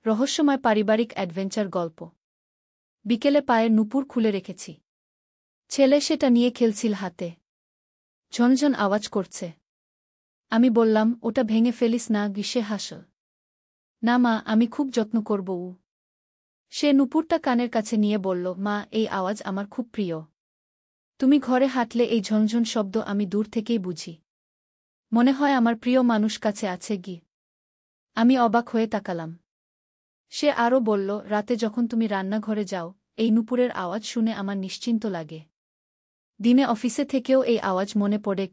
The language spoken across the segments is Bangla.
রহস্যময় পারিবারিক অ্যাডভেঞ্চার গল্প। বিকেলে পায়ের নুপুর খুলে রেখেছি। ছেলে সেটা নিয়ে খেলছিল হাতে। ঝনঝন আওয়াজ করছে। আমি বললাম, ওটা ভেঙে ফেলিস না। গ্রীষ্মে হাসল। না মা, আমি খুব যত্ন করব। সে নুপুরটা কানের কাছে নিয়ে বলল, মা, এই আওয়াজ আমার খুব প্রিয়। তুমি ঘরে হাঁটলে এই ঝনঝন শব্দ আমি দূর থেকেই বুঝি। মনে হয় আমার প্রিয় মানুষ কাছে আছে গি। আমি অবাক হয়ে তাকালাম। সে আরও বলল, রাতে যখন তুমি রান্নাঘরে যাও, এই নুপুরের আওয়াজ শুনে আমার নিশ্চিন্ত লাগে। দিনে অফিসে থেকেও এই আওয়াজ মনে পড়ে।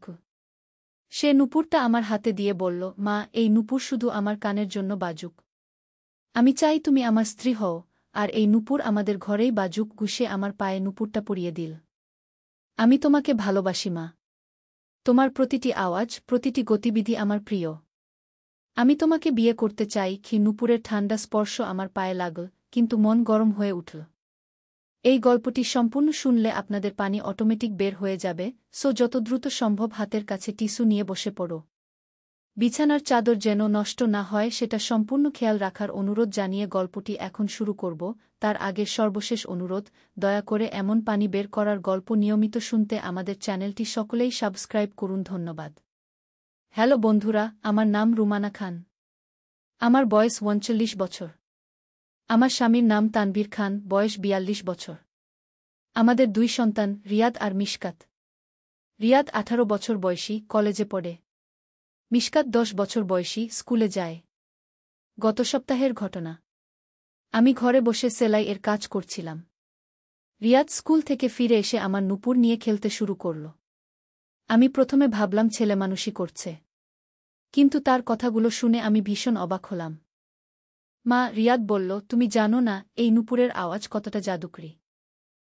সে নুপুরটা আমার হাতে দিয়ে বলল, মা, এই নুপুর শুধু আমার কানের জন্য বাজুক। আমি চাই তুমি আমার স্ত্রী হও, আর এই নুপুর আমাদের ঘরেই বাজুক। গুষে আমার পায়ে নুপুরটা পরিয়ে দিল। আমি তোমাকে ভালোবাসি মা। তোমার প্রতিটি আওয়াজ, প্রতিটি গতিবিধি আমার প্রিয়। আমি তোমাকে বিয়ে করতে চাই। নুপুরের ঠান্ডা স্পর্শ আমার পায়ে লাগল, কিন্তু মন গরম হয়ে উঠল। এই গল্পটি সম্পূর্ণ শুনলে আপনাদের পানি অটোমেটিক বের হয়ে যাবে, সো যত দ্রুত সম্ভব হাতের কাছে টিস্যু নিয়ে বসে পড়ো। বিছানার চাদর যেন নষ্ট না হয় সেটা সম্পূর্ণ খেয়াল রাখার অনুরোধ জানিয়ে গল্পটি এখন শুরু করব। তার আগের সর্বশেষ অনুরোধ, দয়া করে এমন পানি বের করার গল্প নিয়মিত শুনতে আমাদের চ্যানেলটি সকলেই সাবস্ক্রাইব করুন। ধন্যবাদ। হ্যালো বন্ধুরা, আমার নাম রুমানা খান। আমার বয়স 39 বছর। আমার স্বামীর নাম তানভীর খান, বয়স 42 বছর। আমাদের 2 সন্তান, রিয়াদ আর মিশকাত। রিয়াদ 18 বছর বয়সী, কলেজে পড়ে। মিশকাত 10 বছর বয়সী, স্কুলে যায়। গত সপ্তাহের ঘটনা। আমি ঘরে বসে সেলাই-এর কাজ করছিলাম। রিয়াদ স্কুল থেকে ফিরে এসে আমার নুপুর নিয়ে খেলতে শুরু করল। আমি প্রথমে ভাবলাম ছেলেমানুষি করছে। কিন্তু তার কথাগুলো শুনে আমি ভীষণ অবাক হলাম। মা, রিয়াদ বলল, তুমি জানো না এই নুপুরের আওয়াজ কতটা জাদুকরী।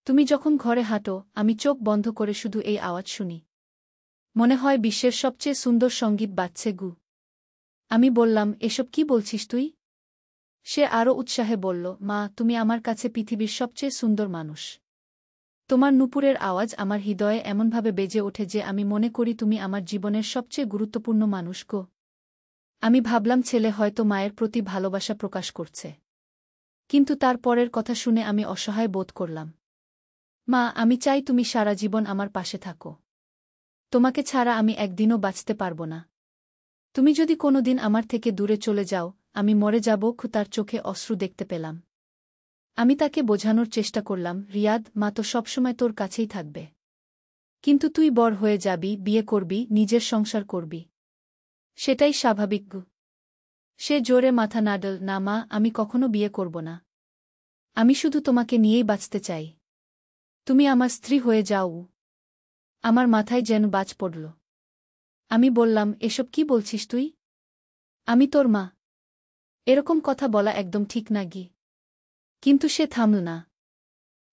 তুমি যখন ঘরে হাঁটো, আমি চোখ বন্ধ করে শুধু এই আওয়াজ শুনি। মনে হয় বিশ্বের সবচেয়ে সুন্দর সঙ্গীত বাজছে গু। আমি বললাম, এসব কি বলছিস তুই? সে আরও উৎসাহে বলল, মা, তুমি আমার কাছে পৃথিবীর সবচেয়ে সুন্দর মানুষ। তোমার নুপুরের আওয়াজ আমার হৃদয়ে এমনভাবে বেজে ওঠে যে আমি মনে করি তুমি আমার জীবনের সবচেয়ে গুরুত্বপূর্ণ মানুষ গো। আমি ভাবলাম ছেলে হয়তো মায়ের প্রতি ভালোবাসা প্রকাশ করছে। কিন্তু তার পরের কথা শুনে আমি অসহায় বোধ করলাম। মা, আমি চাই তুমি সারা জীবন আমার পাশে থাকো। তোমাকে ছাড়া আমি একদিনও বাঁচতে পারব না। তুমি যদি কোনোদিন আমার থেকে দূরে চলে যাও, আমি মরে যাব। তার চোখে অশ্রু দেখতে পেলাম। আমি তাকে বোঝানোর চেষ্টা করলাম, রিয়াদ, মা তো সবসময় তোর কাছেই থাকবে। কিন্তু তুই বড় হয়ে যাবি, বিয়ে করবি, নিজের সংসার করবি। সেটাই স্বাভাবিক। সে জোরে মাথা নাড়ল, না মা, আমি কখনো বিয়ে করব না। আমি শুধু তোমাকে নিয়েই বাঁচতে চাই। তুমি আমার স্ত্রী হয়ে যাও। আমার মাথায় যেন বাজ পড়ল। আমি বললাম, এসব কি বলছিস তুই? আমি তোর মা। এরকম কথা বলা একদম ঠিক না গি। কিন্তু সে থামল না।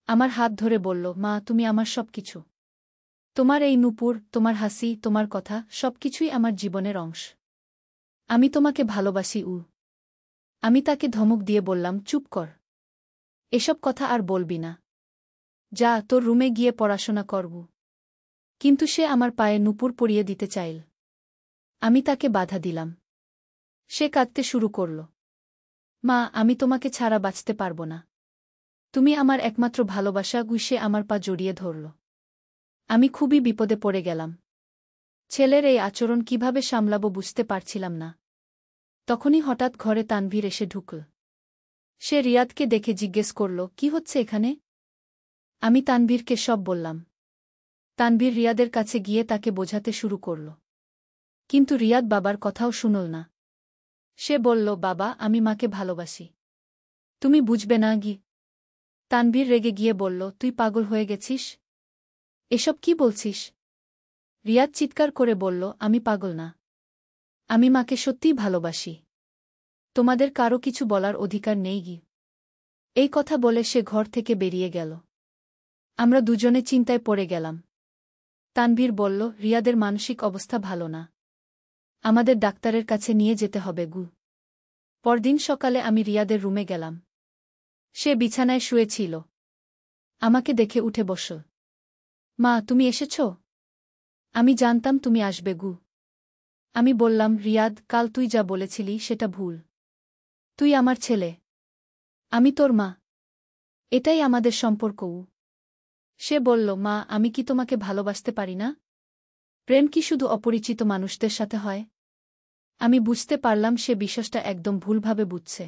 আমার হাত ধরে বলল, মা, তুমি আমার সবকিছু। তোমার এই নুপুর, তোমার হাসি, তোমার কথা, সবকিছুই আমার জীবনের অংশ। আমি তোমাকে ভালোবাসি। আমি তাকে ধমক দিয়ে বললাম, চুপ কর। এসব কথা আর বলবি না। যা, তোর রুমে গিয়ে পড়াশোনা করব। কিন্তু সে আমার পায়ে নুপুর পরিয়ে দিতে চাইল। আমি তাকে বাধা দিলাম। সে কাঁদতে শুরু করল। মা, আমি তোমাকে ছাড়া বাঁচতে পারব না। তুমি আমার একমাত্র ভালোবাসা। সে আমার পা জড়িয়ে ধরল। আমি খুবই বিপদে পড়ে গেলাম। ছেলের এই আচরণ কিভাবে সামলাবো বুঝতে পারছিলাম না। তখনই হঠাৎ ঘরে তানভীর এসে ঢুকল। সে রিয়াদকে দেখে জিজ্ঞেস করল, কি হচ্ছে এখানে? আমি তানভীরকে সব বললাম। তানভীর রিয়াদের কাছে গিয়ে তাকে বোঝাতে শুরু করল। কিন্তু রিয়াদ বাবার কথাও শুনল না। সে বলল, বাবা, আমি মাকে ভালোবাসি। তুমি বুঝবে না গি। তানভীর রেগে গিয়ে বলল, তুই পাগল হয়ে গেছিস? এসব কি বলছিস? রিয়াদ চিৎকার করে বলল, আমি পাগল না। আমি মাকে সত্যিই ভালোবাসি। তোমাদের কারো কিছু বলার অধিকার নেই গি। এই কথা বলে সে ঘর থেকে বেরিয়ে গেল। আমরা দুজনে চিন্তায় পড়ে গেলাম। তানভীর বলল, রিয়াদের মানসিক অবস্থা ভালো না। আমাদের ডাক্তারের কাছে নিয়ে যেতে হবে গু। পরদিন সকালে আমি রিয়াদের রুমে গেলাম। সে বিছানায় শুয়েছিল। আমাকে দেখে উঠে বসল। মা, তুমি এসেছ? আমি জানতাম তুমি আসবে গু। আমি বললাম, রিয়াদ, কাল তুই যা বলেছিলি সেটা ভুল। তুই আমার ছেলে। আমি তোর মা। এটাই আমাদের সম্পর্ক। সে বলল, মা, আমি কি তোমাকে ভালোবাসতে পারি না? প্রেম কি শুধু অপরিচিত মানুষদের সাথে হয়? আমি বুঝতে পারলাম সে বিশ্বাসটা একদম ভুলভাবে বুঝছে।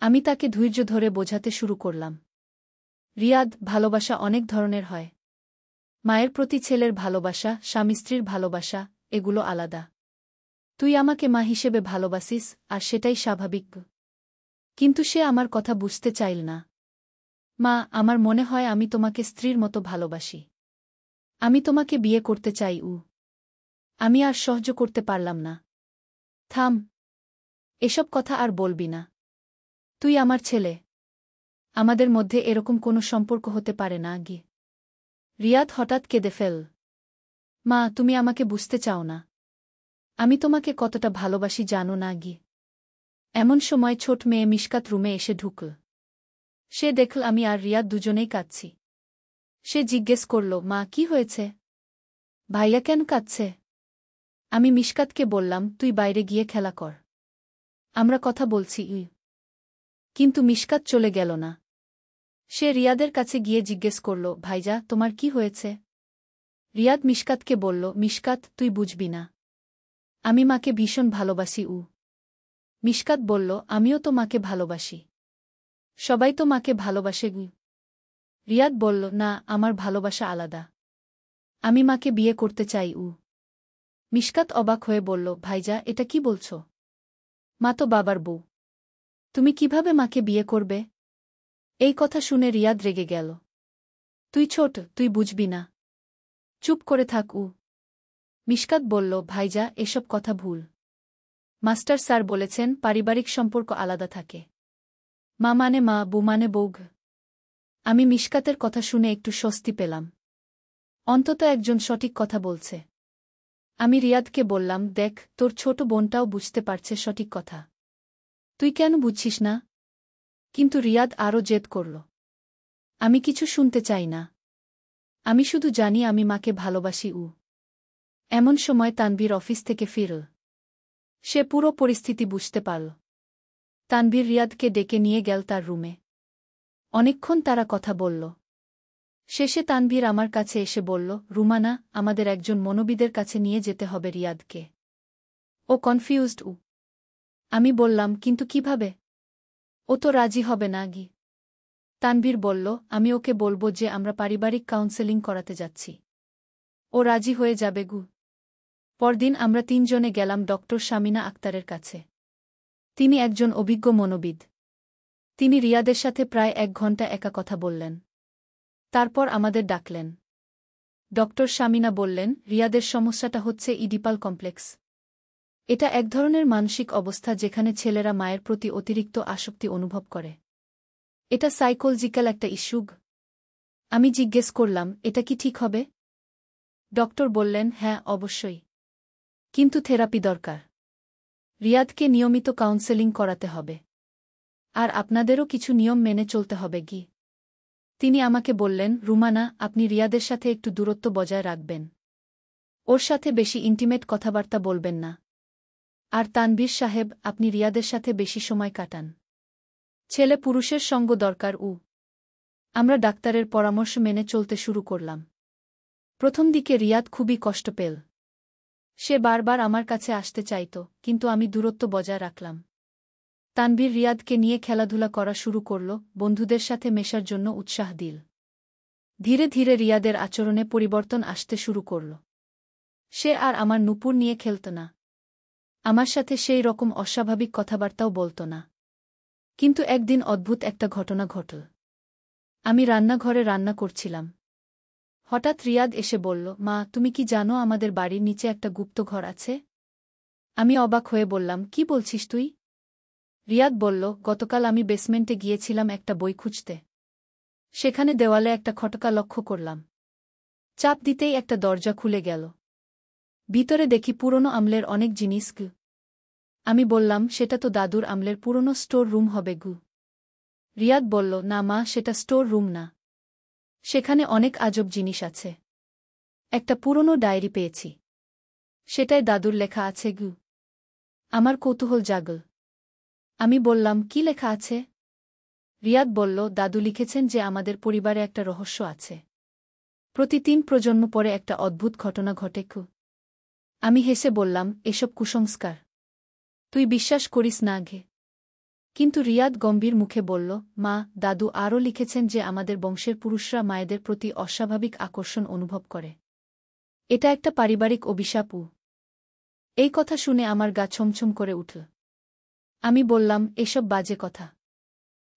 আমি তাকে ধৈর্য ধরে বোঝাতে শুরু করলাম। রিয়াদ, ভালোবাসা অনেক ধরনের হয়। মায়ের প্রতি ছেলের ভালোবাসা, স্বামী স্ত্রীর ভালোবাসা, এগুলো আলাদা। তুই আমাকে মা হিসেবে ভালোবাসিস, আর সেটাই স্বাভাবিক। কিন্তু সে আমার কথা বুঝতে চাইল না। মা, আমার মনে হয় আমি তোমাকে স্ত্রীর মতো ভালোবাসি। আমি তোমাকে বিয়ে করতে চাই। আমি আর সহ্য করতে পারলাম না। থাম, এসব কথা আর বলবি না। তুই আমার ছেলে। আমাদের মধ্যে এরকম কোনো সম্পর্ক হতে পারে না। রিয়াদ হঠাৎ কেঁদে ফেল। মা, তুমি আমাকে বুঝতে চাও না। আমি তোমাকে কতটা ভালোবাসি জানো না। এমন সময় ছোট মেয়ে মিশকাত রুমে এসে ঢুকল। সে দেখল আমি আর রিয়াদ দুজনেই কাঁদছি। সে জিজ্ঞেস করল, মা, কি হয়েছে? ভাইয়া কেন কাঁদছে? আমি মিশকাতকে বললাম, তুই বাইরে গিয়ে খেলা কর, আমরা কথা বলছি। কিন্তু মিশকাত চলে গেল না। সে রিয়াদের কাছে গিয়ে জিজ্ঞেস করল, ভাইজা, তোমার কি হয়েছে? রিয়াদ মিশকাতকে বলল, মিশকাত, তুই বুঝবি না। আমি মাকে ভীষণ ভালোবাসি। মিশকাত বলল, আমিও তো মাকে ভালোবাসি। সবাই তো মাকে ভালোবাসে। রিয়াদ বলল, না, আমার ভালোবাসা আলাদা। আমি মাকে বিয়ে করতে চাই। মিশকাত অবাক হয়ে বলল, ভাইজা, এটা কি বলছ? মা তো বাবার বউ। তুমি কিভাবে মাকে বিয়ে করবে? এই কথা শুনে রিয়াদ রেগে গেল। তুই ছোট, তুই বুঝবি না। চুপ করে থাক। মিশকাত বলল, ভাইজা, এসব কথা ভুল। মাস্টার স্যার বলেছেন পারিবারিক সম্পর্ক আলাদা থাকে। মা মানে মা, বউ মানে বউ। আমি মিশকাতের কথা শুনে একটু স্বস্তি পেলাম। অন্তত একজন সঠিক কথা বলছে। আমি রিয়াদকে বললাম, দেখ, তোর ছোট বোনটাও বুঝতে পারছে সঠিক কথা। তুই কেন বুঝছিস না? কিন্তু রিয়াদ আরও জেদ করল। আমি কিছু শুনতে চাই না। আমি শুধু জানি আমি মাকে ভালোবাসি। এমন সময় তানভীর অফিস থেকে ফিরল। সে পুরো পরিস্থিতি বুঝতে পারল। তানভীর রিয়াদকে ডেকে নিয়ে গেল তার রুমে। অনেকক্ষণ তারা কথা বলল। শেষে তানভীর আমার কাছে এসে বলল, রুমানা, আমাদের একজন মনোবিদের কাছে নিয়ে যেতে হবে রিয়াদকে। ও কনফিউজড। আমি বললাম, কিন্তু কিভাবে? ও তো রাজি হবে না। তানভীর বলল, আমি ওকে বলবো যে আমরা পারিবারিক কাউন্সেলিং করাতে যাচ্ছি। ও রাজি হয়ে যাবে। পরদিন আমরা তিনজনে গেলাম ডক্টর শামিনা আক্তারের কাছে। তিনি একজন অভিজ্ঞ মনোবিদ। তিনি রিয়াদের সাথে প্রায় 1 ঘণ্টা একা কথা বললেন। তারপর আমাদের ডাকলেন। ডক্টর শামিনা বললেন, রিয়াদের সমস্যাটা হচ্ছে ইডিপাল কমপ্লেক্স। এটা এক ধরনের মানসিক অবস্থা যেখানে ছেলেরা মায়ের প্রতি অতিরিক্ত আসক্তি অনুভব করে। এটা সাইকোলজিক্যাল একটা ইস্যু। আমি জিজ্ঞেস করলাম, এটা কি ঠিক হবে? ডক্টর বললেন, হ্যাঁ, অবশ্যই। কিন্তু থেরাপি দরকার। রিয়াদকে নিয়মিত কাউন্সেলিং করাতে হবে। আর আপনাদেরও কিছু নিয়ম মেনে চলতে হবে। তিনি আমাকে বললেন, রুমানা, আপনি রিয়াদের সাথে একটু দূরত্ব বজায় রাখবেন। ওর সাথে বেশি ইন্টিমেট কথাবার্তা বলবেন না। আর তানভীর সাহেব, আপনি রিয়াদের সাথে বেশি সময় কাটান। ছেলে পুরুষের সঙ্গ দরকার। আমরা ডাক্তারের পরামর্শ মেনে চলতে শুরু করলাম। প্রথম দিকে রিয়াদ খুবই কষ্ট পেল। সে বারবার আমার কাছে আসতে চাইত, কিন্তু আমি দূরত্ব বজায় রাখলাম। তানভীর রিয়াদকে নিয়ে খেলাধুলা করা শুরু করল, বন্ধুদের সাথে মেশার জন্য উৎসাহ দিল। ধীরে ধীরে রিয়াদের আচরণে পরিবর্তন আসতে শুরু করল। সে আর আমার নুপুর নিয়ে খেলত না। আমার সাথে সেই রকম অস্বাভাবিক কথাবার্তাও বলত না। কিন্তু একদিন অদ্ভুত একটা ঘটনা ঘটল। আমি রান্নাঘরে রান্না করছিলাম। হঠাৎ রিয়াদ এসে বলল, মা, তুমি কি জানো আমাদের বাড়ির নিচে একটা গুপ্ত ঘর আছে? আমি অবাক হয়ে বললাম, কি বলছিস তুই? রিয়াদ বলল, গতকাল আমি বেসমেন্টে গিয়েছিলাম একটা বই খুঁজতে। সেখানে দেওয়ালে একটা খটকা লক্ষ্য করলাম। চাপ দিতেই একটা দরজা খুলে গেল। ভিতরে দেখি পুরনো আমলের অনেক জিনিস। আমি বললাম, সেটা তো দাদুর আমলের পুরনো স্টোর রুম হবে। রিয়াদ বলল, না মা, সেটা স্টোর রুম না। সেখানে অনেক আজব জিনিস আছে। একটা পুরনো ডায়েরি পেয়েছি। সেটাই দাদুর লেখা আছে। আমার কৌতূহল জাগল। আমি বললাম, কি লেখা আছে? রিয়াদ বলল, দাদু লিখেছেন যে আমাদের পরিবারে একটা রহস্য আছে। প্রতি ৩ প্রজন্ম পরে একটা অদ্ভুত ঘটনা ঘটে। আমি হেসে বললাম, এসব কুসংস্কার। তুই বিশ্বাস করিস না ঘে। কিন্তু রিয়াদ গম্ভীর মুখে বলল, মা, দাদু আরও লিখেছেন যে আমাদের বংশের পুরুষরা মায়েদের প্রতি অস্বাভাবিক আকর্ষণ অনুভব করে। এটা একটা পারিবারিক অভিশাপও। এই কথা শুনে আমার গা ছমছম করে উঠল। আমি বললাম, এসব বাজে কথা।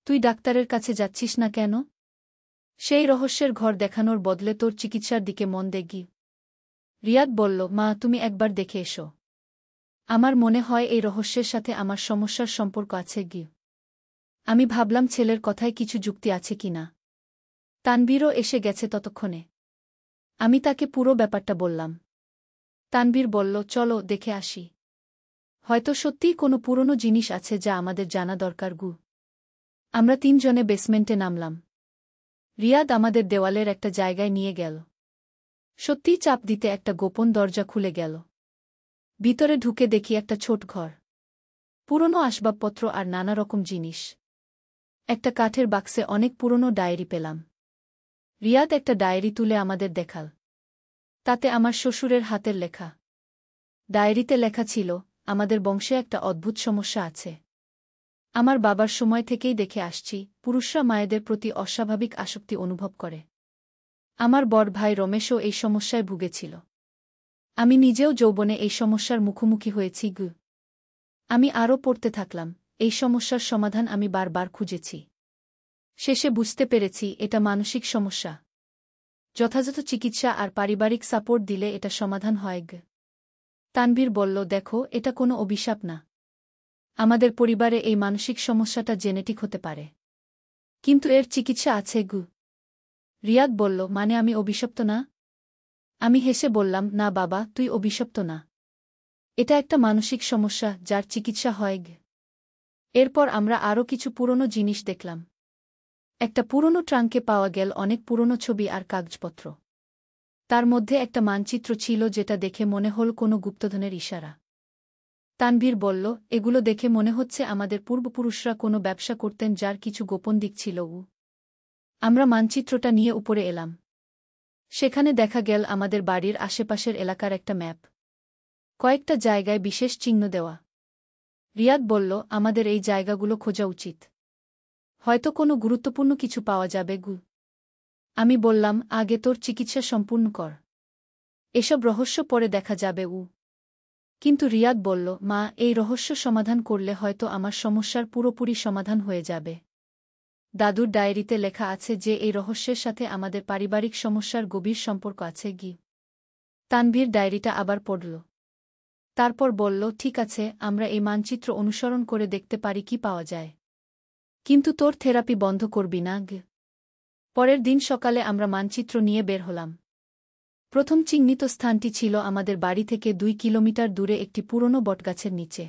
তুই ডাক্তারের কাছে যাচ্ছিস না কেন? সেই রহস্যের ঘর দেখানোর বদলে তোর চিকিৎসার দিকে মন দে গি। রিয়াদ বলল, মা, তুমি একবার দেখে এসো। আমার মনে হয় এই রহস্যের সাথে আমার সমস্যার সম্পর্ক আছে গি। আমি ভাবলাম ছেলের কথায় কিছু যুক্তি আছে কিনা। তানবীরও এসে গেছে ততক্ষণে। আমি তাকে পুরো ব্যাপারটা বললাম। তানবীর বলল, চলো দেখে আসি। হয়তো সত্যিই কোনো পুরনো জিনিস আছে যা আমাদের জানা দরকার গু। আমরা ৩ জনে বেসমেন্টে নামলাম। রিয়াদ আমাদের দেওয়ালের একটা জায়গায় নিয়ে গেল। সত্যিই চাপ দিতে একটা গোপন দরজা খুলে গেল। ভিতরে ঢুকে দেখি একটা ছোট ঘর। পুরনো আসবাবপত্র আর নানা রকম জিনিস। একটা কাঠের বাক্সে অনেক পুরনো ডায়েরি পেলাম। রিয়াদ একটা ডায়েরি তুলে আমাদের দেখাল। তাতে আমার শ্বশুরের হাতের লেখা। ডায়েরিতে লেখা ছিল, আমাদের বংশে একটা অদ্ভুত সমস্যা আছে। আমার বাবার সময় থেকেই দেখে আসছি, পুরুষরা মায়েদের প্রতি অস্বাভাবিক আসক্তি অনুভব করে। আমার বড় ভাই রমেশও এই সমস্যায় ভুগেছিল। আমি নিজেও যৌবনে এই সমস্যার মুখোমুখি হয়েছি গু। আমি আরও পড়তে থাকলাম। এই সমস্যার সমাধান আমি বারবার খুঁজেছি। শেষে বুঝতে পেরেছি এটা মানসিক সমস্যা। যথাযথ চিকিৎসা আর পারিবারিক সাপোর্ট দিলে এটা সমাধান হয় গ। তানবীর বলল, দেখো, এটা কোনো অভিশাপ না। আমাদের পরিবারে এই মানসিক সমস্যাটা জেনেটিক হতে পারে। কিন্তু এর চিকিৎসা আছে গু। রিয়াদ বলল, মানে আমি অভিশপ্ত না? আমি হেসে বললাম, না বাবা, তুই অভিশপ্ত না। এটা একটা মানসিক সমস্যা যার চিকিৎসা হয় গ। এরপর আমরা আরও কিছু পুরনো জিনিস দেখলাম। একটা পুরনো ট্রাঙ্কে পাওয়া গেল অনেক পুরনো ছবি আর কাগজপত্র। তার মধ্যে একটা মানচিত্র ছিল যেটা দেখে মনে হল কোনো গুপ্তধনের ইশারা। তানভীর বলল, এগুলো দেখে মনে হচ্ছে আমাদের পূর্বপুরুষরা কোনো ব্যবসা করতেন যার কিছু গোপন দিক ছিল। আমরা মানচিত্রটা নিয়ে উপরে এলাম। সেখানে দেখা গেল আমাদের বাড়ির আশেপাশের এলাকার একটা ম্যাপ। কয়েকটা জায়গায় বিশেষ চিহ্ন দেওয়া। রিয়াদ বলল, আমাদের এই জায়গাগুলো খোঁজা উচিত। হয়তো কোনো গুরুত্বপূর্ণ কিছু পাওয়া যাবে গু। আমি বললাম, আগে তোর চিকিৎসা সম্পূর্ণ কর। এসব রহস্য পরে দেখা যাবে। কিন্তু রিয়াদ বলল, মা, এই রহস্য সমাধান করলে হয়তো আমার সমস্যার পুরোপুরি সমাধান হয়ে যাবে। দাদুর ডায়েরিতে লেখা আছে যে এই রহস্যের সাথে আমাদের পারিবারিক সমস্যার গভীর সম্পর্ক আছে গি। তানভীর ডায়েরিটা আবার পড়ল। তারপর বলল, ঠিক আছে, আমরা এই মানচিত্র অনুসরণ করে দেখতে পারি কি পাওয়া যায়। কিন্তু তোর থেরাপি বন্ধ করবি না গ। পরের দিন সকালে আমরা মানচিত্র নিয়ে বের হলাম। প্রথম চিহ্নিত স্থানটি ছিল আমাদের বাড়ি থেকে ২ কিলোমিটার দূরে একটি পুরনো বটগাছের নিচে।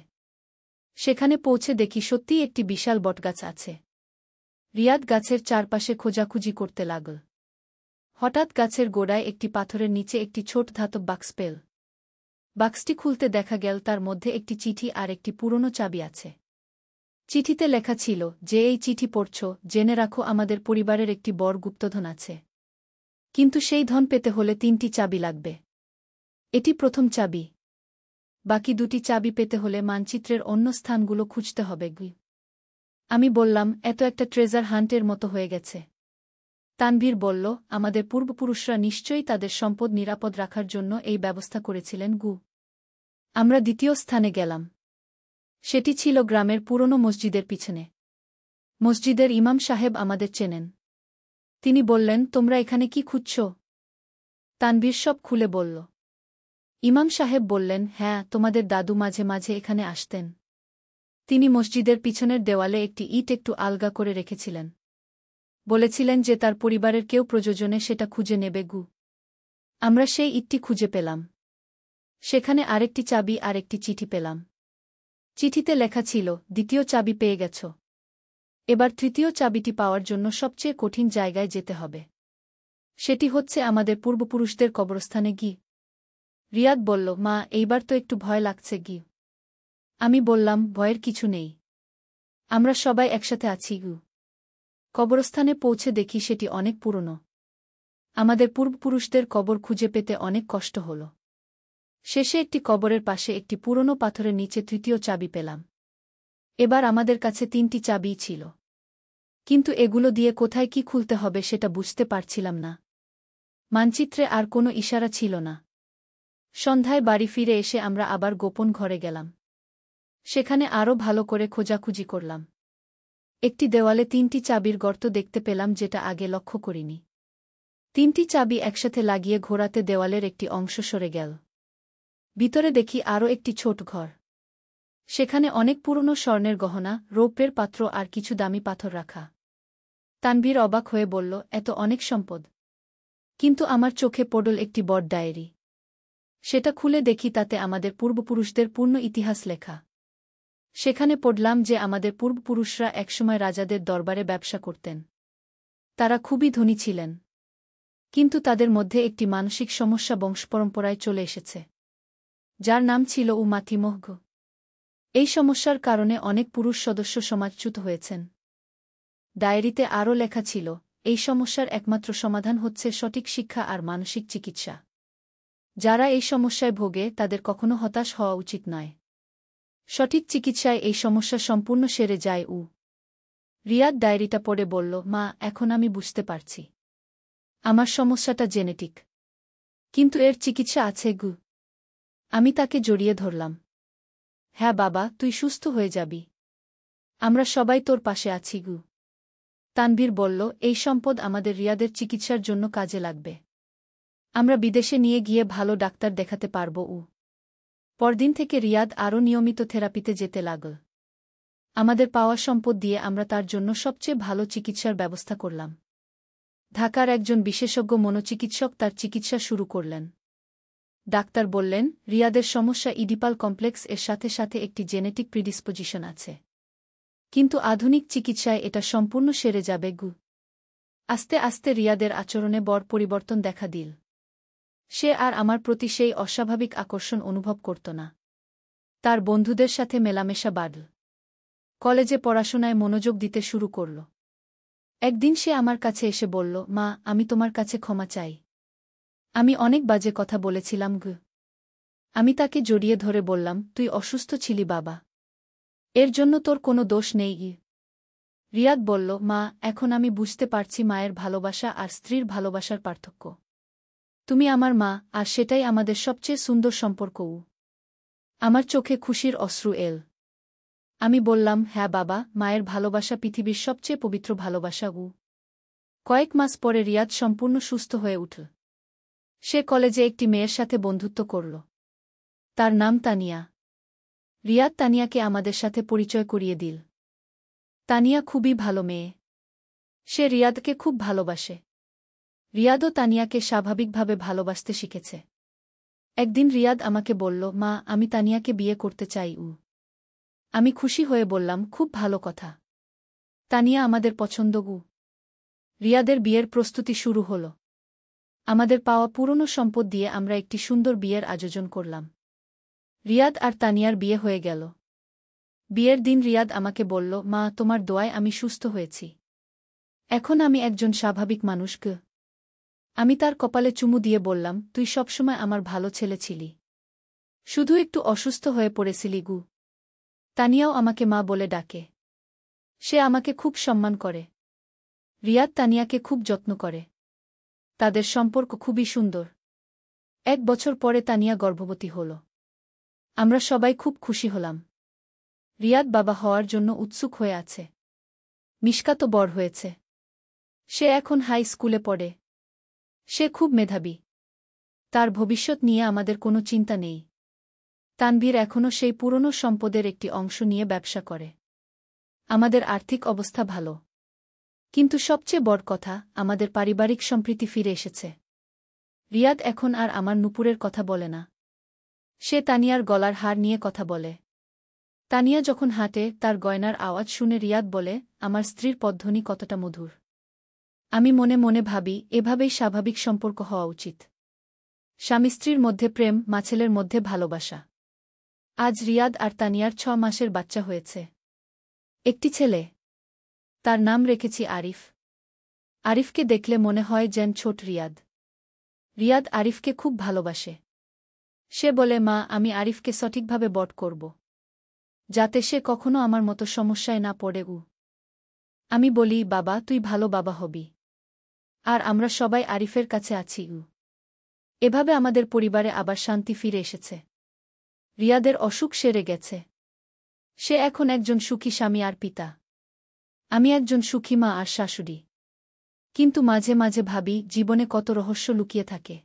সেখানে পৌঁছে দেখি সত্যিই একটি বিশাল বটগাছ আছে। রিয়াদ গাছের চারপাশে খোঁজাখুঁজি করতে লাগল। হঠাৎ গাছের গোড়ায় একটি পাথরের নিচে একটি ছোট ধাতব বাক্স পেল। বাক্সটি খুলতে দেখা গেল তার মধ্যে একটি চিঠি আর একটি পুরনো চাবি আছে। চিঠিতে লেখা ছিল, যে এই চিঠি পড়ছ, জেনে রাখো আমাদের পরিবারের একটি বড় গুপ্তধন আছে। কিন্তু সেই ধন পেতে হলে ৩টি চাবি লাগবে। এটি প্রথম চাবি। বাকি ২টি চাবি পেতে হলে মানচিত্রের অন্য স্থানগুলো খুঁজতে হবে গি। আমি বললাম, এত একটা ট্রেজার হান্টের মতো হয়ে গেছে। তানভীর বলল, আমাদের পূর্বপুরুষরা নিশ্চয়ই তাদের সম্পদ নিরাপদ রাখার জন্য এই ব্যবস্থা করেছিলেন গু। আমরা দ্বিতীয় স্থানে গেলাম। সেটি ছিল গ্রামের পুরনো মসজিদের পিছনে। মসজিদের ইমাম সাহেব আমাদের চেনেন। তিনি বললেন, তোমরা এখানে কি খুঁজছ? তানভীর সব খুলে বলল। ইমাম সাহেব বললেন, হ্যাঁ, তোমাদের দাদু মাঝে মাঝে এখানে আসতেন। তিনি মসজিদের পিছনের দেওয়ালে একটি ইট একটু আলগা করে রেখেছিলেন। বলেছিলেন যে তার পরিবারের কেউ প্রয়োজনে সেটা খুঁজে নেবে গু। আমরা সেই ইটটি খুঁজে পেলাম। সেখানে আরেকটি চাবি আর একটি চিঠি পেলাম। চিঠিতে লেখা ছিল, দ্বিতীয় চাবি পেয়ে গেছ। এবার তৃতীয় চাবিটি পাওয়ার জন্য সবচেয়ে কঠিন জায়গায় যেতে হবে। সেটি হচ্ছে আমাদের পূর্বপুরুষদের কবরস্থানে গি। রিয়াদ বলল, মা, এইবার তো একটু ভয় লাগছে গি। আমি বললাম, ভয়ের কিছু নেই। আমরা সবাই একসাথে আছি গু। কবরস্থানে পৌঁছে দেখি সেটি অনেক পুরনো। আমাদের পূর্বপুরুষদের কবর খুঁজে পেতে অনেক কষ্ট হল। শেষে একটি কবরের পাশে একটি পুরনো পাথরের নিচে তৃতীয় চাবি পেলাম। এবার আমাদের কাছে 3টি চাবিই ছিল, কিন্তু এগুলো দিয়ে কোথায় কি খুলতে হবে সেটা বুঝতে পারছিলাম না। মানচিত্রে আর কোনো ইশারা ছিল না। সন্ধ্যায় বাড়ি ফিরে এসে আমরা আবার গোপন ঘরে গেলাম। সেখানে আরও ভালো করে খোঁজাখুঁজি করলাম। একটি দেওয়ালে 3টি চাবির গর্ত দেখতে পেলাম, যেটা আগে লক্ষ্য করিনি। 3টি চাবি একসাথে লাগিয়ে ঘোরাতে দেওয়ালের একটি অংশ সরে গেল। ভিতরে দেখি আরও একটি ছোট ঘর। সেখানে অনেক পুরনো স্বর্ণের গহনা, রৌপ্যের পাত্র আর কিছু দামি পাথর রাখা। তানভীর অবাক হয়ে বলল, এত অনেক সম্পদ! কিন্তু আমার চোখে পড়ল একটি বড় ডায়েরি। সেটা খুলে দেখি তাতে আমাদের পূর্বপুরুষদের পূর্ণ ইতিহাস লেখা। সেখানে পড়লাম যে আমাদের পূর্বপুরুষরা একসময় রাজাদের দরবারে ব্যবসা করতেন। তারা খুবই ধনী ছিলেন, কিন্তু তাদের মধ্যে একটি মানসিক সমস্যা বংশপরম্পরায় চলে এসেছে, যার নাম ছিল মাথিমোহগ। এই সমস্যার কারণে অনেক পুরুষ সদস্য সমাজচ্যুত হয়েছেন। ডায়েরিতে আরও লেখা ছিল, এই সমস্যার একমাত্র সমাধান হচ্ছে সঠিক শিক্ষা আর মানসিক চিকিৎসা। যারা এই সমস্যায় ভোগে তাদের কখনো হতাশ হওয়া উচিত নয়। সঠিক চিকিৎসায় এই সমস্যা সম্পূর্ণ সেরে যায়। রিয়াদ ডায়েরিটা পড়ে বলল, মা, এখন আমি বুঝতে পারছি। আমার সমস্যাটা জেনেটিক, কিন্তু এর চিকিৎসা আছে। আমি তাকে জড়িয়ে ধরলাম। হ্যাঁ বাবা, তুই সুস্থ হয়ে যাবি। আমরা সবাই তোর পাশে আছি। তানভীর বলল, এই সম্পদ আমাদের রিয়াদের চিকিৎসার জন্য কাজে লাগবে। আমরা বিদেশে নিয়ে গিয়ে ভালো ডাক্তার দেখাতে পারব। পরদিন থেকে রিয়াদ আরও নিয়মিত থেরাপিতে যেতে লাগল। আমাদের পাওয়া সম্পদ দিয়ে আমরা তার জন্য সবচেয়ে ভালো চিকিৎসার ব্যবস্থা করলাম। ঢাকার একজন বিশেষজ্ঞ মনোচিকিৎসক তার চিকিৎসা শুরু করলেন। ডাক্তার বললেন, রিয়াদের সমস্যা ইডিপাল কমপ্লেক্স, এর সাথে সাথে একটি জেনেটিক প্রিডিসপোজিশন আছে, কিন্তু আধুনিক চিকিৎসায় এটা সম্পূর্ণ সেরে যাবে। আস্তে আস্তে রিয়াদের আচরণে বড় পরিবর্তন দেখা দিল। সে আর আমার প্রতি সেই অস্বাভাবিক আকর্ষণ অনুভব করত না। তার বন্ধুদের সাথে মেলামেশা বাড়ল। কলেজে পড়াশোনায় মনোযোগ দিতে শুরু করল। একদিন সে আমার কাছে এসে বলল, মা, আমি তোমার কাছে ক্ষমা চাই। আমি অনেক বাজে কথা বলেছিলাম। আমি তাকে জড়িয়ে ধরে বললাম, তুই অসুস্থ ছিলি বাবা, এর জন্য তোর কোনো দোষ নেই। রিয়াদ বলল, মা, এখন আমি বুঝতে পারছি মায়ের ভালোবাসা আর স্ত্রীর ভালোবাসার পার্থক্য। তুমি আমার মা, আর সেটাই আমাদের সবচেয়ে সুন্দর সম্পর্ক। আমার চোখে খুশির অশ্রু এল। আমি বললাম, হ্যাঁ বাবা, মায়ের ভালোবাসা পৃথিবীর সবচেয়ে পবিত্র ভালোবাসা। কয়েক মাস পরে রিয়াদ সম্পূর্ণ সুস্থ হয়ে উঠল। সে কলেজে একটি মেয়ের সাথে বন্ধুত্ব করল। তার নাম তানিয়া। রিয়াদ তানিয়াকে আমাদের সাথে পরিচয় করিয়ে দিল। তানিয়া খুবই ভালো মেয়ে। সে রিয়াদকে খুব ভালোবাসে। রিয়াদও তানিয়াকে স্বাভাবিকভাবে ভালোবাসতে শিখেছে। একদিন রিয়াদ আমাকে বলল, মা, আমি তানিয়াকে বিয়ে করতে চাই। আমি খুশি হয়ে বললাম, খুব ভালো কথা। তানিয়া আমাদের পছন্দ। রিয়াদের বিয়ের প্রস্তুতি শুরু হল। আমাদের পাওয়া পুরনো সম্পদ দিয়ে আমরা একটি সুন্দর বিয়ের আয়োজন করলাম। রিয়াদ আর তানিয়ার বিয়ে হয়ে গেল। বিয়ের দিন রিয়াদ আমাকে বলল, মা, তোমার দোয়ায় আমি সুস্থ হয়েছি। এখন আমি একজন স্বাভাবিক মানুষ। আমি তার কপালে চুমু দিয়ে বললাম, তুই সবসময় আমার ভালো ছেলে ছিলি, শুধু একটু অসুস্থ হয়ে পড়েছিলি। তানিয়াও আমাকে মা বলে ডাকে। সে আমাকে খুব সম্মান করে। রিয়াদ তানিয়াকে খুব যত্ন করে। তাদের সম্পর্ক খুবই সুন্দর। 1 বছর পরে তানিয়া গর্ভবতী হল। আমরা সবাই খুব খুশি হলাম। রিয়াদ বাবা হওয়ার জন্য উৎসুক হয়ে আছে। মিশকাতও বড় হয়েছে। সে এখন হাই স্কুলে পড়ে। সে খুব মেধাবী। তার ভবিষ্যৎ নিয়ে আমাদের কোনো চিন্তা নেই। তানভীর এখনও সেই পুরনো সম্পদের একটি অংশ নিয়ে ব্যবসা করে। আমাদের আর্থিক অবস্থা ভালো, কিন্তু সবচেয়ে বড় কথা, আমাদের পারিবারিক সম্প্রীতি ফিরে এসেছে। রিয়াদ এখন আর আমার নুপুরের কথা বলে না। সে তানিয়ার গলার হার নিয়ে কথা বলে। তানিয়া যখন হাঁটে, তার গয়নার আওয়াজ শুনে রিয়াদ বলে, আমার স্ত্রীর পদধ্বনি কতটা মধুর। আমি মনে মনে ভাবি, এভাবেই স্বাভাবিক সম্পর্ক হওয়া উচিত। স্বামী স্ত্রীর মধ্যে প্রেম, মাছেলের মধ্যে ভালোবাসা। আজ রিয়াদ আর তানিয়ার 6 মাসের বাচ্চা হয়েছে। একটি ছেলে। তার নাম রেখেছি আরিফ। আরিফকে দেখলে মনে হয় যেন ছোট রিয়াদ। রিয়াদ আরিফকে খুব ভালোবাসে। সে বলে, মা, আমি আরিফকে সঠিকভাবে বড় করব, যাতে সে কখনো আমার মতো সমস্যায় না পড়ে। আমি বলি, বাবা, তুই ভালো বাবা হবি। আর আমরা সবাই আরিফের কাছে আছি। এভাবে আমাদের পরিবারে আবার শান্তি ফিরে এসেছে। রিয়াদের অসুখ সেরে গেছে। সে এখন একজন সুখী স্বামী আর পিতা। আমি একজন সুখী মা আর শাশুড়ি। কিন্তু মাঝে মাঝে ভাবি, জীবনে কত রহস্য লুকিয়ে থাকে।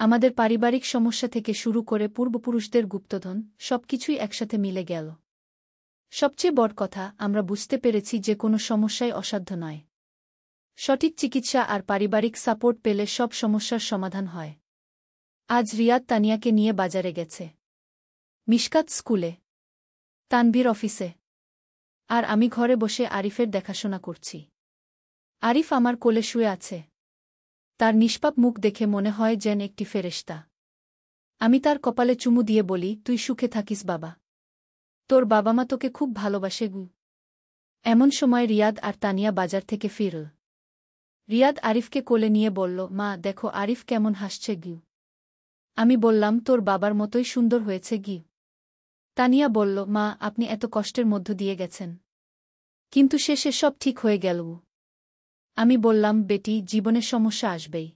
আমাদের পারিবারিক সমস্যা থেকে শুরু করে পূর্বপুরুষদের গুপ্তধন, সবকিছুই একসাথে মিলে গেল। সবচেয়ে বড় কথা, আমরা বুঝতে পেরেছি যে কোনো সমস্যাই অসাধ্য নয়। সঠিক চিকিৎসা আর পারিবারিক সাপোর্ট পেলে সব সমস্যার সমাধান হয়। আজ রিয়াদ তানিয়াকে নিয়ে বাজারে গেছে। মিশকাত স্কুলে, তানভীর অফিসে। আর আমি ঘরে বসে আরিফের দেখাশোনা করছি। আরিফ আমার কোলে শুয়ে আছে। তার নিষ্পাপ মুখ দেখে মনে হয় যেন একটি ফেরেশতা। আমি তার কপালে চুমু দিয়ে বলি, তুই সুখে থাকিস বাবা। তোর বাবা মা তোকে খুব ভালোবাসে গু। এমন সময় রিয়াদ আর তানিয়া বাজার থেকে ফিরল। রিয়াদ আরিফকে কোলে নিয়ে বলল, মা, দেখো আরিফ কেমন হাসছে গিউ। আমি বললাম, তোর বাবার মতোই সুন্দর হয়েছে গি। তানিয়া বলল, মা, আপনি এত কষ্টের মধ্য দিয়ে গেছেন, কিন্তু শেষে সব ঠিক হয়ে গেল। আমি বললাম, বেটি, জীবনে সমস্যা আসবেই,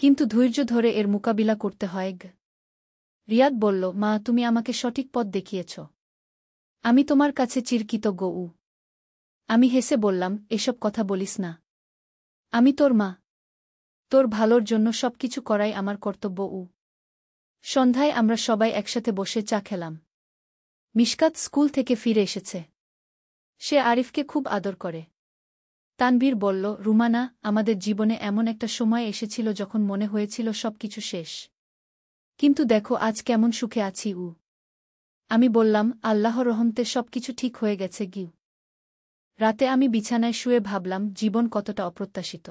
কিন্তু ধৈর্য ধরে এর মোকাবিলা করতে হয়। রিয়াদ বলল, মা, তুমি আমাকে সঠিক পথ দেখিয়েছ। আমি তোমার কাছে চিরকৃতজ্ঞ। আমি হেসে বললাম, এসব কথা বলিস না। আমি তোর মা। তোর ভালোর জন্য সবকিছু করাই আমার কর্তব্য। সন্ধ্যায় আমরা সবাই একসাথে বসে চা খেলাম। মিশকাত স্কুল থেকে ফিরে এসেছে। সে আরিফকে খুব আদর করে। তানভীর বলল, রুমানা, আমাদের জীবনে এমন একটা সময় এসেছিল যখন মনে হয়েছিল সবকিছু শেষ। কিন্তু দেখো আজ কেমন সুখে আছি। আমি বললাম, আল্লাহর রহমতে সবকিছু ঠিক হয়ে গেছে গিউ। রাতে আমি বিছানায় শুয়ে ভাবলাম, জীবন কতটা অপ্রত্যাশিত।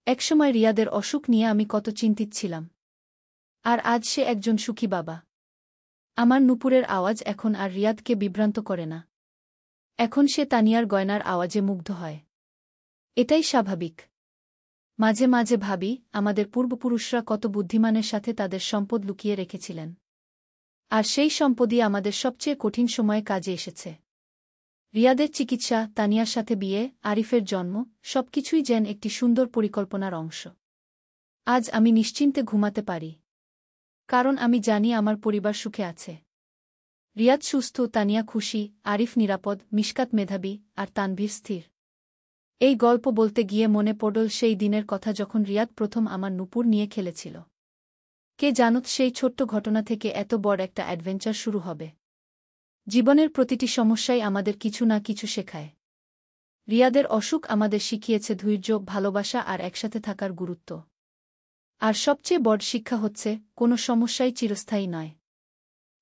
একসময় রিয়াদের অসুখ নিয়ে আমি কত চিন্তিত ছিলাম। আর আজ সে একজন সুখী বাবা। আমার নুপুরের আওয়াজ এখন আর রিয়াদকে বিভ্রান্ত করে না। এখন সে তানিয়ার গয়নার আওয়াজে মুগ্ধ হয়। এটাই স্বাভাবিক। মাঝে মাঝে ভাবি, আমাদের পূর্বপুরুষরা কত বুদ্ধিমানের সাথে তাদের সম্পদ লুকিয়ে রেখেছিলেন। আর সেই সম্পদই আমাদের সবচেয়ে কঠিন সময়ে কাজে এসেছে। রিয়াদের চিকিৎসা, তানিয়ার সাথে বিয়ে, আরিফের জন্ম, সবকিছুই যেন একটি সুন্দর পরিকল্পনার অংশ। আজ আমি নিশ্চিন্তে ঘুমাতে পারি, কারণ আমি জানি আমার পরিবার সুখে আছে। রিয়াদ সুস্থ, তানিয়া খুশি, আরিফ নিরাপদ, মিশকাত মেধাবী, আর তানভীর স্থির। এই গল্প বলতে গিয়ে মনে পড়ল সেই দিনের কথা যখন রিয়াদ প্রথম আমার নুপুর নিয়ে খেলেছিল। কে জানত সেই ছোট্ট ঘটনা থেকে এত বড় একটা অ্যাডভেঞ্চার শুরু হবে। জীবনের প্রতিটি সমস্যাই আমাদের কিছু না কিছু শেখায়। রিয়াদের অসুখ আমাদের শিখিয়েছে ধৈর্য, ভালোবাসা আর একসাথে থাকার গুরুত্ব। আর সবচেয়ে বড় শিক্ষা হচ্ছে, কোনো সমস্যাই চিরস্থায়ী নয়।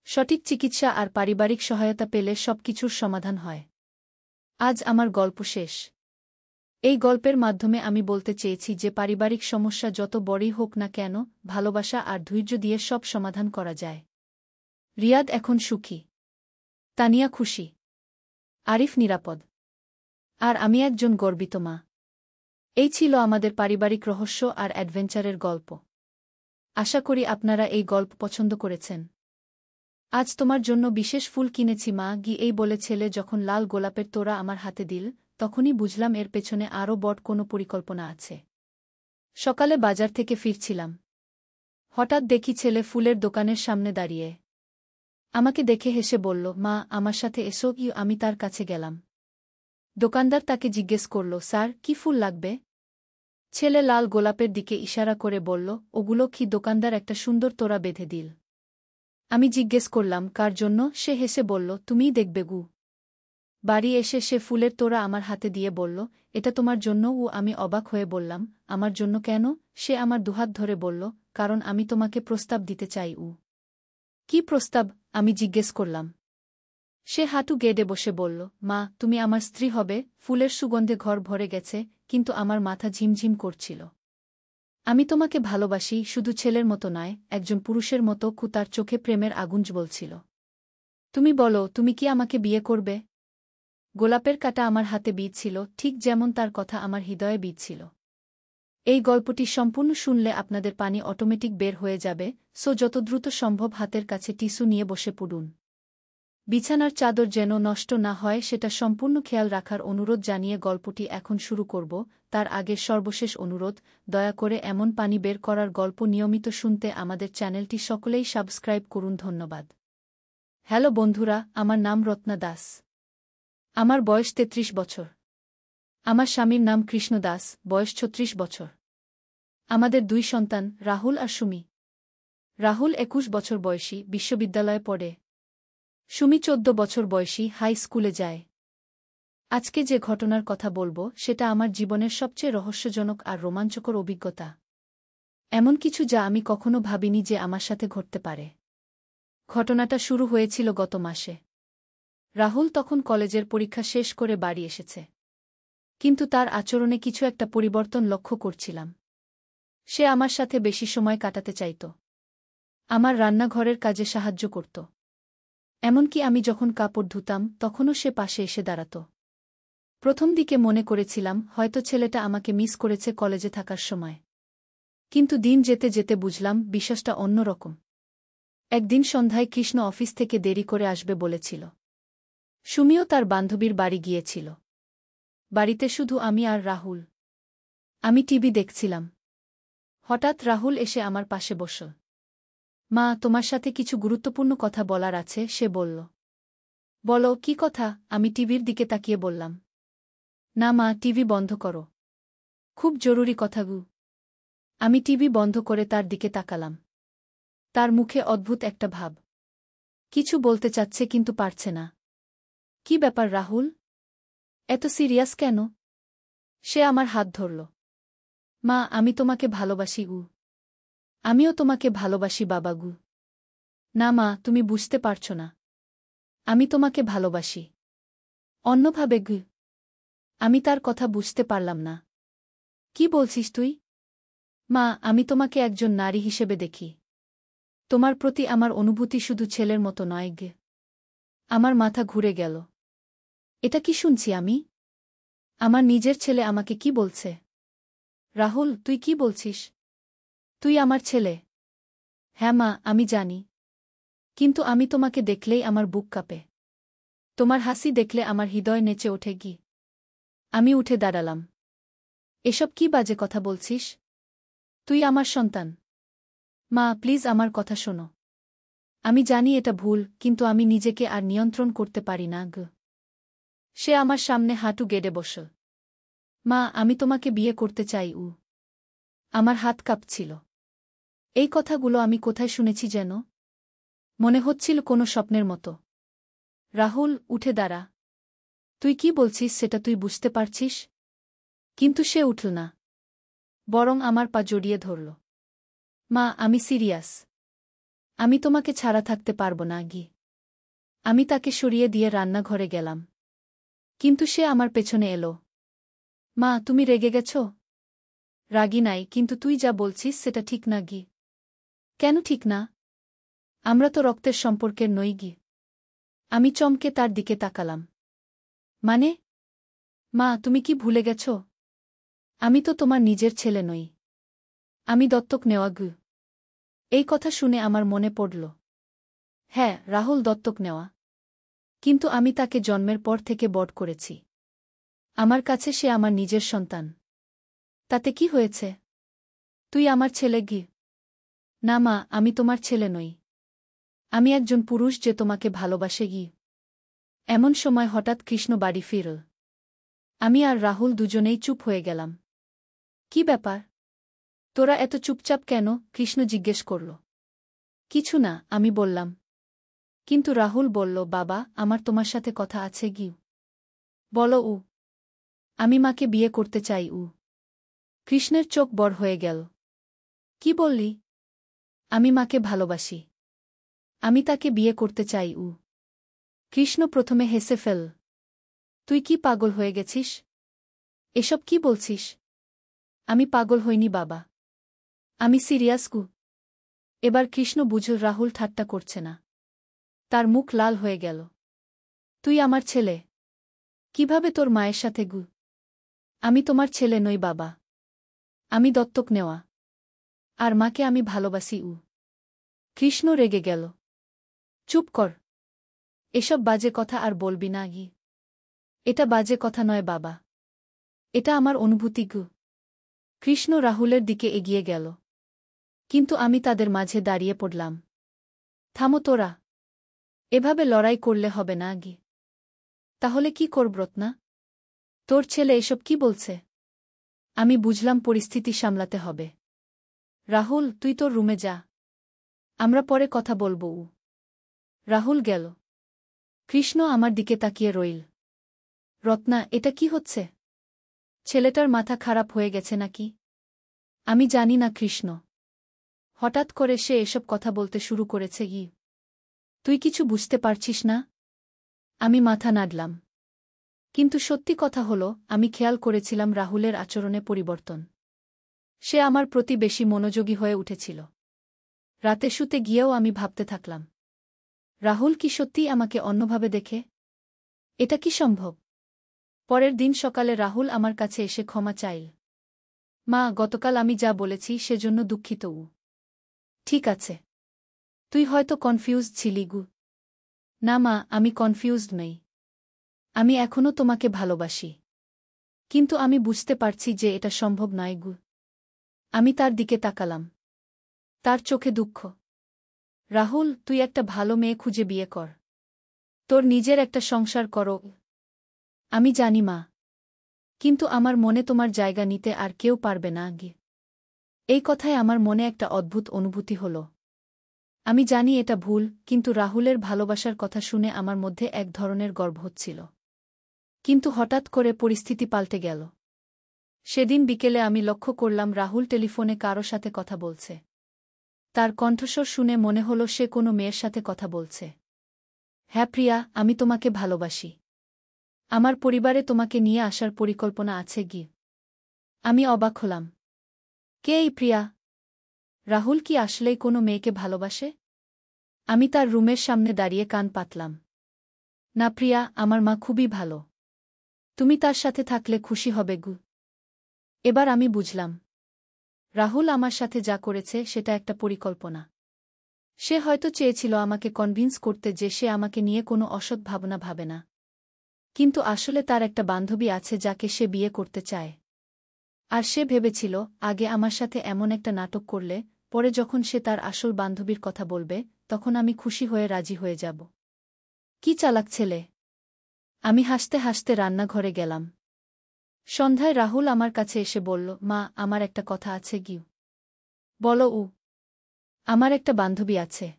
সঠিক চিকিৎসা আর পারিবারিক সহায়তা পেলে সবকিছুর সমাধান হয়। আজ আমার গল্প শেষ। এই গল্পের মাধ্যমে আমি বলতে চেয়েছি যে পারিবারিক সমস্যা যত বড়ই হোক না কেন, ভালোবাসা আর ধৈর্য দিয়ে সব সমাধান করা যায়। রিয়াদ এখন সুখী, তানিয়া খুশি, আরিফ নিরাপদ, আর আমি একজন গর্বিত মা। এই ছিল আমাদের পারিবারিক রহস্য আর অ্যাডভেঞ্চারের গল্প। আশা করি আপনারা এই গল্প পছন্দ করেছেন। আজ তোমার জন্য বিশেষ ফুল কিনেছি মা, এই বলে ছেলে যখন লাল গোলাপের তোড়া আমার হাতে দিল, তখনই বুঝলাম এর পেছনে আরও বড় কোনো পরিকল্পনা আছে। সকালে বাজার থেকে ফিরছিলাম। হঠাৎ দেখি ছেলে ফুলের দোকানের সামনে দাঁড়িয়ে। আমাকে দেখে হেসে বলল, মা, আমার সাথে এসো। আমি তার কাছে গেলাম। দোকানদার তাকে জিজ্ঞেস করল, স্যার, কি ফুল লাগবে? ছেলে লাল গোলাপের দিকে ইশারা করে বলল, ওগুলো কি? দোকানদার একটা সুন্দর তোড়া বেঁধে দিল। আমি জিজ্ঞেস করলাম, কার জন্য? সে হেসে বলল, তুমিই দেখবে গু। বাড়ি এসে সে ফুলের তোড়া আমার হাতে দিয়ে বলল, এটা তোমার জন্য। আমি অবাক হয়ে বললাম, আমার জন্য কেন? সে আমার দুহাত ধরে বলল, কারণ আমি তোমাকে প্রস্তাব দিতে চাই। কি প্রস্তাব? আমি জিজ্ঞেস করলাম। সে হাঁটু গেড়ে বসে বলল, মা, তুমি আমার স্ত্রী হবে। ফুলের সুগন্ধে ঘর ভরে গেছে, কিন্তু আমার মাথা ঝিমঝিম করছিল। আমি তোমাকে ভালোবাসি, শুধু ছেলের মতো নয়, একজন পুরুষের মতো। তার চোখে প্রেমের আগুন জ্বলছিল। তুমি বলো, তুমি কি আমাকে বিয়ে করবে? গোলাপের কাঁটা আমার হাতে বিঁধছিল, ঠিক যেমন তার কথা আমার হৃদয়ে বিঁধছিল। এই গল্পটি সম্পূর্ণ শুনলে আপনাদের পানি অটোমেটিক বের হয়ে যাবে, সো যত দ্রুত সম্ভব হাতের কাছে টিস্যু নিয়ে বসে পড়ুন। বিছানার চাদর যেন নষ্ট না হয় সেটা সম্পূর্ণ খেয়াল রাখার অনুরোধ জানিয়ে গল্পটি এখন শুরু করব। তার আগে সর্বশেষ অনুরোধ, দয়া করে এমন পানি বের করার গল্প নিয়মিত শুনতে আমাদের চ্যানেলটি সকলেই সাবস্ক্রাইব করুন। ধন্যবাদ। হ্যালো বন্ধুরা, আমার নাম রত্না দাস। আমার বয়স ৩৩ বছর। আমার স্বামীর নাম কৃষ্ণ দাস, বয়স ৩৬ বছর। আমাদের ২ সন্তান, রাহুল আর সুমি। রাহুল ২১ বছর বয়সী, বিশ্ববিদ্যালয়ে পড়ে। সুমি ১৪ বছর বয়সী, হাই স্কুলে যায়। আজকে যে ঘটনার কথা বলবো সেটা আমার জীবনের সবচেয়ে রহস্যজনক আর রোমাঞ্চকর অভিজ্ঞতা। এমন কিছু যা আমি কখনো ভাবিনি যে আমার সাথে ঘটতে পারে। ঘটনাটা শুরু হয়েছিল গত মাসে। রাহুল তখন কলেজের পরীক্ষা শেষ করে বাড়ি এসেছে। কিন্তু তার আচরণে কিছু একটা পরিবর্তন লক্ষ্য করছিলাম। সে আমার সাথে বেশি সময় কাটাতে চাইত। আমার রান্নাঘরের কাজে সাহায্য করত। এমনকি আমি যখন কাপড় ধুতাম তখনও সে পাশে এসে দাঁড়াত। প্রথম দিকে মনে করেছিলাম হয়তো ছেলেটা আমাকে মিস করেছে কলেজে থাকার সময়। কিন্তু দিন যেতে যেতে বুঝলাম বিশ্বাসটা অন্যরকম। একদিন সন্ধ্যায় কৃষ্ণ অফিস থেকে দেরি করে আসবে বলেছিল। সুমিও তার বান্ধবীর বাড়ি গিয়েছিল। বাড়িতে শুধু আমি আর রাহুল। আমি টিভি দেখছিলাম। হঠাৎ রাহুল এসে আমার পাশে বসল। মা, তোমার সাথে কিছু গুরুত্বপূর্ণ কথা বলার আছে, সে বলল। বলো, কি কথা? আমি টিভির দিকে তাকিয়ে বললাম। না মা, টিভি বন্ধ করো। খুব জরুরি কথা গু। আমি টিভি বন্ধ করে তার দিকে তাকালাম। তার মুখে অদ্ভুত একটা ভাব। কিছু বলতে চাচ্ছে কিন্তু পারছে না। কি ব্যাপার রাহুল? এত সিরিয়াস কেন? সে আমার হাত ধরল। মা, আমি তোমাকে ভালোবাসি গু। আমিও তোমাকে ভালোবাসি বাবা গু। না মা, তুমি বুঝতে পারছ না। আমি তোমাকে ভালোবাসি অন্যভাবে গু। আমি তার কথা বুঝতে পারলাম না। কি বলছিস তুই? মা, আমি তোমাকে একজন নারী হিসেবে দেখি। তোমার প্রতি আমার অনুভূতি শুধু ছেলের মতো নয় গে। আমার মাথা ঘুরে গেল। এটা কি শুনছি আমি? আমার নিজের ছেলে আমাকে কি বলছে? রাহুল, তুই কি বলছিস? তুই আমার ছেলে। হ্যাঁ মা, আমি জানি। কিন্তু আমি তোমাকে দেখলেই আমার বুক কাঁপে। তোমার হাসি দেখলে আমার হৃদয় নেচে ওঠে গি। আমি উঠে দাঁড়ালাম। এসব কি বাজে কথা বলছিস? তুই আমার সন্তান। মা, প্লিজ আমার কথা শোনো। আমি জানি এটা ভুল, কিন্তু আমি নিজেকে আর নিয়ন্ত্রণ করতে পারি না গ। সে আমার সামনে হাঁটু গেড়ে বসল। মা, আমি তোমাকে বিয়ে করতে চাই উ। আমার হাত কাঁপছিল। এই কথাগুলো আমি কোথায় শুনেছি যেন? মনে হচ্ছিল কোনো স্বপ্নের মতো। রাহুল, উঠে দাঁড়া। তুই কি বলছিস সেটা তুই বুঝতে পারছিস? কিন্তু সে উঠল না। বরং আমার পা জড়িয়ে ধরল। মা, আমি সিরিয়াস। আমি তোমাকে ছাড়া থাকতে পারব না গি। আমি তাকে সরিয়ে দিয়ে রান্নাঘরে গেলাম। কিন্তু সে আমার পেছনে এলো। মা, তুমি রেগে গেছ? রাগি নাই, কিন্তু তুই যা বলছিস সেটা ঠিক না গি। কেন ঠিক না? আমরা তো রক্তের সম্পর্কের নই গি। আমি চমকে তার দিকে তাকালাম। মানে? মা, তুমি কি ভুলে গেছ? আমি তো তোমার নিজের ছেলে নই। আমি দত্তক নেওয়া গু। এই কথা শুনে আমার মনে পড়ল। হ্যাঁ, রাহুল দত্তক নেওয়া। কিন্তু আমি তাকে জন্মের পর থেকে বড় করেছি। আমার কাছে সে আমার নিজের সন্তান। তাতে কি হয়েছে? তুই আমার ছেলে গি। না মা, আমি তোমার ছেলে নই। আমি একজন পুরুষ যে তোমাকে ভালোবাসে গি। এমন সময় হঠাৎ কৃষ্ণ বাড়ি ফিরল। আমি আর রাহুল দুজনেই চুপ হয়ে গেলাম। কি ব্যাপার? তোরা এত চুপচাপ কেন? কৃষ্ণ জিজ্ঞেস করল। কিছু না, আমি বললাম। কিন্তু রাহুল বলল, বাবা, আমার তোমার সাথে কথা আছে গি। বলো উ। আমি মাকে বিয়ে করতে চাই উ। কৃষ্ণের চোখ বড় হয়ে গেল। কি বললি? আমি মাকে ভালোবাসি। আমি তাকে বিয়ে করতে চাই উ। কৃষ্ণ প্রথমে হেসে ফেল। তুই কি পাগল হয়ে গেছিস? এসব কি বলছিস? আমি পাগল হইনি বাবা। আমি সিরিয়াস গু। এবার কৃষ্ণ বুঝল রাহুল ঠাট্টা করছে না। তার মুখ লাল হয়ে গেল। তুই আমার ছেলে। কিভাবে তোর মায়ের সাথে গু? আমি তোমার ছেলে নই বাবা। আমি দত্তক নেওয়া। আর মাকে আমি ভালোবাসি। কৃষ্ণ রেগে গেল। চুপ কর। এসব বাজে কথা আর বলবি না গি। এটা বাজে কথা নয় বাবা। এটা আমার অনুভূতি গু। কৃষ্ণ রাহুলের দিকে এগিয়ে গেল। কিন্তু আমি তাদের মাঝে দাঁড়িয়ে পড়লাম। থামো তোরা। এভাবে লড়াই করলে হবে না গি। তাহলে কি করব রত্না? তোর ছেলে এসব কি বলছে? আমি বুঝলাম পরিস্থিতি সামলাতে হবে। রাহুল, তুই তোর রুমে যা। আমরা পরে কথা বলবো। রাহুল গেল। কৃষ্ণ আমার দিকে তাকিয়ে রইল। রত্না, এটা কি হচ্ছে? ছেলেটার মাথা খারাপ হয়ে গেছে নাকি? আমি জানি না কৃষ্ণ। হঠাৎ করে সে এসব কথা বলতে শুরু করেছে গি। তুই কিছু বুঝতে পারছিস না? আমি মাথা নাড়লাম। কিন্তু সত্যি কথা হলো, আমি খেয়াল করেছিলাম রাহুলের আচরণে পরিবর্তন। সে আমার প্রতি বেশি মনোযোগী হয়ে উঠেছিল। রাতে শুতে গিয়েও আমি ভাবতে থাকলাম, রাহুল কি সত্যিই আমাকে অন্যভাবে দেখে? এটা কি সম্ভব? পরের দিন সকালে রাহুল আমার কাছে এসে ক্ষমা চাইল। মা, গতকাল আমি যা বলেছি সেজন্য দুঃখিত। ঠিক আছে। তুই হয়তো কনফিউজড ছিলি গু। না মা, আমি কনফিউজড নই। আমি এখনও তোমাকে ভালোবাসি। কিন্তু আমি বুঝতে পারছি যে এটা সম্ভব নয় গু। আমি তার দিকে তাকালাম। তার চোখে দুঃখ। রাহুল, তুই একটা ভালো মেয়ে খুঁজে বিয়ে কর। তোর নিজের একটা সংসার করো। আমি জানি মা। কিন্তু আমার মনে তোমার জায়গা নিতে আর কেউ পারবে না গি। এই কথায় আমার মনে একটা অদ্ভুত অনুভূতি হল। আমি জানি এটা ভুল, কিন্তু রাহুলের ভালোবাসার কথা শুনে আমার মধ্যে এক ধরনের গর্ব হচ্ছিল। কিন্তু হঠাৎ করে পরিস্থিতি পাল্টে গেল। সেদিন বিকেলে আমি লক্ষ্য করলাম রাহুল টেলিফোনে কারো সাথে কথা বলছে। তার কণ্ঠস্বর শুনে মনে হলো সে কোনো মেয়ের সাথে কথা বলছে। হ্যাঁ প্রিয়া, আমি তোমাকে ভালোবাসি। আমার পরিবারে তোমাকে নিয়ে আসার পরিকল্পনা আছে গি। আমি অবাক হলাম। কে এই প্রিয়া? রাহুল কি আসলেই কোনো মেয়েকে ভালোবাসে? আমি তার রুমের সামনে দাঁড়িয়ে কান পাতলাম। না প্রিয়া, আমার মা খুবই ভালো। তুমি তার সাথে থাকলে খুশি হবে গু। এবার আমি বুঝলাম, রাহুল আমার সাথে যা করেছে সেটা একটা পরিকল্পনা। সে হয়তো চেয়েছিল আমাকে কনভিন্স করতে যে সে আমাকে নিয়ে কোনো অসৎ ভাবনা ভাবে না। কিন্তু আসলে তার একটা বান্ধবী আছে যাকে সে বিয়ে করতে চায়। আর সে ভেবেছিল, আগে আমার সাথে এমন একটা নাটক করলে, পরে যখন সে তার আসল বান্ধবীর কথা বলবে, তখন আমি খুশি হয়ে রাজি হয়ে যাব। কি চালাক ছেলে! আমি হাসতে হাসতে রান্নাঘরে গেলাম। সন্ধ্যায় রাহুল আমার কাছে এসে বলল, মা, আমার একটা কথা আছে গিউ। বলো। আমার একটা বান্ধবী আছে।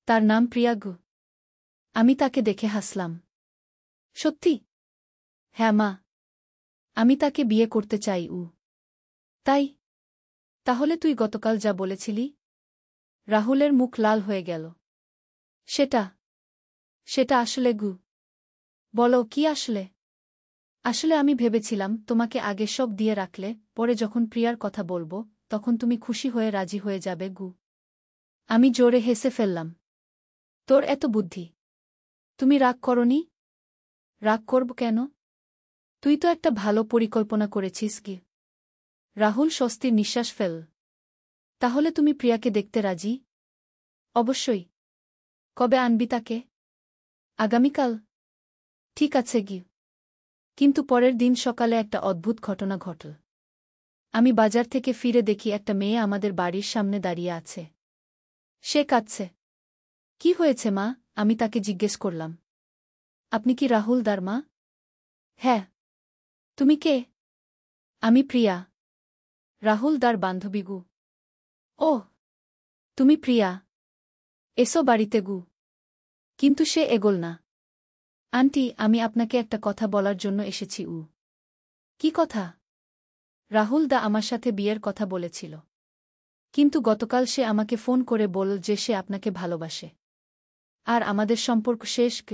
তার নাম প্রিয়া গু। আমি তাকে দেখে হাসলাম। সত্যি? হ্যাঁ মা। আমি তাকে বিয়ে করতে চাই। তাই? তাহলে তুই গতকাল যা বলেছিলি? রাহুলের মুখ লাল হয়ে গেল। সেটা সেটা আসলে গু। বলো, কি আসলে? আসলে আমি ভেবেছিলাম, তোমাকে আগে সব দিয়ে রাখলে, পরে যখন প্রিয়ার কথা বলবো, তখন তুমি খুশি হয়ে রাজি হয়ে যাবে গু। আমি জোরে হেসে ফেললাম। তোর এত বুদ্ধি! তুমি রাগ করনি? রাগ করব কেন? তুই তো একটা ভালো পরিকল্পনা করেছিস কি। রাহুল স্বস্তির নিঃশ্বাস ফেল। তাহলে তুমি প্রিয়াকে দেখতে রাজি? অবশ্যই। কবে আনবি তাকে? আগামীকাল? ঠিক আছে গি। কিন্তু পরের দিন সকালে একটা অদ্ভুত ঘটনা ঘটল। আমি বাজার থেকে ফিরে দেখি একটা মেয়ে আমাদের বাড়ির সামনে দাঁড়িয়ে আছে। সে কাঁদছে। কি হয়েছে মা? আমি তাকে জিজ্ঞেস করলাম। আপনি কি রাহুল দার মা? হ্যাঁ। তুমি কে? আমি প্রিয়া, রাহুল দার বান্ধবী গু। ওহ, তুমি প্রিয়া। এসো বাড়িতে গু। কিন্তু সে এগোল না। আন্টি, আমি আপনাকে একটা কথা বলার জন্য এসেছি। কি কথা? রাহুল দা আমার সাথে বিয়ের কথা বলেছিল। কিন্তু গতকাল সে আমাকে ফোন করে বলল যে সে আপনাকে ভালোবাসে। আর আমাদের সম্পর্ক শেষ।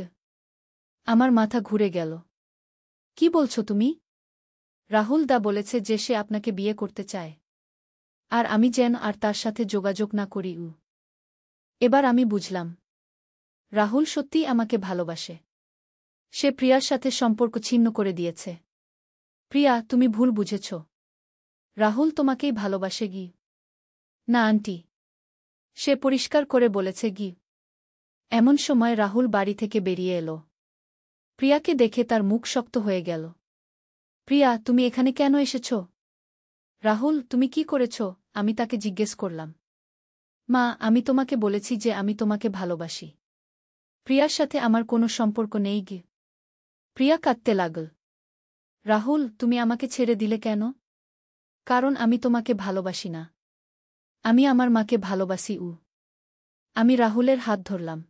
আমার মাথা ঘুরে গেল। কি বলছো তুমি? রাহুল দা বলেছে যে সে আপনাকে বিয়ে করতে চায়। আর আমি যেন আর তার সাথে যোগাযোগ না করি। এবার আমি বুঝলাম, রাহুল সত্যিই আমাকে ভালোবাসে। সে প্রিয়ার সাথে সম্পর্ক ছিন্ন করে দিয়েছে। প্রিয়া, তুমি ভুল বুঝেছ। রাহুল তোমাকেই ভালোবাসে গি। না আন্টি। সে পরিষ্কার করে বলেছে গি। এমন সময় রাহুল বাড়ি থেকে বেরিয়ে এলো। প্রিয়াকে দেখে তার মুখ শক্ত হয়ে গেল। প্রিয়া, তুমি এখানে কেন এসেছ? রাহুল, তুমি কি করেছ? আমি তাকে জিজ্ঞেস করলাম। মা, আমি তোমাকে বলেছি যে আমি তোমাকে ভালোবাসি। প্রিয়ার সাথে আমার কোনো সম্পর্ক নেই গি। প্রিয়া কাঁদতে লাগল। রাহুল, তুমি আমাকে ছেড়ে দিলে কেন? কারণ আমি তোমাকে ভালোবাসি না। আমি আমার মাকে ভালোবাসি। আমি রাহুলের হাত ধরলাম।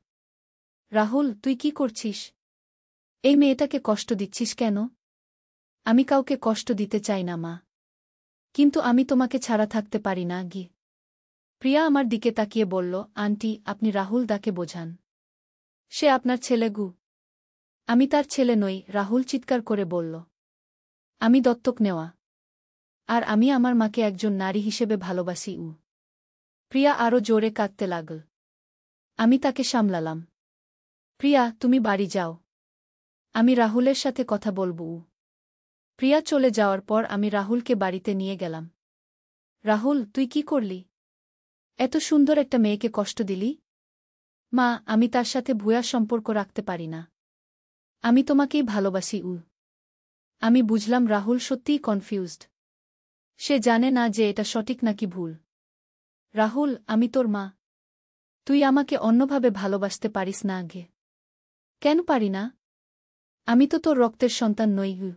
রাহুল, তুই কি করছিস? এই মেয়েটাকে কষ্ট দিচ্ছিস কেন? আমি কাউকে কষ্ট দিতে চাই না মা। কিন্তু আমি তোমাকে ছাড়া থাকতে পারি না গি। প্রিয়া আমার দিকে তাকিয়ে বলল, আন্টি, আপনি রাহুল দাকে বোঝান। সে আপনার ছেলে গু। আমি তার ছেলে নই, রাহুল চিৎকার করে বলল। আমি দত্তক নেওয়া। আর আমি আমার মাকে একজন নারী হিসেবে ভালোবাসি। প্রিয়া আরও জোরে কাঁদতে লাগল। আমি তাকে সামলালাম। প্রিয়া, তুমি বাড়ি যাও। আমি রাহুলের সাথে কথা বলব। প্রিয়া চলে যাওয়ার পর আমি রাহুলকে বাড়িতে নিয়ে গেলাম। রাহুল, তুই কি করলি? এত সুন্দর একটা মেয়েকে কষ্ট দিলি? মা, আমি তার সাথে ভুয়া সম্পর্ক রাখতে পারি না। আমি তোমাকেই ভালোবাসি। আমি বুঝলাম রাহুল সত্যিই কনফিউজড। সে জানে না যে এটা সঠিক নাকি ভুল। রাহুল, আমি তোর মা। তুই আমাকে অন্যভাবে ভালোবাসতে পারিস না আগে। কেন পারি না? আমি তো তোর রক্তের সন্তান নই গু।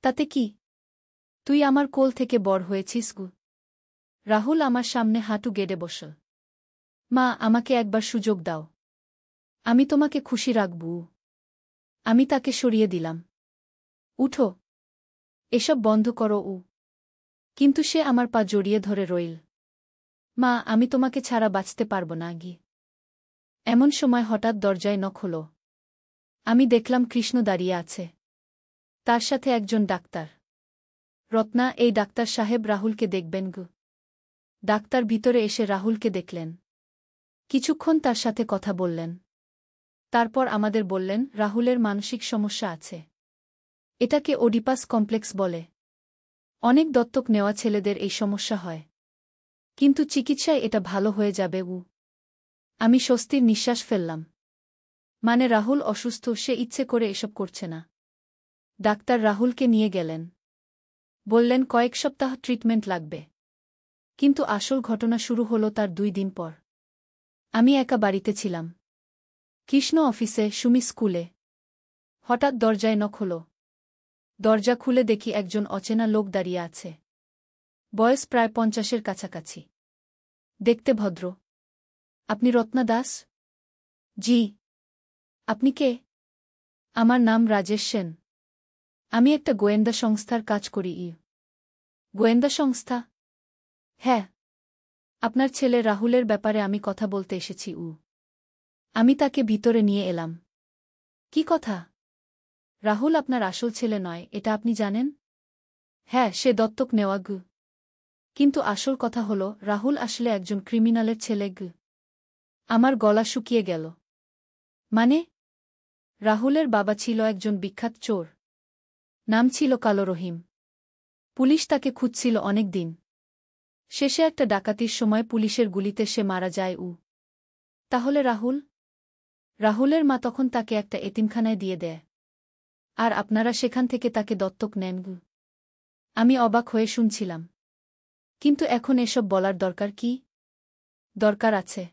তাতে কি? তুই আমার কোল থেকে বড় হয়েছিস গু। রাহুল আমার সামনে হাঁটু গেড়ে বসল। মা, আমাকে একবার সুযোগ দাও। আমি তোমাকে খুশি রাখব। আমি তাকে সরিয়ে দিলাম। উঠো। এসব বন্ধ করো। কিন্তু সে আমার পা জড়িয়ে ধরে রইল। মা, আমি তোমাকে ছাড়া বাঁচতে পারব না গি। এমন সময় হঠাৎ দরজায় নখ হলো। আমি দেখলাম কৃষ্ণ দাঁড়িয়ে আছে। তার সাথে একজন ডাক্তার। রত্না, এই ডাক্তার সাহেব রাহুলকে দেখবেন গু। ডাক্তার ভিতরে এসে রাহুলকে দেখলেন। কিছুক্ষণ তার সাথে কথা বললেন। তারপর আমাদের বললেন, রাহুলের মানসিক সমস্যা আছে। এটাকে ওডিপাস কমপ্লেক্স বলে। অনেক দত্তক নেওয়া ছেলেদের এই সমস্যা হয়। কিন্তু চিকিৎসায় এটা ভালো হয়ে যাবে। আমি স্বস্তির নিঃশ্বাস ফেললাম। মানে রাহুল অসুস্থ, সে ইচ্ছে করে এসব করছে না। ডাক্তার রাহুলকে নিয়ে গেলেন। বললেন কয়েক সপ্তাহ ট্রিটমেন্ট লাগবে। কিন্তু আসল ঘটনা শুরু হলো তার 2 দিন পর। আমি একা বাড়িতে ছিলাম। কৃষ্ণ অফিসে, সুমি স্কুলে। হঠাৎ দরজায় নখ হলো। দরজা খুলে দেখি একজন অচেনা লোক দাঁড়িয়ে আছে। বয়স প্রায় 50-এর কাছাকাছি। দেখতে ভদ্র। আপনি রত্না দাস? জি। আপনি কে? আমার নাম রাজেশ সেন। আমি একটা গোয়েন্দা সংস্থার কাজ করি। গোয়েন্দা সংস্থা? হ্যাঁ। আপনার ছেলে রাহুলের ব্যাপারে আমি কথা বলতে এসেছি। আমি তাকে ভিতরে নিয়ে এলাম। কি কথা? রাহুল আপনার আসল ছেলে নয়, এটা আপনি জানেন? হ্যাঁ, সে দত্তক নেওয়া গু। কিন্তু আসল কথা হলো, রাহুল আসলে একজন ক্রিমিনালের ছেলে গু। আমার গলা শুকিয়ে গেল। মানে? রাহুলের বাবা ছিল একজন বিখ্যাত চোর। নাম ছিল কালো রহিম। পুলিশ তাকে খুঁজছিল অনেক দিন। শেষে একটা ডাকাতির সময় পুলিশের গুলিতে সে মারা যায়। তাহলে রাহুল? রাহুলের মা তখন তাকে একটা এতিমখানায় দিয়ে দেয়। আর আপনারা সেখান থেকে তাকে দত্তক নেন গু। আমি অবাক হয়ে শুনছিলাম। কিন্তু এখন এসব বলার দরকার কি? দরকার আছে।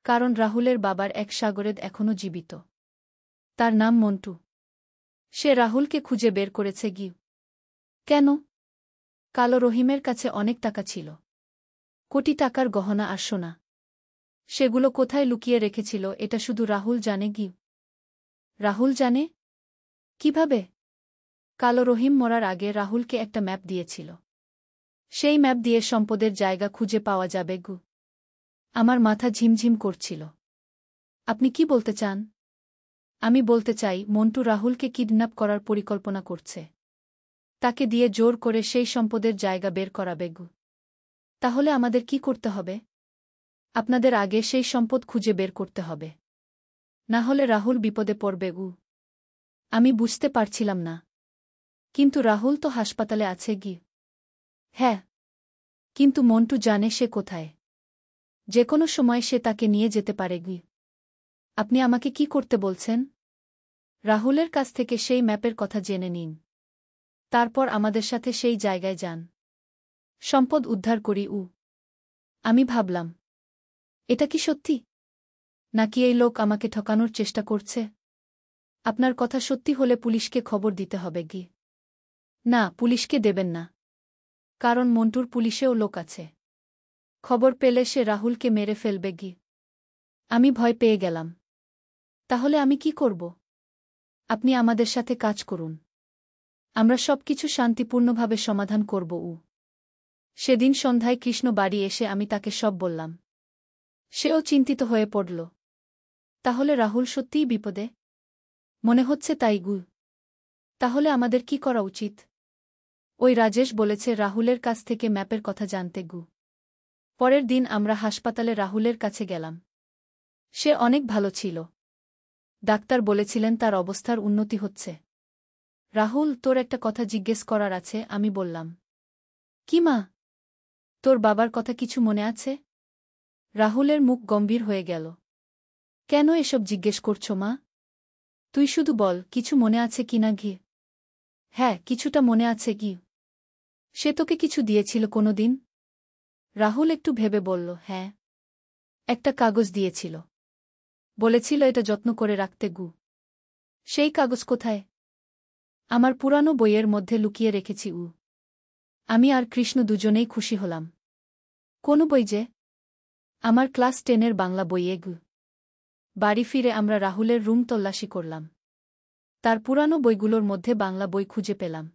কারণ রাহুলের বাবার এক শাগরেদ এখনও জীবিত। তার নাম মন্টু। সে রাহুলকে খুঁজে বের করেছে গি। কেন? কালো রহিমের কাছে অনেক টাকা ছিল। কোটি টাকার গহনা আর সোনা। সেগুলো কোথায় লুকিয়ে রেখেছিল এটা শুধু রাহুল জানে গি। রাহুল জানে? কিভাবে? কালো রহিম মরার আগে রাহুলকে একটা ম্যাপ দিয়েছিল। সেই ম্যাপ দিয়ে সম্পদের জায়গা খুঁজে পাওয়া যাবে গু। আমার মাথা ঝিমঝিম করছিল। আপনি কি বলতে চান? আমি বলতে চাই, মন্টু রাহুলকে কিডন্যাপ করার পরিকল্পনা করছে। তাকে দিয়ে জোর করে সেই সম্পদের জায়গা বের করাবে গু। তাহলে আমাদের কি করতে হবে? আপনাদের আগে সেই সম্পদ খুঁজে বের করতে হবে। না হলে রাহুল বিপদে পড়বে গু। আমি বুঝতে পারছিলাম না। কিন্তু রাহুল তো হাসপাতালে আছে গি। হ্যাঁ। কিন্তু মন্টু জানে সে কোথায়। যে কোনো সময় সে তাকে নিয়ে যেতে পারে গি। আপনি আমাকে কি করতে বলছেন? রাহুলের কাছ থেকে সেই ম্যাপের কথা জেনে নিন। তারপর আমাদের সাথে সেই জায়গায় যান। সম্পদ উদ্ধার করি। আমি ভাবলাম, এটা কি সত্যি? নাকি এই লোক আমাকে ঠকানোর চেষ্টা করছে? আপনার কথা সত্যি হলে পুলিশকে খবর দিতে হবে গি। না, পুলিশকে দেবেন না। কারণ মন্টুর পুলিশেও লোক আছে। খবর পেলে সে রাহুলকে মেরে ফেলবে গি। আমি ভয় পেয়ে গেলাম। তাহলে আমি কি করব? আপনি আমাদের সাথে কাজ করুন। আমরা সবকিছু শান্তিপূর্ণভাবে সমাধান করব। সেদিন সন্ধ্যায় কৃষ্ণ বাড়ি এসে আমি তাকে সব বললাম। সেও চিন্তিত হয়ে পড়ল। তাহলে রাহুল সত্যিই বিপদে? মনে হচ্ছে তাই গু। তাহলে আমাদের কি করা উচিত? ওই রাজেশ বলেছে রাহুলের কাছ থেকে ম্যাপের কথা জানতে গু। পরের দিন আমরা হাসপাতালে রাহুলের কাছে গেলাম। সে অনেক ভালো ছিল। ডাক্তার বলেছিলেন তার অবস্থার উন্নতি হচ্ছে। রাহুল, তোর একটা কথা জিজ্ঞেস করার আছে। আমি বললাম, কি মা? তোর বাবার কথা কিছু মনে আছে? রাহুলের মুখ গম্ভীর হয়ে গেল। কেন এসব জিজ্ঞেস করছো মা? তুই শুধু বল, কিছু মনে আছে কিনা ঘি। হ্যাঁ, কিছুটা মনে আছে কি। সে তোকে কিছু দিয়েছিল কোনোদিন? রাহুল একটু ভেবে বলল, হ্যাঁ। একটা কাগজ দিয়েছিল। বলেছিল এটা যত্ন করে রাখতে গু। সেই কাগজ কোথায়? আমার পুরানো বইয়ের মধ্যে লুকিয়ে রেখেছি। আমি আর কৃষ্ণ দুজনেই খুশি হলাম। কোন বই যে? আমার ক্লাস 10-এর বাংলা বইয়ে গু। বাড়ি ফিরে আমরা রাহুলের রুম তল্লাশি করলাম। তার পুরানো বইগুলোর মধ্যে বাংলা বই খুঁজে পেলাম।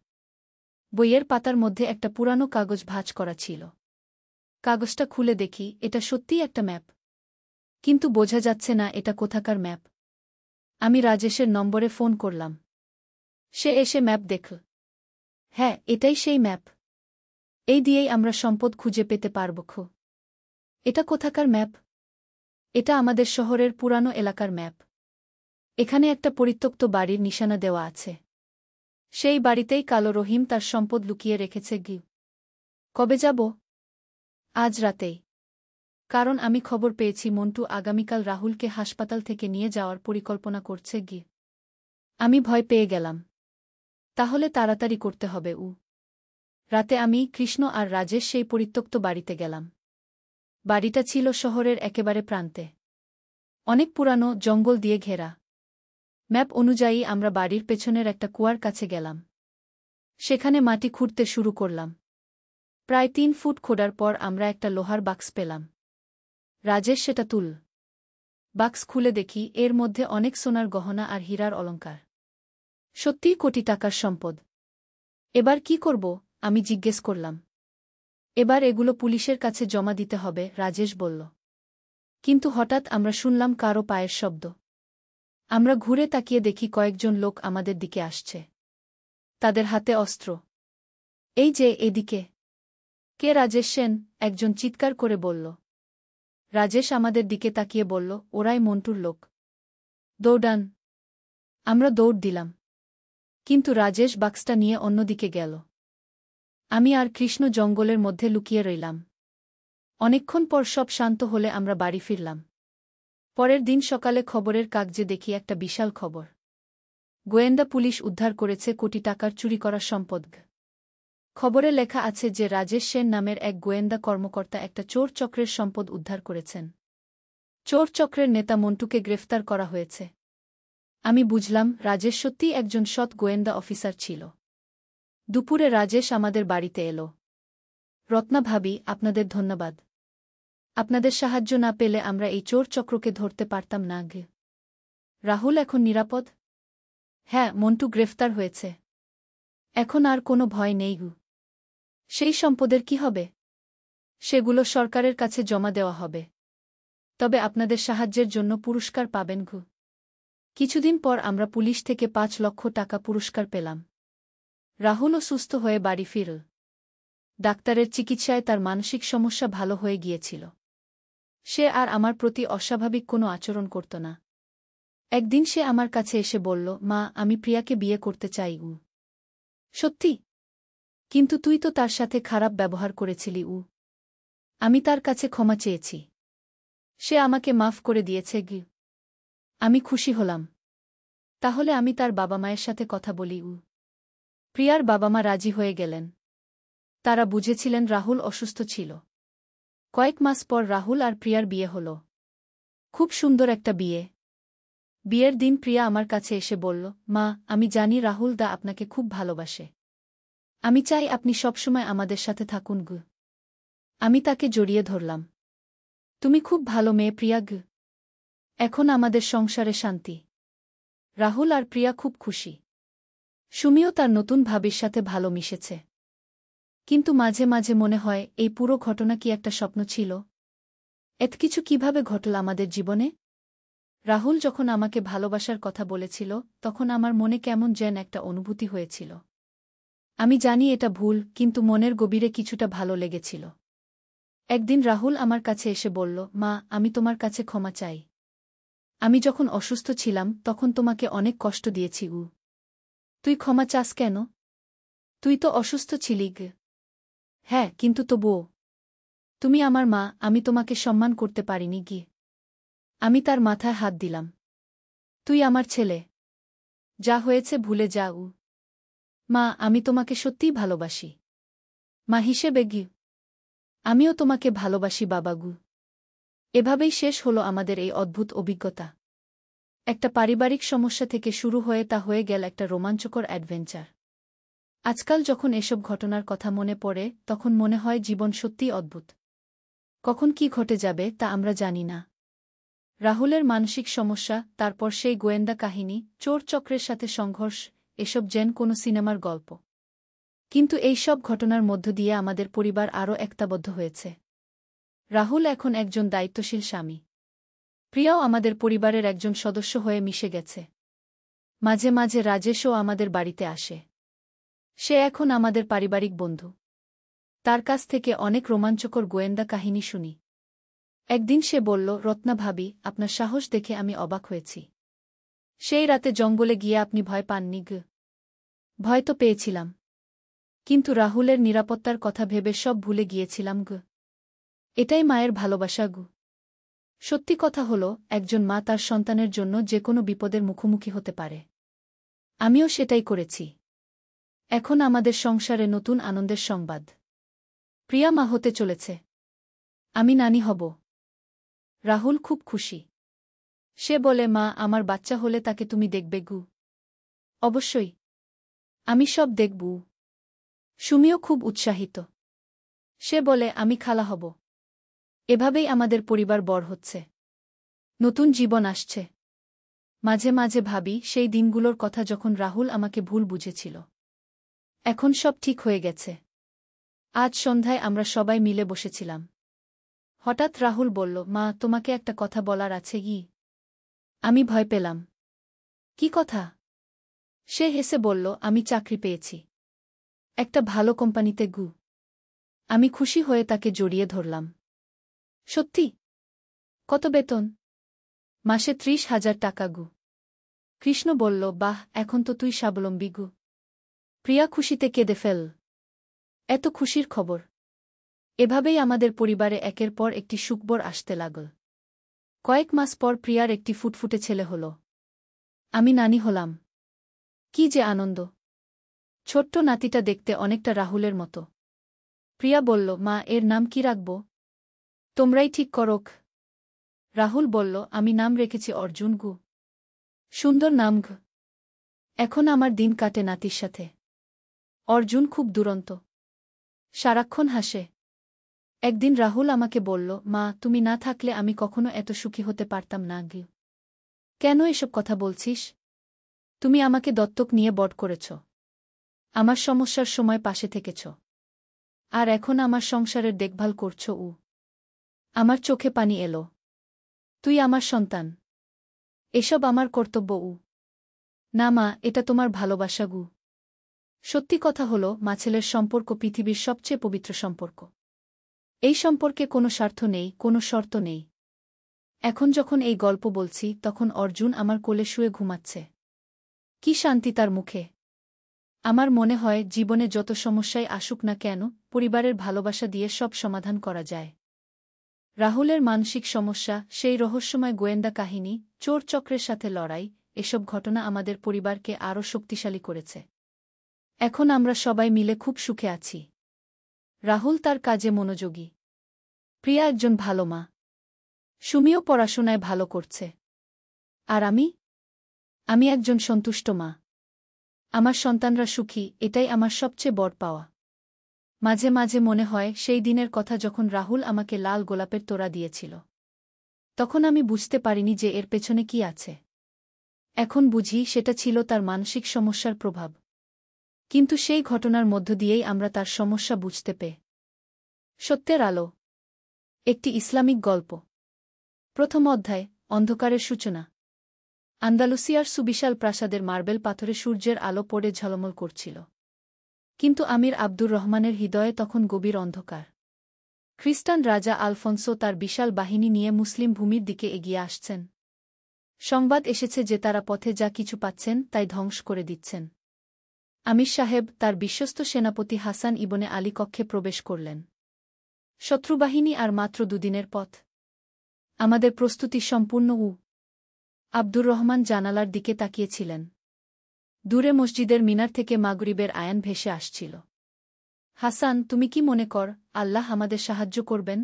বইয়ের পাতার মধ্যে একটা পুরানো কাগজ ভাঁজ করা ছিল। কাগজটা খুলে দেখি, এটা সত্যিই একটা ম্যাপ। কিন্তু বোঝা যাচ্ছে না এটা কোথাকার ম্যাপ। আমি রাজেশের নম্বরে ফোন করলাম। সে এসে ম্যাপ দেখল। হ্যাঁ, এটাই সেই ম্যাপ। এই দিয়েই আমরা সম্পদ খুঁজে পেতে পারব। এটা কোথাকার ম্যাপ? এটা আমাদের শহরের পুরানো এলাকার ম্যাপ। এখানে একটা পরিত্যক্ত বাড়ির নিশানা দেওয়া আছে। সেই বাড়িতেই কালো রহিম তার সম্পদ লুকিয়ে রেখেছে গি। কবে যাব? আজ রাতেই। কারণ আমি খবর পেয়েছি মন্টু আগামীকাল রাহুলকে হাসপাতাল থেকে নিয়ে যাওয়ার পরিকল্পনা করছে গি। আমি ভয় পেয়ে গেলাম। তাহলে তাড়াতাড়ি করতে হবে। রাতে আমি, কৃষ্ণ আর রাজেশ সেই পরিত্যক্ত বাড়িতে গেলাম। বাড়িটা ছিল শহরের একেবারে প্রান্তে। অনেক পুরানো, জঙ্গল দিয়ে ঘেরা। ম্যাপ অনুযায়ী আমরা বাড়ির পেছনের একটা কুয়ার কাছে গেলাম। সেখানে মাটি খুঁড়তে শুরু করলাম। প্রায় 3 ফুট খোঁড়ার পর আমরা একটা লোহার বাক্স পেলাম। রাজেশ সেটা তুল। বাক্স খুলে দেখি এর মধ্যে অনেক সোনার গহনা আর হীরার অলংকার। সত্যিই কোটি টাকার সম্পদ। এবার কি করব? আমি জিজ্ঞেস করলাম। এবার এগুলো পুলিশের কাছে জমা দিতে হবে, রাজেশ বলল। কিন্তু হঠাৎ আমরা শুনলাম কারো পায়ের শব্দ। আমরা ঘুরে তাকিয়ে দেখি কয়েকজন লোক আমাদের দিকে আসছে। তাদের হাতে অস্ত্র। এই যে, এদিকে। কে? রাজেশ সেন, একজন চিৎকার করে বলল। রাজেশ আমাদের দিকে তাকিয়ে বলল, ওরাই মন্টুর লোক। দৌড়ান। আমরা দৌড় দিলাম। কিন্তু রাজেশ বাক্সটা নিয়ে অন্যদিকে গেল। আমি আর কৃষ্ণ জঙ্গলের মধ্যে লুকিয়ে রইলাম। অনেকক্ষণ পর সব শান্ত হলে আমরা বাড়ি ফিরলাম। পরের দিন সকালে খবরের কাগজে দেখি একটা বিশাল খবর। গোয়েন্দা পুলিশ উদ্ধার করেছে কোটি টাকার চুরি করা সম্পদ। খবরে লেখা আছে যে রাজেশ সেন নামের এক গোয়েন্দা কর্মকর্তা একটা চোর চক্রের সম্পদ উদ্ধার করেছেন। চোর চক্রের নেতা মন্টুকে গ্রেফতার করা হয়েছে। আমি বুঝলাম রাজেশ সত্যিই একজন সৎ গোয়েন্দা অফিসার ছিল। দুপুরে রাজেশ আমাদের বাড়িতে এলো। রত্না ভাবি, আপনাদের ধন্যবাদ। আপনাদের সাহায্য না পেলে আমরা এই চোর চক্রকে ধরতে পারতাম না। রাহুল এখন নিরাপদ? হ্যাঁ, মন্টু গ্রেফতার হয়েছে। এখন আর কোনো ভয় নেই। সেই সম্পদের কি হবে? সেগুলো সরকারের কাছে জমা দেওয়া হবে। তবে আপনাদের সাহায্যের জন্য পুরস্কার পাবেন। কিছুদিন পর আমরা পুলিশ থেকে 5 লক্ষ টাকা পুরস্কার পেলাম। রাহুলও সুস্থ হয়ে বাড়ি ফিরল। ডাক্তারের চিকিৎসায় তার মানসিক সমস্যা ভালো হয়ে গিয়েছিল। সে আর আমার প্রতি অস্বাভাবিক কোনো আচরণ করত না। একদিন সে আমার কাছে এসে বলল, মা, আমি প্রিয়াকে বিয়ে করতে চাই। সত্যি? কিন্তু তুই তো তার সাথে খারাপ ব্যবহার করেছিলি। আমি তার কাছে ক্ষমা চেয়েছি। সে আমাকে মাফ করে দিয়েছে। আমি খুশি হলাম। তাহলে আমি তার বাবা মায়ের সাথে কথা বলি। প্রিয়ার বাবা মা রাজি হয়ে গেলেন। তারা বুঝেছিলেন রাহুল অসুস্থ ছিল। কয়েক মাস পর রাহুল আর প্রিয়ার বিয়ে হল। খুব সুন্দর একটা বিয়ে। বিয়ের দিন প্রিয়া আমার কাছে এসে বলল, মা, আমি জানি রাহুল দা আপনাকে খুব ভালোবাসে। আমি চাই আপনি সবসময় আমাদের সাথে থাকুন। আমি তাকে জড়িয়ে ধরলাম। তুমি খুব ভালো মেয়ে প্রিয়া। এখন আমাদের সংসারে শান্তি। রাহুল আর প্রিয়া খুব খুশি। সুমিও তার নতুন ভাবির সাথে ভালো মিশেছে। কিন্তু মাঝে মাঝে মনে হয় এই পুরো ঘটনা কি একটা স্বপ্ন ছিল? এত কিছু কিভাবে ঘটল আমাদের জীবনে? রাহুল যখন আমাকে ভালোবাসার কথা বলেছিল তখন আমার মনে কেমন যেন একটা অনুভূতি হয়েছিল। আমি জানি এটা ভুল, কিন্তু মনের গভীরে কিছুটা ভালো লেগেছিল। একদিন রাহুল আমার কাছে এসে বলল, মা, আমি তোমার কাছে ক্ষমা চাই। আমি যখন অসুস্থ ছিলাম তখন তোমাকে অনেক কষ্ট দিয়েছি। তুই ক্ষমা চাস কেন? তুই তো অসুস্থ ছিলি। হ্যাঁ, কিন্তু তবুও তুমি আমার মা, আমি তোমাকে সম্মান করতে পারিনি। আমি তার মাথায় হাত দিলাম। তুই আমার ছেলে। যা হয়েছে ভুলে যা। মা, আমি তোমাকে সত্যিই ভালোবাসি। মা হিসেবে আমিও তোমাকে ভালোবাসি বাবাগু। এভাবেই শেষ হলো আমাদের এই অদ্ভুত অভিজ্ঞতা। একটা পারিবারিক সমস্যা থেকে শুরু হয়ে তা হয়ে গেল একটা রোমাঞ্চকর অ্যাডভেঞ্চার। আজকাল যখন এসব ঘটনার কথা মনে পড়ে তখন মনে হয় জীবন সত্যিই অদ্ভুত। কখন কি ঘটে যাবে তা আমরা জানি না। রাহুলের মানসিক সমস্যা, তারপর সেই গোয়েন্দা কাহিনী, চোর চক্রের সাথে সংঘর্ষ, এসব যেন কোনো সিনেমার গল্প। কিন্তু এই সব ঘটনার মধ্য দিয়ে আমাদের পরিবার আরও একতাবদ্ধ হয়েছে। রাহুল এখন একজন দায়িত্বশীল স্বামী। প্রিয়াও আমাদের পরিবারের একজন সদস্য হয়ে মিশে গেছে। মাঝে মাঝে রাজেশও আমাদের বাড়িতে আসে। সে এখন আমাদের পারিবারিক বন্ধু। তার কাছ থেকে অনেক রোমাঞ্চকর গোয়েন্দা কাহিনী শুনি। একদিন সে বলল, রত্না ভাবি, আপনার সাহস দেখে আমি অবাক হয়েছি। সেই রাতে জঙ্গলে গিয়ে আপনি ভয় পাননি? ভয় তো পেয়েছিলাম, কিন্তু রাহুলের নিরাপত্তার কথা ভেবে সব ভুলে গিয়েছিলাম। এটাই মায়ের ভালোবাসা। সত্যি কথা হলো, একজন মা তার সন্তানের জন্য যে কোনো বিপদের মুখোমুখি হতে পারে। আমিও সেটাই করেছি। এখন আমাদের সংসারে নতুন আনন্দের সংবাদ। প্রিয়া মা হতে চলেছে। আমি নানি হব। রাহুল খুব খুশি। সে বলে, মা, আমার বাচ্চা হলে তাকে তুমি দেখবে? অবশ্যই। আমি সব দেখব। সুমিও খুব উৎসাহিত। সে বলে, আমি খালা হব। এভাবেই আমাদের পরিবার বড় হচ্ছে। নতুন জীবন আসছে। মাঝে মাঝে ভাবি সেই দিনগুলোর কথা যখন রাহুল আমাকে ভুল বুঝেছিল। এখন সব ঠিক হয়ে গেছে। আজ সন্ধ্যায় আমরা সবাই মিলে বসেছিলাম। হঠাৎ রাহুল বলল, মা, তোমাকে একটা কথা বলার আছে। আমি ভয় পেলাম। কি কথা? সে হেসে বলল, আমি চাকরি পেয়েছি একটা ভালো কোম্পানিতে। আমি খুশি হয়ে তাকে জড়িয়ে ধরলাম। সত্যি? কত বেতন? মাসে 30,000 টাকা। কৃষ্ণ বলল, বাহ, এখন তো তুই স্বাবলম্বী। প্রিয়া খুশিতে কেঁদে ফেল। এত খুশির খবর! এভাবেই আমাদের পরিবারে একের পর একটি সুখবর আসতে লাগল। কয়েক মাস পর প্রিয়ার একটি ফুটফুটে ছেলে হল। আমি নানি হলাম। কি যে আনন্দ! ছোট্ট নাতিটা দেখতে অনেকটা রাহুলের মতো। প্রিয়া বলল, মা, এর নাম কি রাখব? তোমরাই ঠিক করোক। রাহুল বলল, আমি নাম রেখেছি অর্জুন। সুন্দর নাম। এখন আমার দিন কাটে নাতির সাথে। অর্জুন খুব দুরন্ত, সারাক্ষণ হাসে। একদিন রাহুল আমাকে বলল, মা, তুমি না থাকলে আমি কখনো এত সুখী হতে পারতাম না। কেন এসব কথা বলছিস? তুমি আমাকে দত্তক নিয়ে বড় করেছ। আমার সমস্যার সময় পাশে থেকেছ। আর এখন আমার সংসারের দেখভাল করছ। আমার চোখে পানি এলো। তুই আমার সন্তান। এসব আমার কর্তব্য। না মা, এটা তোমার ভালোবাসা। সত্যি কথা হলো, মা ছেলের সম্পর্ক পৃথিবীর সবচেয়ে পবিত্র সম্পর্ক। এই সম্পর্কে কোনো স্বার্থ নেই, কোনো শর্ত নেই। এখন যখন এই গল্প বলছি তখন অর্জুন আমার কোলে শুয়ে ঘুমাচ্ছে। কি শান্তি তার মুখে! আমার মনে হয় জীবনে যত সমস্যাই আসুক না কেন, পরিবারের ভালোবাসা দিয়ে সব সমাধান করা যায়। রাহুলের মানসিক সমস্যা, সেই রহস্যময় গোয়েন্দা কাহিনী, চোর চক্রের সাথে লড়াই, এসব ঘটনা আমাদের পরিবারকে আরও শক্তিশালী করেছে। এখন আমরা সবাই মিলে খুব সুখে আছি। রাহুল তার কাজে মনোযোগী। প্রিয়া একজন ভালো মা। সুমিও পড়াশোনায় ভালো করছে। আর আমি একজন সন্তুষ্ট মা। আমার সন্তানরা সুখী, এটাই আমার সবচেয়ে বড় পাওয়া। মাঝে মাঝে মনে হয় সেই দিনের কথা যখন রাহুল আমাকে লাল গোলাপের তোড়া দিয়েছিল। তখন আমি বুঝতে পারিনি যে এর পেছনে কি আছে। এখন বুঝি সেটা ছিল তার মানসিক সমস্যার প্রভাব। কিন্তু সেই ঘটনার মধ্য দিয়েই আমরা তার সমস্যা বুঝতে পেয়ে। সত্যের আলো। একটি ইসলামিক গল্প। প্রথম অধ্যায়, অন্ধকারের সূচনা। আন্দালুসিয়ার সুবিশাল প্রাসাদের মার্বেল পাথরে সূর্যের আলো পড়ে ঝলমল করছিল। কিন্তু আমির আব্দুর রহমানের হৃদয়ে তখন গভীর অন্ধকার। খ্রিস্টান রাজা আলফোন্সো তার বিশাল বাহিনী নিয়ে মুসলিম ভূমির দিকে এগিয়ে আসছেন। সংবাদ এসেছে যে তারা পথে যা কিছু পাচ্ছেন তাই ধ্বংস করে দিচ্ছেন। আমির সাহেব তার বিশ্বস্ত সেনাপতি হাসান ইবনে আলী কক্ষে প্রবেশ করলেন। শত্রুবাহিনী আর মাত্র দুদিনের পথ। আমাদের প্রস্তুতি সম্পূর্ণ। আব্দুর রহমান জানালার দিকে তাকিয়েছিলেন। দূরে মসজিদের মিনার থেকে মাগরিবের আয়ান ভেসে আসছিল। হাসান, তুমি কি মনে কর আল্লাহ আমাদের সাহায্য করবেন?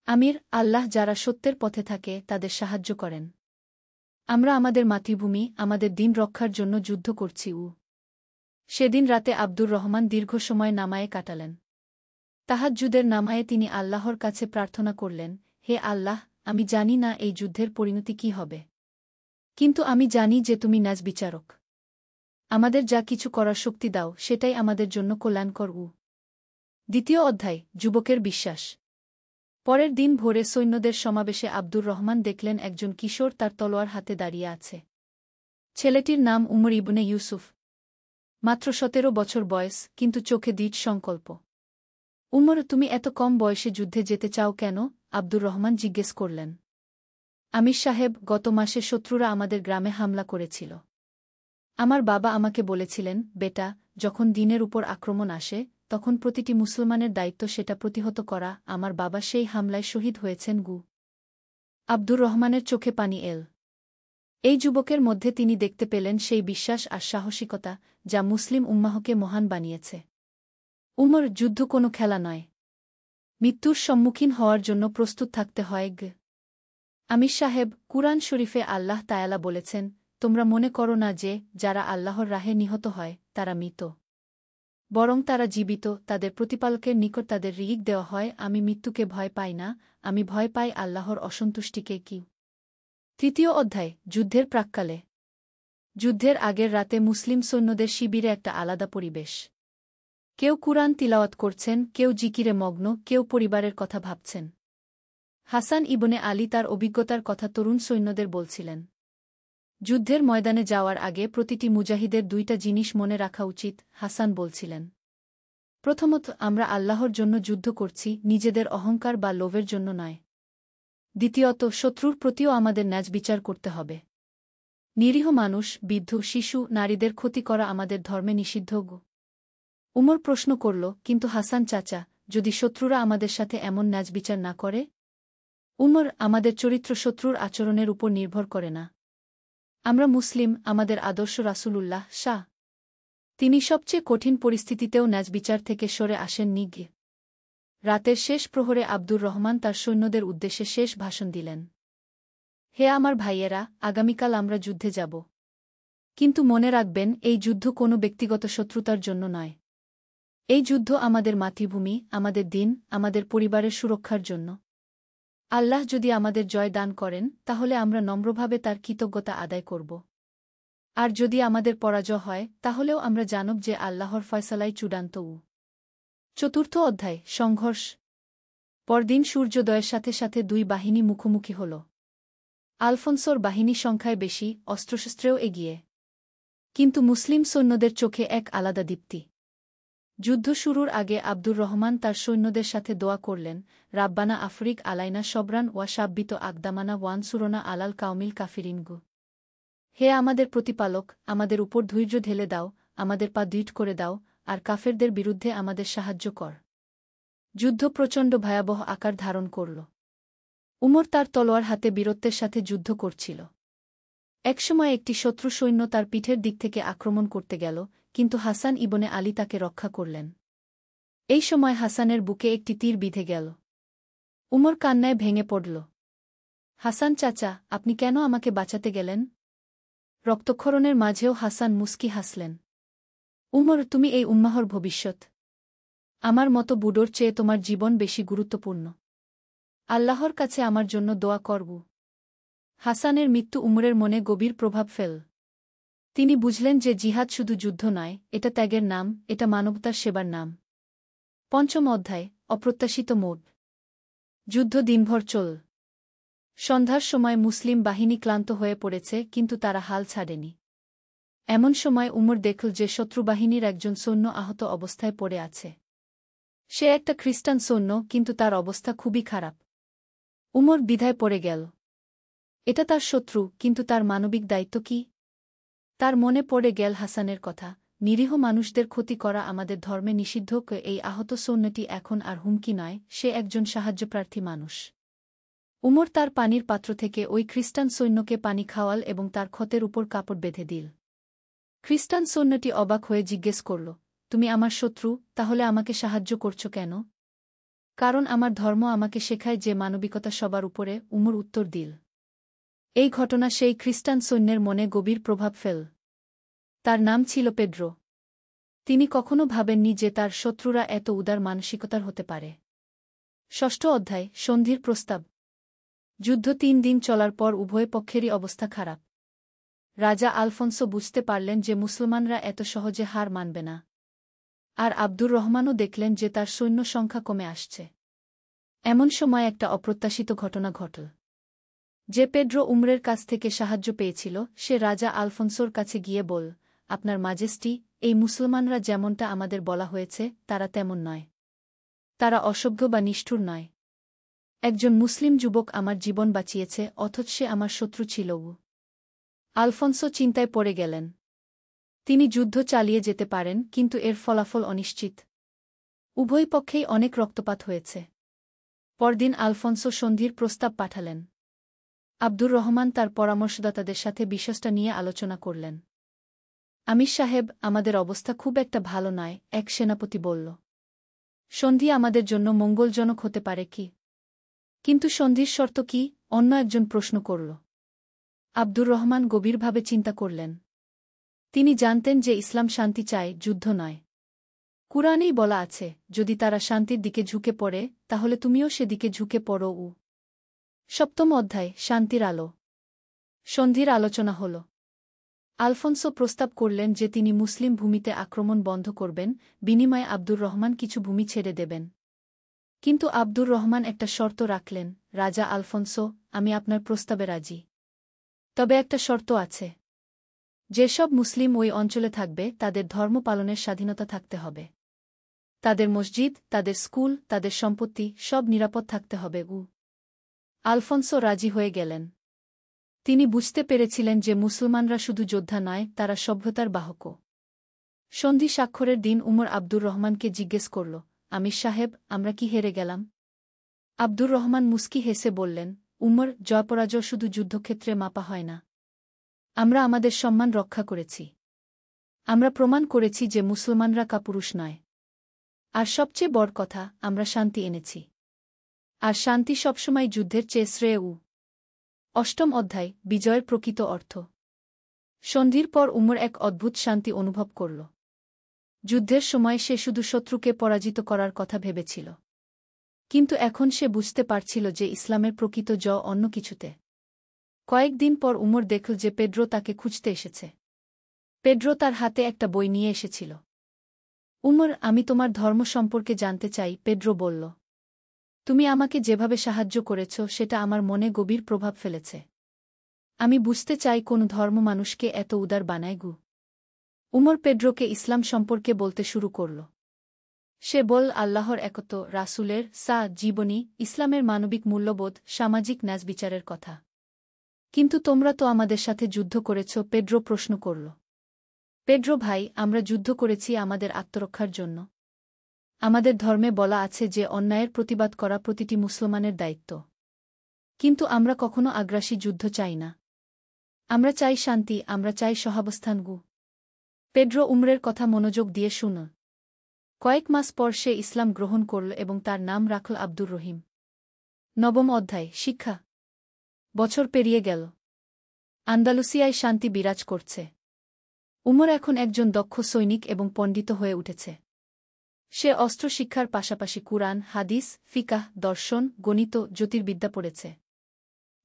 আমির, আল্লাহ যারা সত্যের পথে থাকে তাদের সাহায্য করেন। আমরা আমাদের মাতৃভূমি, আমাদের দিন রক্ষার জন্য যুদ্ধ করছি। সেদিন রাতে আব্দুর রহমান দীর্ঘ সময় নামায়ে কাটালেন। তাহাজ্জুদের নামায়ে তিনি আল্লাহর কাছে প্রার্থনা করলেন, হে আল্লাহ, আমি জানি না এই যুদ্ধের পরিণতি কি হবে। কিন্তু আমি জানি যে তুমি ন্যায় বিচারক। আমাদের যা কিছু করার শক্তি দাও, সেটাই আমাদের জন্য কল্যাণকর। দ্বিতীয় অধ্যায়, যুবকের বিশ্বাস। পরের দিন ভোরে সৈন্যদের সমাবেশে আব্দুর রহমান দেখলেন একজন কিশোর তার তলোয়ার হাতে দাঁড়িয়ে আছে। ছেলেটির নাম উমর ইবনে ইউসুফ। মাত্র 17 বছর বয়স, কিন্তু চোখে দৃঢ় সংকল্প। উমর, তুমি এত কম বয়সে যুদ্ধে যেতে চাও কেন? আব্দুর রহমান জিজ্ঞেস করলেন। আমির সাহেব, গত মাসে শত্রুরা আমাদের গ্রামে হামলা করেছিল। আমার বাবা আমাকে বলেছিলেন, বেটা, যখন দিনের উপর আক্রমণ আসে তখন প্রতিটি মুসলমানের দায়িত্ব সেটা প্রতিহত করা। আমার বাবা সেই হামলায় শহীদ হয়েছেন। আব্দুর রহমানের চোখে পানি এল। এই যুবকের মধ্যে তিনি দেখতে পেলেন সেই বিশ্বাস আর সাহসিকতা যা মুসলিম উম্মাহকে মহান বানিয়েছে। উমর, যুদ্ধ কোনো খেলা নয়। মৃত্যুর সম্মুখীন হওয়ার জন্য প্রস্তুত থাকতে হয়। আমির সাহেব, কুরআন শরীফে আল্লাহ তায়ালা বলেছেন, তোমরা মনে করো না যে যারা আল্লাহর রাহে নিহত হয় তারা মৃত, বরং তারা জীবিত, তাদের প্রতিপালকের নিকট তাদের রিজিক দেওয়া হয়। আমি মৃত্যুকে ভয় পাই না, আমি ভয় পাই আল্লাহর অসন্তুষ্টিকে। কি? তৃতীয় অধ্যায়, যুদ্ধের প্রাক্কালে। যুদ্ধের আগের রাতে মুসলিম সৈন্যদের শিবিরে একটা আলাদা পরিবেশ। কেউ কুরআন তিলাওয়াত করছেন, কেউ জিকিরে মগ্ন, কেউ পরিবারের কথা ভাবছেন। হাসান ইবনে আলী তার অভিজ্ঞতার কথা তরুণ সৈন্যদের বলছিলেন। যুদ্ধের ময়দানে যাওয়ার আগে প্রতিটি মুজাহিদের 2টা জিনিস মনে রাখা উচিত, হাসান বলছিলেন। প্রথমত, আমরা আল্লাহর জন্য যুদ্ধ করছি, নিজেদের অহংকার বা লোভের জন্য নয়। দ্বিতীয়ত, শত্রুর প্রতিও আমাদের ন্যায় বিচার করতে হবে। নিরীহ মানুষ, বৃদ্ধ, শিশু, নারীদের ক্ষতি করা আমাদের ধর্মে নিষিদ্ধ। উমর প্রশ্ন করল, কিন্তু হাসান চাচা, যদি শত্রুরা আমাদের সাথে এমন ন্যায় বিচার না করে? উমর, আমাদের চরিত্র শত্রুর আচরণের উপর নির্ভর করে না। আমরা মুসলিম, আমাদের আদর্শ রাসূলুল্লাহ শাহ। তিনি সবচেয়ে কঠিন পরিস্থিতিতেও ন্যায় বিচার থেকে সরে আসেননি। রাতের শেষ প্রহরে আব্দুর রহমান তার সৈন্যদের উদ্দেশ্যে শেষ ভাষণ দিলেন। হে আমার ভাইয়েরা, আগামীকাল আমরা যুদ্ধে যাব। কিন্তু মনে রাখবেন, এই যুদ্ধ কোনো ব্যক্তিগত শত্রুতার জন্য নয়। এই যুদ্ধ আমাদের মাতৃভূমি, আমাদের দিন, আমাদের পরিবারের সুরক্ষার জন্য। আল্লাহ যদি আমাদের জয় দান করেন তাহলে আমরা নম্রভাবে তার কৃতজ্ঞতা আদায় করব। আর যদি আমাদের পরাজয় হয় তাহলেও আমরা জানব যে আল্লাহর ফয়সালাই চূড়ান্ত। চতুর্থ অধ্যায়, সংঘর্ষ। পরদিন সূর্যোদয়ের সাথে সাথে 2 বাহিনী মুখোমুখি হল। আলফোন্সোর বাহিনী সংখ্যায় বেশি, অস্ত্রশস্ত্রেও এগিয়ে। কিন্তু মুসলিম সৈন্যদের চোখে এক আলাদা দীপ্তি। যুদ্ধ শুরুর আগে আব্দুর রহমান তার সৈন্যদের সাথে দোয়া করলেন, রাব্বানা আফরিক আলাইনা সবরান ওয়া সাব্বিত আকদামানা ওয়ানসুরনা আলাল কাউমিল কাফিরিনগু। হে আমাদের প্রতিপালক, আমাদের উপর ধৈর্য ঢেলে দাও, আমাদের পা দৃঢ় করে দাও, আর কাফেরদের বিরুদ্ধে আমাদের সাহায্য কর। যুদ্ধ প্রচণ্ড ভয়াবহ আকার ধারণ করল। উমর তার তলোয়ার হাতে বীরত্বের সাথে যুদ্ধ করছিল। একসময় একটি শত্রু সৈন্য তার পিঠের দিক থেকে আক্রমণ করতে গেল, কিন্তু হাসান ইবনে আলী তাকে রক্ষা করলেন। এই সময় হাসানের বুকে একটি তীর বিঁধে গেল। উমর কান্নায় ভেঙে পড়ল। হাসান চাচা, আপনি কেন আমাকে বাঁচাতে গেলেন? রক্তক্ষরণের মাঝেও হাসান মুস্কি হাসলেন। উমর, তুমি এই উম্মাহর ভবিষ্যৎ। আমার মতো বুড়োর চেয়ে তোমার জীবন বেশি গুরুত্বপূর্ণ। আল্লাহর কাছে আমার জন্য দোয়া করব। হাসানের মৃত্যু উমরের মনে গভীর প্রভাব ফেল। তিনি বুঝলেন যে জিহাদ শুধু যুদ্ধ নয়, এটা ত্যাগের নাম, এটা মানবতার সেবার নাম। পঞ্চম অধ্যায়, অপ্রত্যাশিত মোড়। যুদ্ধ দিনভর চল। সন্ধ্যার সময় মুসলিম বাহিনী ক্লান্ত হয়ে পড়েছে, কিন্তু তারা হাল ছাড়েনি। এমন সময় উমর দেখল যে শত্রুবাহিনীর একজন সৈন্য আহত অবস্থায় পড়ে আছে। সে একটা খ্রিস্টান সৈন্য, কিন্তু তার অবস্থা খুবই খারাপ। উমর দ্বিধায় পড়ে গেল। এটা তার শত্রু, কিন্তু তার মানবিক দায়িত্ব কি? তার মনে পড়ে গেল হাসানের কথা, নিরীহ মানুষদের ক্ষতি করা আমাদের ধর্মে নিষিদ্ধ। এই আহত সৈন্যটি এখন আর হুমকি নয়, সে একজন সাহায্যপ্রার্থী মানুষ। উমর তার পানির পাত্র থেকে ওই খ্রিস্টান সৈন্যকে পানি খাওয়াল এবং তার ক্ষতের উপর কাপড় বেঁধে দিল। খ্রিস্টান সৈন্যটি অবাক হয়ে জিজ্ঞেস করল, তুমি আমার শত্রু, তাহলে আমাকে সাহায্য করছ কেন? কারণ আমার ধর্ম আমাকে শেখায় যে মানবিকতা সবার উপরে, উমর উত্তর দিল। এই ঘটনা সেই খ্রিস্টান সৈন্যের মনে গভীর প্রভাব ফেল। তার নাম ছিল পেড্রো। তিনি কখনো ভাবেননি যে তার শত্রুরা এত উদার মানসিকতার হতে পারে। ষষ্ঠ অধ্যায়, সন্ধির প্রস্তাব। যুদ্ধ 3 দিন চলার পর উভয় পক্ষেরই অবস্থা খারাপ। রাজা আলফোন্সো বুঝতে পারলেন যে মুসলমানরা এত সহজে হার মানবে না। আর আব্দুর রহমানও দেখলেন যে তার সৈন্য সংখ্যা কমে আসছে। এমন সময় একটা অপ্রত্যাশিত ঘটনা ঘটল। যে পেড্রো উমরের কাছ থেকে সাহায্য পেয়েছিল, সে রাজা আলফোন্সোর কাছে গিয়ে বল, আপনার মাজেস্টি, এই মুসলমানরা যেমনটা আমাদের বলা হয়েছে, তারা তেমন নয়। তারা অসভ্য বা নিষ্ঠুর নয়। একজন মুসলিম যুবক আমার জীবন বাঁচিয়েছে, অথচ সে আমার শত্রু ছিল। আলফোন্সো চিন্তায় পড়ে গেলেন। তিনি যুদ্ধ চালিয়ে যেতে পারেন, কিন্তু এর ফলাফল অনিশ্চিত। উভয় পক্ষেই অনেক রক্তপাত হয়েছে। পরদিন আলফোন্সো সন্ধির প্রস্তাব পাঠালেন। আব্দুর রহমান তার পরামর্শদাতাদের সাথে বিষয়টা নিয়ে আলোচনা করলেন। আমির সাহেব, আমাদের অবস্থা খুব একটা ভালো নয়, এক সেনাপতি বলল। সন্ধি আমাদের জন্য মঙ্গলজনক হতে পারে কি? কিন্তু সন্ধির শর্ত কি? অন্য একজন প্রশ্ন করল। আব্দুর রহমান গভীরভাবে চিন্তা করলেন। তিনি জানতেন যে ইসলাম শান্তি চায়, যুদ্ধ নয়। কুরআনেই বলা আছে, যদি তারা শান্তির দিকে ঝুঁকে পড়ে, তাহলে তুমিও সেদিকে ঝুঁকে পড়ো। সপ্তম অধ্যায়, শান্তির আলো। সন্ধির আলোচনা হল। আলফোন্সো প্রস্তাব করলেন যে তিনি মুসলিম ভূমিতে আক্রমণ বন্ধ করবেন, বিনিময়ে আব্দুর রহমান কিছু ভূমি ছেড়ে দেবেন। কিন্তু আব্দুর রহমান একটা শর্ত রাখলেন, রাজা আলফোন্সো, আমি আপনার প্রস্তাবে রাজি। তবে একটা শর্ত আছে। যেসব মুসলিম ওই অঞ্চলে থাকবে, তাদের ধর্ম পালনের স্বাধীনতা থাকতে হবে। তাদের মসজিদ, তাদের স্কুল, তাদের সম্পত্তি, সব নিরাপদ থাকতে হবে। আলফোন্সো রাজি হয়ে গেলেন। তিনি বুঝতে পেরেছিলেন যে মুসলমানরা শুধু যোদ্ধা নয়, তারা সভ্যতার বাহকও। সন্ধি স্বাক্ষরের দিন উমর আব্দুর রহমানকে জিজ্ঞেস করল, আমির সাহেব, আমরা কি হেরে গেলাম? আব্দুর রহমান মুস্কি হেসে বললেন, উমর, জয়পরাজয় শুধু যুদ্ধক্ষেত্রে মাপা হয় না। আমরা আমাদের সম্মান রক্ষা করেছি। আমরা প্রমাণ করেছি যে মুসলমানরা কাপুরুষ নয়। আর সবচেয়ে বড় কথা, আমরা শান্তি এনেছি। আর শান্তি সবসময় যুদ্ধের চেয়ে শ্রেয়। অষ্টম অধ্যায়, বিজয়ের প্রকৃত অর্থ। সন্ধির পর উমর এক অদ্ভুত শান্তি অনুভব করল। যুদ্ধের সময় সে শুধু শত্রুকে পরাজিত করার কথা ভেবেছিল। কিন্তু এখন সে বুঝতে পারছিল যে ইসলামের প্রকৃত জয় অন্য কিছুতে। কয়েকদিন পর উমর দেখল যে পেড্রো তাকে খুঁজতে এসেছে। পেড্রো তার হাতে একটা বই নিয়ে এসেছিল। উমর, আমি তোমার ধর্ম সম্পর্কে জানতে চাই, পেড্রো বলল। তুমি আমাকে যেভাবে সাহায্য করেছ, সেটা আমার মনে গভীর প্রভাব ফেলেছে। আমি বুঝতে চাই কোন ধর্ম মানুষকে এত উদার বানায়। উমর পেড্রোকে ইসলাম সম্পর্কে বলতে শুরু করল। সে বল আল্লাহর একত্ব, রাসূলের জীবনী, ইসলামের মানবিক মূল্যবোধ, সামাজিক ন্যায়বিচারের কথা। কিন্তু তোমরা তো আমাদের সাথে যুদ্ধ করেছ, পেড্রো প্রশ্ন করল। পেড্রো ভাই, আমরা যুদ্ধ করেছি আমাদের আত্মরক্ষার জন্য। আমাদের ধর্মে বলা আছে যে অন্যায়ের প্রতিবাদ করা প্রতিটি মুসলমানের দায়িত্ব। কিন্তু আমরা কখনো আগ্রাসী যুদ্ধ চাই না। আমরা চাই শান্তি, আমরা চাই সহাবস্থান। পেড্রো উমরের কথা মনোযোগ দিয়ে শুন। কয়েক মাস পর সে ইসলাম গ্রহণ করল এবং তার নাম রাখল আব্দুর রহিম। নবম অধ্যায়, শিক্ষা। বছর পেরিয়ে গেল। আন্দালুসিয়ায় শান্তি বিরাজ করছে। উমর এখন একজন দক্ষ সৈনিক এবং পণ্ডিত হয়ে উঠেছে। সে অস্ত্র শিক্ষার পাশাপাশি কুরআন, হাদিস, ফিকাহ, দর্শন, গণিত, জ্যোতির্বিদ্যা পড়েছে।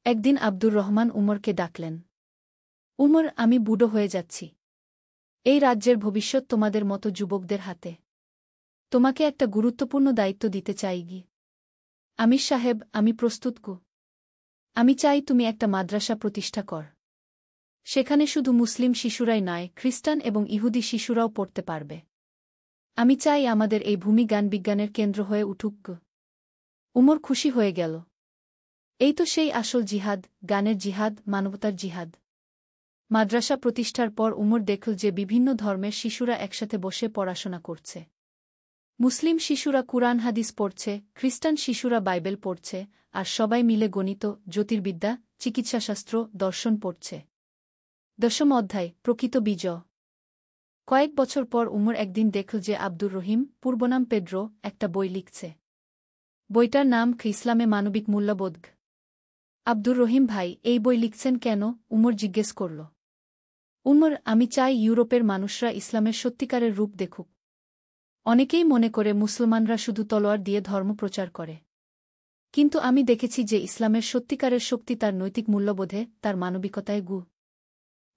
একদিন আব্দুর রহমান উমরকে ডাকলেন। উমর, আমি বুড়ো হয়ে যাচ্ছি। এই রাজ্যের ভবিষ্যৎ তোমাদের মতো যুবকদের হাতে। তোমাকে একটা গুরুত্বপূর্ণ দায়িত্ব দিতে চাই। আমির সাহেব, আমি প্রস্তুত। আমি চাই তুমি একটা মাদ্রাসা প্রতিষ্ঠা কর। সেখানে শুধু মুসলিম শিশুরাই নয়, খ্রিস্টান এবং ইহুদি শিশুরাও পড়তে পারবে। আমি চাই আমাদের এই ভূমি জ্ঞান বিজ্ঞানের কেন্দ্র হয়ে উঠুক। উমর খুশি হয়ে গেল। এই তো সেই আসল জিহাদ, জ্ঞানের জিহাদ, মানবতার জিহাদ। মাদ্রাসা প্রতিষ্ঠার পর উমর দেখল যে বিভিন্ন ধর্মের শিশুরা একসাথে বসে পড়াশোনা করছে। মুসলিম শিশুরা কুরআন হাদিস পড়ছে, খ্রিস্টান শিশুরা বাইবেল পড়ছে, আর সবাই মিলে গণিত, জ্যোতির্বিদ্যা, চিকিৎসাশাস্ত্র, দর্শন পড়ছে। দশম অধ্যায়, প্রকৃত বিজয়। কয়েক বছর পর উমর একদিন দেখল যে আব্দুর রহিম, পূর্বনাম পেড্রো, একটা বই লিখছে। বইটার নাম ইসলামে মানবিক মূল্যবোধ। আব্দুর রহিম ভাই, এই বই লিখছেন কেন? উমর জিজ্ঞেস করল। উমর, আমি চাই ইউরোপের মানুষরা ইসলামের সত্যিকারের রূপ দেখুক। অনেকেই মনে করে মুসলমানরা শুধু তলোয়ার দিয়ে ধর্ম প্রচার করে। কিন্তু আমি দেখেছি যে ইসলামের সত্যিকারের শক্তি তার নৈতিক মূল্যবোধে, তার মানবিকতায়।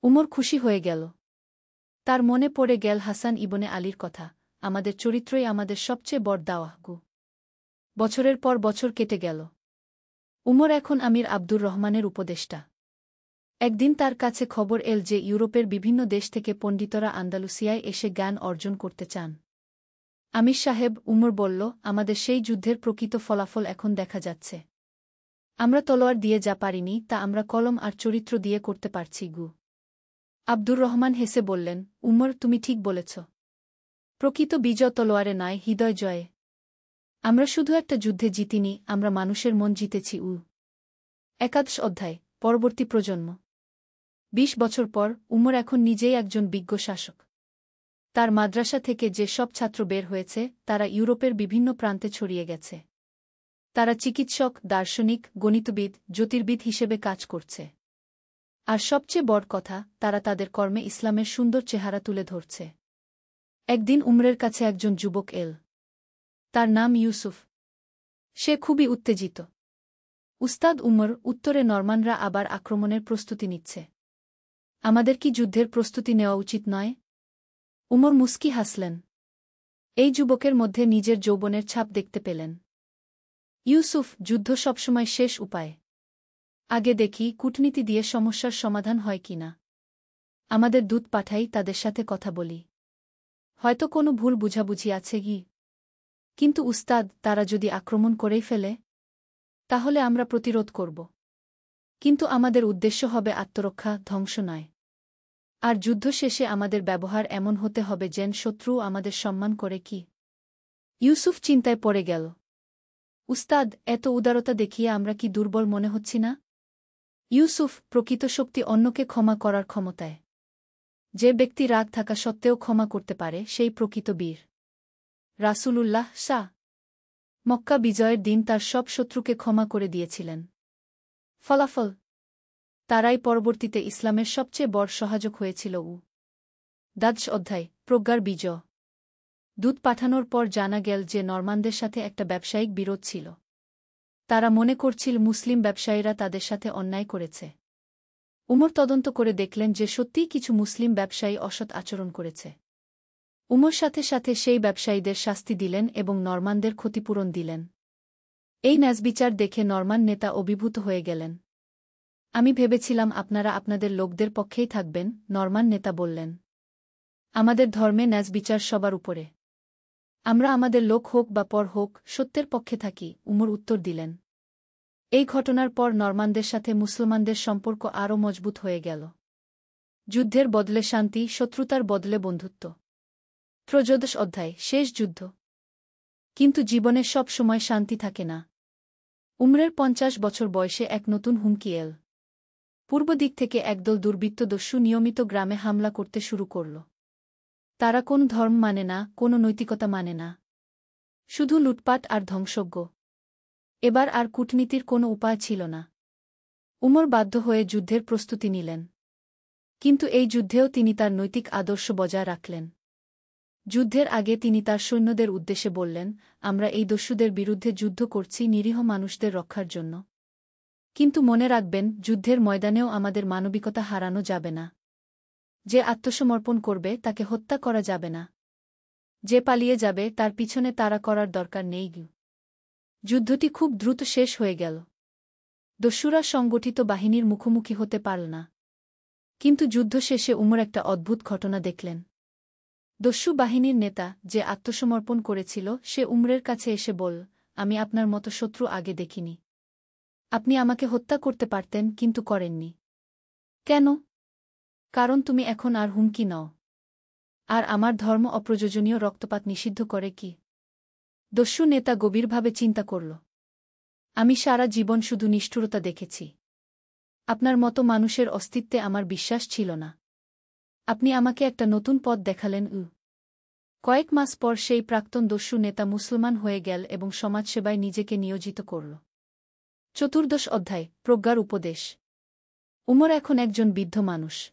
উমর খুশি হয়ে গেল। তার মনে পড়ে গেল হাসান ইবনে আলীর কথা, আমাদের চরিত্রই আমাদের সবচেয়ে বড় দাওয়াহ। বছরের পর বছর কেটে গেল। উমর এখন আমির আব্দুর রহমানের উপদেষ্টা। একদিন তার কাছে খবর এল যে ইউরোপের বিভিন্ন দেশ থেকে পণ্ডিতরা আন্দালুসিয়ায় এসে জ্ঞান অর্জন করতে চান। আমির সাহেব, উমর বলল, আমাদের সেই যুদ্ধের প্রকৃত ফলাফল এখন দেখা যাচ্ছে। আমরা তলোয়ার দিয়ে যা পারিনি তা আমরা কলম আর চরিত্র দিয়ে করতে পারছি। আব্দুর রহমান হেসে বললেন, উমর, তুমি ঠিক বলেছ। প্রকৃত বিজয় তলোয়ারে নয়, হৃদয় জয়ে। আমরা শুধু একটা যুদ্ধে জিতিনি, আমরা মানুষের মন জিতেছি। একাদশ অধ্যায়, পরবর্তী প্রজন্ম। ২০ বছর পর উমর এখন নিজেই একজন বিজ্ঞ শাসক। তার মাদ্রাসা থেকে যে সব ছাত্র বের হয়েছে তারা ইউরোপের বিভিন্ন প্রান্তে ছড়িয়ে গেছে। তারা চিকিৎসক, দার্শনিক, গণিতবিদ, জ্যোতির্বিদ হিসেবে কাজ করছে। আর সবচেয়ে বড় কথা, তারা তাদের কর্মে ইসলামের সুন্দর চেহারা তুলে ধরছে। একদিন উমরের কাছে একজন যুবক এল। তার নাম ইউসুফ। সে খুবই উত্তেজিত। উস্তাদ উমর, উত্তরে নরমানরা আবার আক্রমণের প্রস্তুতি নিচ্ছে। আমাদের কি যুদ্ধের প্রস্তুতি নেওয়া উচিত নয়? উমর মুস্কি হাসলেন। এই যুবকের মধ্যে নিজের যৌবনের ছাপ দেখতে পেলেন। ইউসুফ, যুদ্ধ সবসময় শেষ উপায়। আগে দেখি কূটনীতি দিয়ে সমস্যার সমাধান হয় কিনা। আমাদের দূত পাঠাই, তাদের সাথে কথা বলি। হয়তো কোনো ভুল বুঝাবুঝি আছে। কিন্তু উস্তাদ, তারা যদি আক্রমণ করেই ফেলে? তাহলে আমরা প্রতিরোধ করব। কিন্তু আমাদের উদ্দেশ্য হবে আত্মরক্ষা, ধ্বংস নয়। আর যুদ্ধ শেষে আমাদের ব্যবহার এমন হতে হবে যেন শত্রু আমাদের সম্মান করে। ইউসুফ চিন্তায় পড়ে গেল। উস্তাদ, এত উদারতা দেখিয়ে আমরা কি দুর্বল মনে হচ্ছি না? ইউসুফ, প্রকৃত শক্তি অন্যকে ক্ষমা করার ক্ষমতায়। যে ব্যক্তি রাগ থাকা সত্ত্বেও ক্ষমা করতে পারে সেই প্রকৃত বীর। রাসূলুল্লাহ মক্কা বিজয়ের দিন তার সব শত্রুকে ক্ষমা করে দিয়েছিলেন। ফলাফল, তারাই পরবর্তীতে ইসলামের সবচেয়ে বড় সহায়ক হয়েছিল। দ্বাদশ অধ্যায়, প্রজ্ঞার বিজয়। দূত পাঠানোর পর জানা গেল যে নরমানদের সাথে একটা ব্যবসায়িক বিরোধ ছিল। তারা মনে করছিল মুসলিম ব্যবসায়ীরা তাদের সাথে অন্যায় করেছে। উমর তদন্ত করে দেখলেন যে সত্যিই কিছু মুসলিম ব্যবসায়ী অসৎ আচরণ করেছে। উমর সাথে সাথে সেই ব্যবসায়ীদের শাস্তি দিলেন এবং নরমানদের ক্ষতিপূরণ দিলেন। এই ন্যায়বিচার দেখে নরমান নেতা অভিভূত হয়ে গেলেন। আমি ভেবেছিলাম আপনারা আপনাদের লোকদের পক্ষেই থাকবেন, নরমান নেতা বললেন। আমাদের ধর্মে ন্যায়বিচার সবার উপরে। আমরা আমাদের লোক হোক বা পর হোক সত্যের পক্ষে থাকি, উমর উত্তর দিলেন। এই ঘটনার পর নরমানদের সাথে মুসলমানদের সম্পর্ক আরও মজবুত হয়ে গেল। যুদ্ধের বদলে শান্তি, শত্রুতার বদলে বন্ধুত্ব। ত্রয়োদশ অধ্যায়, শেষ যুদ্ধ। কিন্তু জীবনে সব সময় শান্তি থাকে না। উমরের ৫০ বছর বয়সে এক নতুন হুমকি এল। পূর্ব দিক থেকে একদল দুর্বৃত্ত দস্যু নিয়মিত গ্রামে হামলা করতে শুরু করল। তারা কোন ধর্ম মানে না, কোনো নৈতিকতা মানে না, শুধু লুটপাট আর ধ্বংসজ্ঞ। এবার আর কূটনীতির কোনো উপায় ছিল না। উমর বাধ্য হয়ে যুদ্ধের প্রস্তুতি নিলেন। কিন্তু এই যুদ্ধেও তিনি তার নৈতিক আদর্শ বজায় রাখলেন। যুদ্ধের আগে তিনি তার সৈন্যদের উদ্দেশ্যে বললেন, আমরা এই দস্যুদের বিরুদ্ধে যুদ্ধ করছি নিরীহ মানুষদের রক্ষার জন্য। কিন্তু মনে রাখবেন, যুদ্ধের ময়দানেও আমাদের মানবিকতা হারানো যাবে না। যে আত্মসমর্পণ করবে তাকে হত্যা করা যাবে না। যে পালিয়ে যাবে তার পিছনে তাড়া করার দরকার নেই। যুদ্ধটি খুব দ্রুত শেষ হয়ে গেল। দস্যুরা সংগঠিত বাহিনীর মুখোমুখি হতে পারল না। কিন্তু যুদ্ধ শেষে উমর একটা অদ্ভুত ঘটনা দেখলেন। দস্যু বাহিনীর নেতা, যে আত্মসমর্পণ করেছিল, সে উমরের কাছে এসে বলল, আমি আপনার মতো শত্রু আগে দেখিনি। আপনি আমাকে হত্যা করতে পারতেন, কিন্তু করেননি। কেন? কারণ তুমি এখন আর হুমকি নও। আর আমার ধর্ম অপ্রয়োজনীয় রক্তপাত নিষিদ্ধ করে কি? দস্যু নেতা গভীরভাবে চিন্তা করল। আমি সারা জীবন শুধু নিষ্ঠুরতা দেখেছি। আপনার মতো মানুষের অস্তিত্বে আমার বিশ্বাস ছিল না। আপনি আমাকে একটা নতুন পথ দেখালেন। কয়েক মাস পর সেই প্রাক্তন দস্যু নেতা মুসলমান হয়ে গেল এবং সমাজসেবায় নিজেকে নিয়োজিত করল। চতুর্দশ অধ্যায়, প্রজ্ঞার উপদেশ। উমর এখন একজন বৃদ্ধ মানুষ।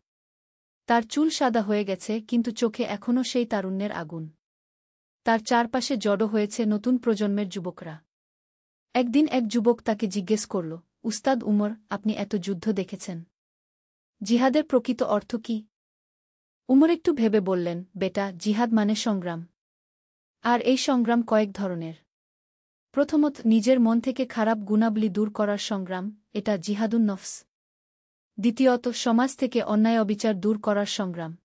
তার চুল সাদা হয়ে গেছে, কিন্তু চোখে এখনও সেই তারুণ্যের আগুন। তার চারপাশে জড়ো হয়েছে নতুন প্রজন্মের যুবকরা। একদিন এক যুবক তাকে জিজ্ঞেস করল, উস্তাদ উমর, আপনি এত যুদ্ধ দেখেছেন, জিহাদের প্রকৃত অর্থ কি? উমর একটু ভেবে বললেন, বেটা, জিহাদ মানে সংগ্রাম। আর এই সংগ্রাম কয়েক ধরনের। প্রথমত, নিজের মন থেকে খারাপ গুণাবলী দূর করার সংগ্রাম, এটা জিহাদুন নফস। দ্বিতীয়ত, সমাজ থেকে অন্যায় অবিচার দূর করার সংগ্রাম।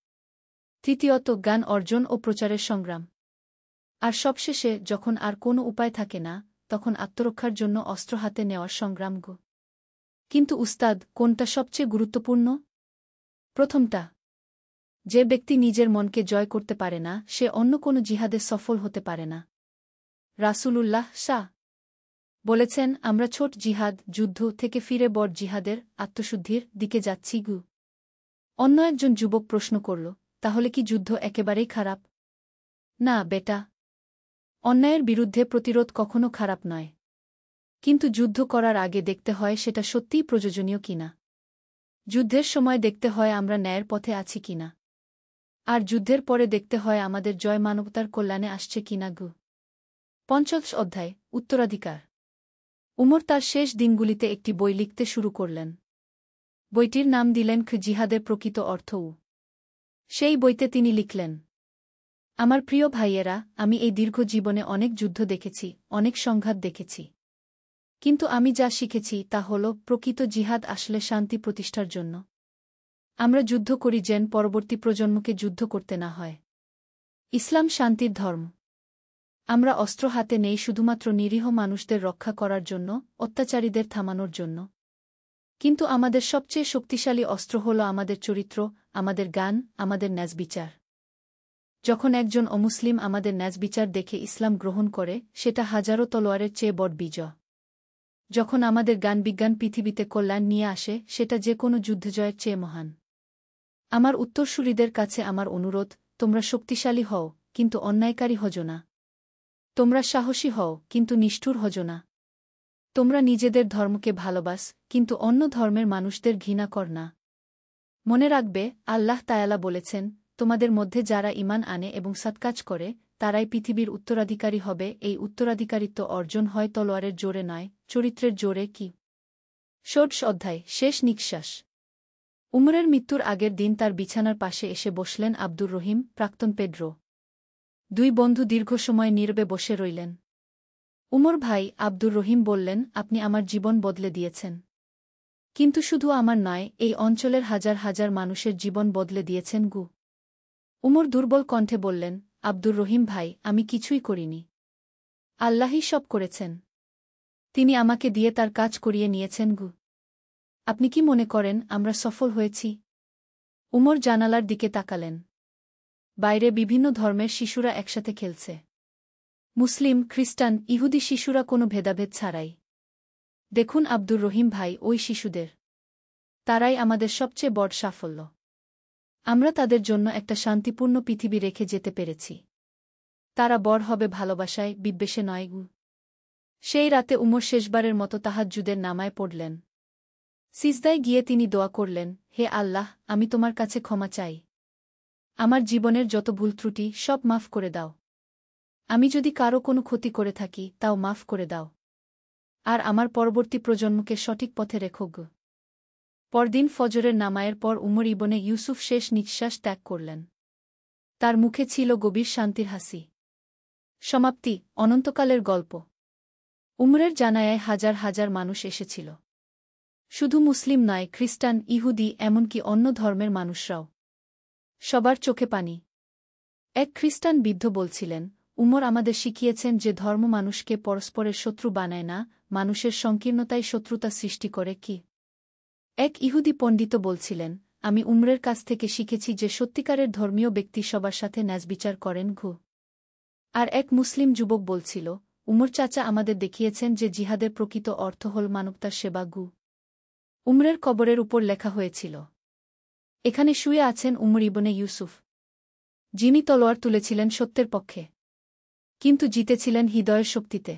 তৃতীয়ত, জ্ঞান অর্জন ও প্রচারের সংগ্রাম। আর সবশেষে, যখন আর কোনো উপায় থাকে না, তখন আত্মরক্ষার জন্য অস্ত্র হাতে নেওয়ার সংগ্রাম। কিন্তু উস্তাদ, কোনটা সবচেয়ে গুরুত্বপূর্ণ? প্রথমটা। যে ব্যক্তি নিজের মনকে জয় করতে পারে না, সে অন্য কোনো জিহাদে সফল হতে পারে না। রাসূলুল্লাহ সা বলেছেন, আমরা ছোট জিহাদ, যুদ্ধ থেকে ফিরে বড় জিহাদের, আত্মশুদ্ধির দিকে যাচ্ছি। অন্য একজন যুবক প্রশ্ন করল, তাহলে কি যুদ্ধ একেবারেই খারাপ? না বেটা। অন্যায়ের বিরুদ্ধে প্রতিরোধ কখনো খারাপ নয়। কিন্তু যুদ্ধ করার আগে দেখতে হয় সেটা সত্যিই প্রয়োজনীয় কিনা। যুদ্ধের সময় দেখতে হয় আমরা ন্যায়ের পথে আছি কিনা। আর যুদ্ধের পরে দেখতে হয় আমাদের জয় মানবতার কল্যাণে আসছে কিনা। পঞ্চদশ অধ্যায়, উত্তরাধিকার। উমর তার শেষ দিনগুলিতে একটি বই লিখতে শুরু করলেন। বইটির নাম দিলেন জিহাদের প্রকৃত অর্থ। সেই বইতে তিনি লিখলেন, আমার প্রিয় ভাইয়েরা, আমি এই দীর্ঘ জীবনে অনেক যুদ্ধ দেখেছি, অনেক সংঘাত দেখেছি। কিন্তু আমি যা শিখেছি তা হল, প্রকৃত জিহাদ আসলে শান্তি প্রতিষ্ঠার জন্য। আমরা যুদ্ধ করি যেন পরবর্তী প্রজন্মকে যুদ্ধ করতে না হয়। ইসলাম শান্তির ধর্ম। আমরা অস্ত্র হাতে নেই শুধুমাত্র নিরীহ মানুষদের রক্ষা করার জন্য, অত্যাচারীদের থামানোর জন্য। কিন্তু আমাদের সবচেয়ে শক্তিশালী অস্ত্র হল আমাদের চরিত্র, আমাদের জ্ঞান, আমাদের ন্যায়বিচার। যখন একজন অমুসলিম আমাদের ন্যায়বিচার দেখে ইসলাম গ্রহণ করে, সেটা হাজারো তলোয়ারের চেয়ে বড় বিজয়। যখন আমাদের জ্ঞান-বিজ্ঞান পৃথিবীতে কল্যাণ নিয়ে আসে, সেটা যে কোনো যুদ্ধজয়ের চেয়ে মহান। আমার উত্তরসূরিদের কাছে আমার অনুরোধ, তোমরা শক্তিশালী হও, কিন্তু অন্যায়কারী হজো না। তোমরা সাহসী হও, কিন্তু নিষ্ঠুর হজো না। তোমরা নিজেদের ধর্মকে ভালোবাস, কিন্তু অন্য ধর্মের মানুষদের ঘৃণা কর না। মনে রাখবে, আল্লাহ তায়ালা বলেছেন, তোমাদের মধ্যে যারা ঈমান আনে এবং সৎকাজ করে, তারাই পৃথিবীর উত্তরাধিকারী হবে। এই উত্তরাধিকারিত্ব অর্জন হয় তলোয়ারের জোরে নয়, চরিত্রের জোরে। কি? ষোড়শ অধ্যায়, শেষ নিঃশ্বাস। উমরের মৃত্যুর আগের দিন তার বিছানার পাশে এসে বসলেন আব্দুর রহিম, প্রাক্তন পেড্রো। দুই বন্ধু দীর্ঘ সময় নীরবে বসে রইলেন। উমর ভাই, আব্দুর রহিম বললেন, আপনি আমার জীবন বদলে দিয়েছেন। কিন্তু শুধু আমার নয়, এই অঞ্চলের হাজার হাজার মানুষের জীবন বদলে দিয়েছেন। উমর দুর্বল কণ্ঠে বললেন, আব্দুর রহিম ভাই, আমি কিছুই করিনি। আল্লাহই সব করেছেন। তিনি আমাকে দিয়ে তার কাজ করিয়ে নিয়েছেন গু। আপনি কি মনে করেন আমরা সফল হয়েছি? উমর জানালার দিকে তাকালেন। বাইরে বিভিন্ন ধর্মের শিশুরা একসাথে খেলছে। মুসলিম, খ্রিস্টান, ইহুদি শিশুরা কোনো ভেদাভেদ ছাড়াই। দেখুন আব্দুর রহিম ভাই, ওই শিশুদের। তারাই আমাদের সবচেয়ে বড় সাফল্য। আমরা তাদের জন্য একটা শান্তিপূর্ণ পৃথিবী রেখে যেতে পেরেছি। তারা বড় হবে ভালোবাসায়, বিদ্বেষে নয় গু। সেই রাতে উমর শেষবারের মতো তাহাজ্জুদের নামায় পড়লেন। সিজদায় গিয়ে তিনি দোয়া করলেন, হে আল্লাহ, আমি তোমার কাছে ক্ষমা চাই। আমার জীবনের যত ভুল ত্রুটি সব মাফ করে দাও। আমি যদি কারো কোনো ক্ষতি করে থাকি তাও মাফ করে দাও। আর আমার পরবর্তী প্রজন্মকে সঠিক পথে রেখো গো। পরদিন ফজরের নামায়ের পর উমর ইবনে ইউসুফ শেষ নিঃশ্বাস ত্যাগ করলেন। তার মুখে ছিল গভীর শান্তির হাসি। সমাপ্তি। অনন্তকালের গল্প। উমরের জানায়ায় হাজার হাজার মানুষ এসেছিল। শুধু মুসলিম নয়, খ্রিস্টান, ইহুদি, এমনকি অন্য ধর্মের মানুষরাও। সবার চোখে পানি। এক খ্রিস্টান বৃদ্ধ বলছিলেন, উমর আমাদের শিখিয়েছেন যে ধর্ম মানুষকে পরস্পরের শত্রু বানায় না, মানুষের সংকীর্ণতায় শত্রুতা সৃষ্টি করে কি। এক ইহুদি পণ্ডিত বলছিলেন, আমি উমরের কাছ থেকে শিখেছি যে সত্যিকারের ধর্মীয় ব্যক্তি সবার সাথে ন্যায়বিচার করেন ঘু। আর এক মুসলিম যুবক বলছিল, উমর চাচা আমাদের দেখিয়েছেন যে জিহাদের প্রকৃত অর্থ হল মানবতার সেবা গু। উমরের কবরের উপর লেখা হয়েছিল, এখানে শুয়ে আছেন উমর ইবনে ইউসুফ, যিনি তলোয়ার তুলেছিলেন সত্যের পক্ষে, কিন্তু জিতেছিলেন হৃদয়ের শক্তিতে।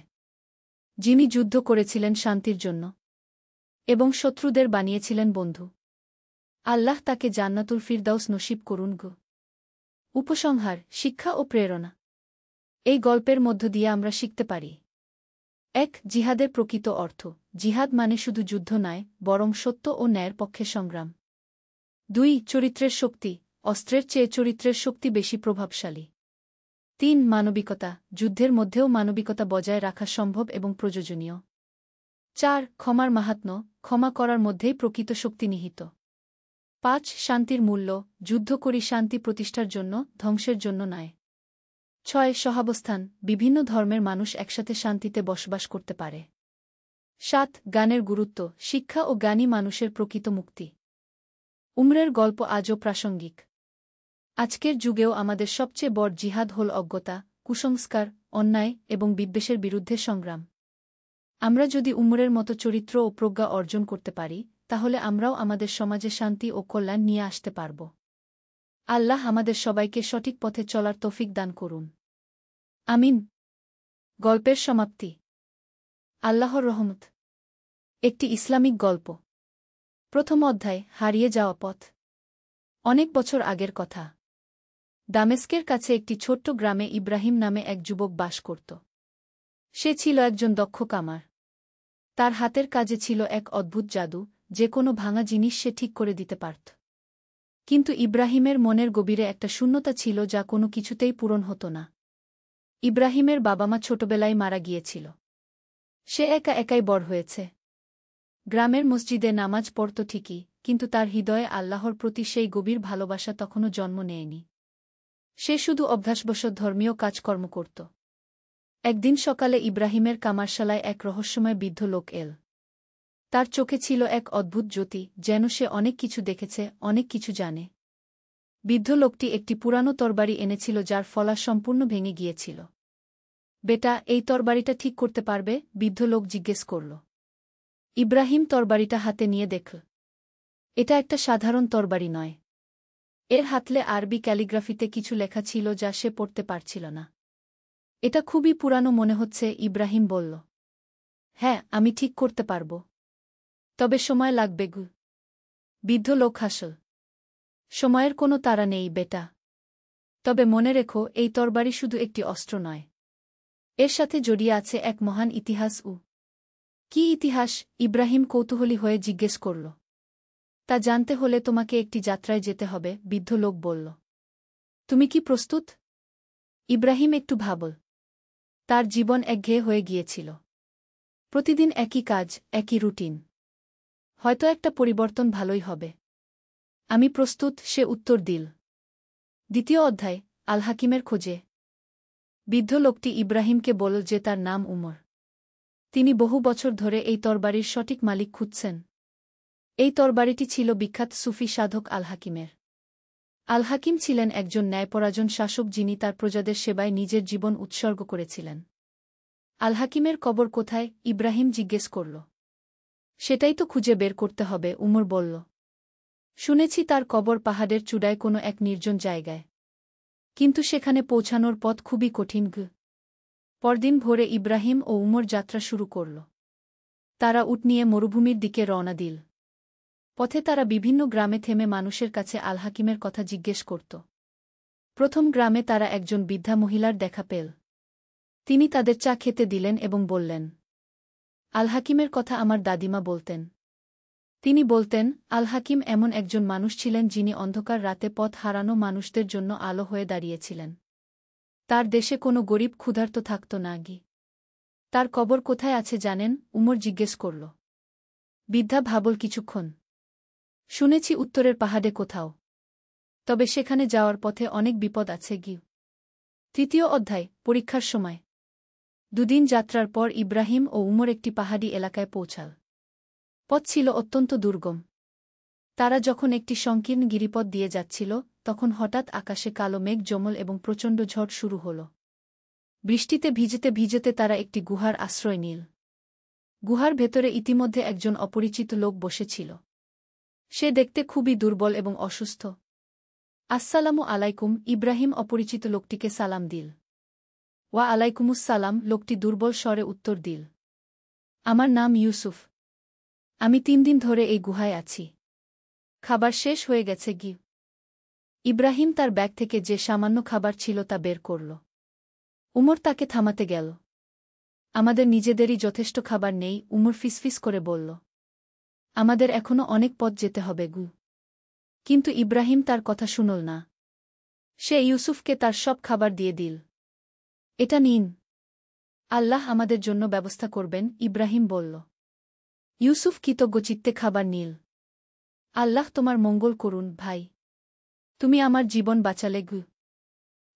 যিনি যুদ্ধ করেছিলেন শান্তির জন্য এবং শত্রুদের বানিয়েছিলেন বন্ধু। আল্লাহ তাকে জান্নাতুল ফিরদাউস নসিব করুন গো। উপসংহার, শিক্ষা ও প্রেরণা। এই গল্পের মধ্য দিয়ে আমরা শিখতে পারি। ১. জিহাদের প্রকৃত অর্থ। জিহাদ মানে শুধু যুদ্ধ নয়, বরং সত্য ও ন্যায়ের পক্ষে সংগ্রাম। ২. চরিত্রের শক্তি। অস্ত্রের চেয়ে চরিত্রের শক্তি বেশি প্রভাবশালী। ৩. মানবিকতা। যুদ্ধের মধ্যেও মানবিকতা বজায় রাখা সম্ভব এবং প্রয়োজনীয়। ৪. ক্ষমার মাহাত্ম্য। ক্ষমা করার মধ্যেই প্রকৃত শক্তি নিহিত। ৫. শান্তির মূল্য। যুদ্ধ করি শান্তি প্রতিষ্ঠার জন্য, ধ্বংসের জন্য নয়। ৬. সহাবস্থান। বিভিন্ন ধর্মের মানুষ একসাথে শান্তিতে বসবাস করতে পারে। ৭. জ্ঞানের গুরুত্ব। শিক্ষা ও জ্ঞানী মানুষের প্রকৃত মুক্তি। উমরের গল্প আজও প্রাসঙ্গিক। আজকের যুগেও আমাদের সবচেয়ে বড় জিহাদ হল অজ্ঞতা, কুসংস্কার, অন্যায় এবং বিদ্বেষের বিরুদ্ধে সংগ্রাম। আমরা যদি উমরের মতো চরিত্র ও প্রজ্ঞা অর্জন করতে পারি, তাহলে আমরাও আমাদের সমাজে শান্তি ও কল্যাণ নিয়ে আসতে পারব। আল্লাহ আমাদের সবাইকে সঠিক পথে চলার তৌফিক দান করুন। আমিন। গল্পের সমাপ্তি। আল্লাহর রহমত। একটি ইসলামিক গল্প। প্রথম অধ্যায়, হারিয়ে যাওয়া পথ। অনেক বছর আগের কথা। দামেস্কের কাছে একটি ছোট্ট গ্রামে ইব্রাহিম নামে এক যুবক বাস করত। সে ছিল একজন দক্ষ কামার। তার হাতের কাজে ছিল এক অদ্ভুত জাদু, যে কোনো ভাঙা জিনিস সে ঠিক করে দিতে পারত। কিন্তু ইব্রাহিমের মনের গভীরে একটা শূন্যতা ছিল যা কোনো কিছুতেই পূরণ হতো না। ইব্রাহিমের বাবা-মা ছোটবেলায় মারা গিয়েছিল। সে একা একাই বড় হয়েছে। গ্রামের মসজিদে নামাজ পড়ত ঠিকই, কিন্তু তার হৃদয়ে আল্লাহর প্রতি সেই গভীর ভালোবাসা তখনও জন্ম নেয়নি। সে শুধু অভ্যাসবশত ধর্মীয় কাজকর্ম করত। একদিন সকালে ইব্রাহিমের কামারশালায় এক রহস্যময় বৃদ্ধ লোক এল। তার চোখে ছিল এক অদ্ভুত জ্যোতি, যেন সে অনেক কিছু দেখেছে, অনেক কিছু জানে। বৃদ্ধ লোকটি একটি পুরানো তরবারি এনেছিল যার ফলা সম্পূর্ণ ভেঙে গিয়েছিল। বেটা, এই তরবারিটা ঠিক করতে পারবে? বৃদ্ধ লোক জিজ্ঞেস করল। ইব্রাহিম তরবারিটা হাতে নিয়ে দেখল। এটা একটা সাধারণ তরবারি নয়। এর হাতলে আরবি ক্যালিগ্রাফিতে কিছু লেখা ছিল যা সে পড়তে পারছিল না। এটা খুবই পুরানো মনে হচ্ছে, ইব্রাহিম বলল। হ্যাঁ, আমি ঠিক করতে পারব। তবে সময় লাগবে গু। বৃদ্ধ লোক হাসল। সময়ের কোনো তাড়া নেই বেটা। তবে মনে রেখো, এই তরবারি শুধু একটি অস্ত্র নয়। এর সাথে জড়িয়ে আছে এক মহান ইতিহাস। কি ইতিহাস? ইব্রাহিম কৌতূহলী হয়ে জিজ্ঞেস করল। তা জানতে হলে তোমাকে একটি যাত্রায় যেতে হবে, বৃদ্ধ লোক বলল। তুমি কি প্রস্তুত? ইব্রাহিম একটু ভাবল। তার জীবন একঘেয়ে হয়ে গিয়েছিল। প্রতিদিন একই কাজ, একই রুটিন। হয়তো একটা পরিবর্তন ভালোই হবে। আমি প্রস্তুত, সে উত্তর দিল। দ্বিতীয় অধ্যায়, আল হাকিমের খোঁজে। বৃদ্ধ লোকটি ইব্রাহিমকে বলল যে তার নাম উমর। তিনি বহু বছর ধরে এই তরবারির সঠিক মালিক খুঁজছেন। এই তরবারিটি ছিল বিখ্যাত সুফি সাধক আল হাকিমের। আল হাকিম ছিলেন একজন ন্যায়পরায়ণ শাসক যিনি তার প্রজাদের সেবায় নিজের জীবন উৎসর্গ করেছিলেন। আল হাকিমের কবর কোথায়? ইব্রাহিম জিজ্ঞেস করল। সেটাই তো খুঁজে বের করতে হবে, উমর বলল। শুনেছি তার কবর পাহাড়ের চূড়ায় কোনো এক নির্জন জায়গায়। কিন্তু সেখানে পৌঁছানোর পথ খুবই কঠিন। পরদিন ভোরে ইব্রাহিম ও উমর যাত্রা শুরু করল। তারা উট নিয়ে মরুভূমির দিকে রওনা দিল। পথে তারা বিভিন্ন গ্রামে থেমে মানুষের কাছে আল হাকিমের কথা জিজ্ঞেস করত। প্রথম গ্রামে তারা একজন বৃদ্ধা মহিলার দেখা পেল। তিনি তাদের চা খেতে দিলেন এবং বললেন, আল হাকিমের কথা আমার দাদিমা বলতেন। তিনি বলতেন, আল হাকিম এমন একজন মানুষ ছিলেন যিনি অন্ধকার রাতে পথ হারানো মানুষদের জন্য আলো হয়ে দাঁড়িয়েছিলেন। তার দেশে কোনো গরিব ক্ষুধার্ত থাকত না। তার কবর কোথায় আছে জানেন? উমর জিজ্ঞেস করল। বৃদ্ধা ভাবল কিছুক্ষণ। শুনেছি উত্তরের পাহাড়ে কোথাও। তবে সেখানে যাওয়ার পথে অনেক বিপদ আছে। তৃতীয় অধ্যায়, পরীক্ষার সময়। দুদিন যাত্রার পর ইব্রাহিম ও উমর একটি পাহাড়ি এলাকায় পৌঁছাল। পথ ছিল অত্যন্ত দুর্গম। তারা যখন একটি সংকীর্ণ গিরিপথ দিয়ে যাচ্ছিল, তখন হঠাৎ আকাশে কালো মেঘ জমল এবং প্রচণ্ড ঝড় শুরু হল। বৃষ্টিতে ভিজতে ভিজতে তারা একটি গুহার আশ্রয় নিল। গুহার ভেতরে ইতিমধ্যে একজন অপরিচিত লোক বসেছিল। সে দেখতে খুবই দুর্বল এবং অসুস্থ। আসসালামু আলাইকুম, ইব্রাহিম অপরিচিত লোকটিকে সালাম দিল। ওয়া আলাইকুমুসসালাম, লোকটি দুর্বল স্বরে উত্তর দিল। আমার নাম ইউসুফ। আমি 3 দিন ধরে এই গুহায় আছি। খাবার শেষ হয়ে গেছে। ইব্রাহিম তার ব্যাগ থেকে যে সামান্য খাবার ছিল তা বের করল। উমর তাকে থামাতে গেল। আমাদের নিজেদেরই যথেষ্ট খাবার নেই, উমর ফিসফিস করে বলল। আমাদের এখনো অনেক পথ যেতে হবে। কিন্তু ইব্রাহিম তার কথা শুনল না। সে ইউসুফকে তার সব খাবার দিয়ে দিল। এটা নিন। আল্লাহ আমাদের জন্য ব্যবস্থা করবেন, ইব্রাহিম বলল। ইউসুফ কৃতজ্ঞচিত্তে খাবার নিল। আল্লাহ তোমার মঙ্গল করুন, ভাই। তুমি আমার জীবন বাঁচালে।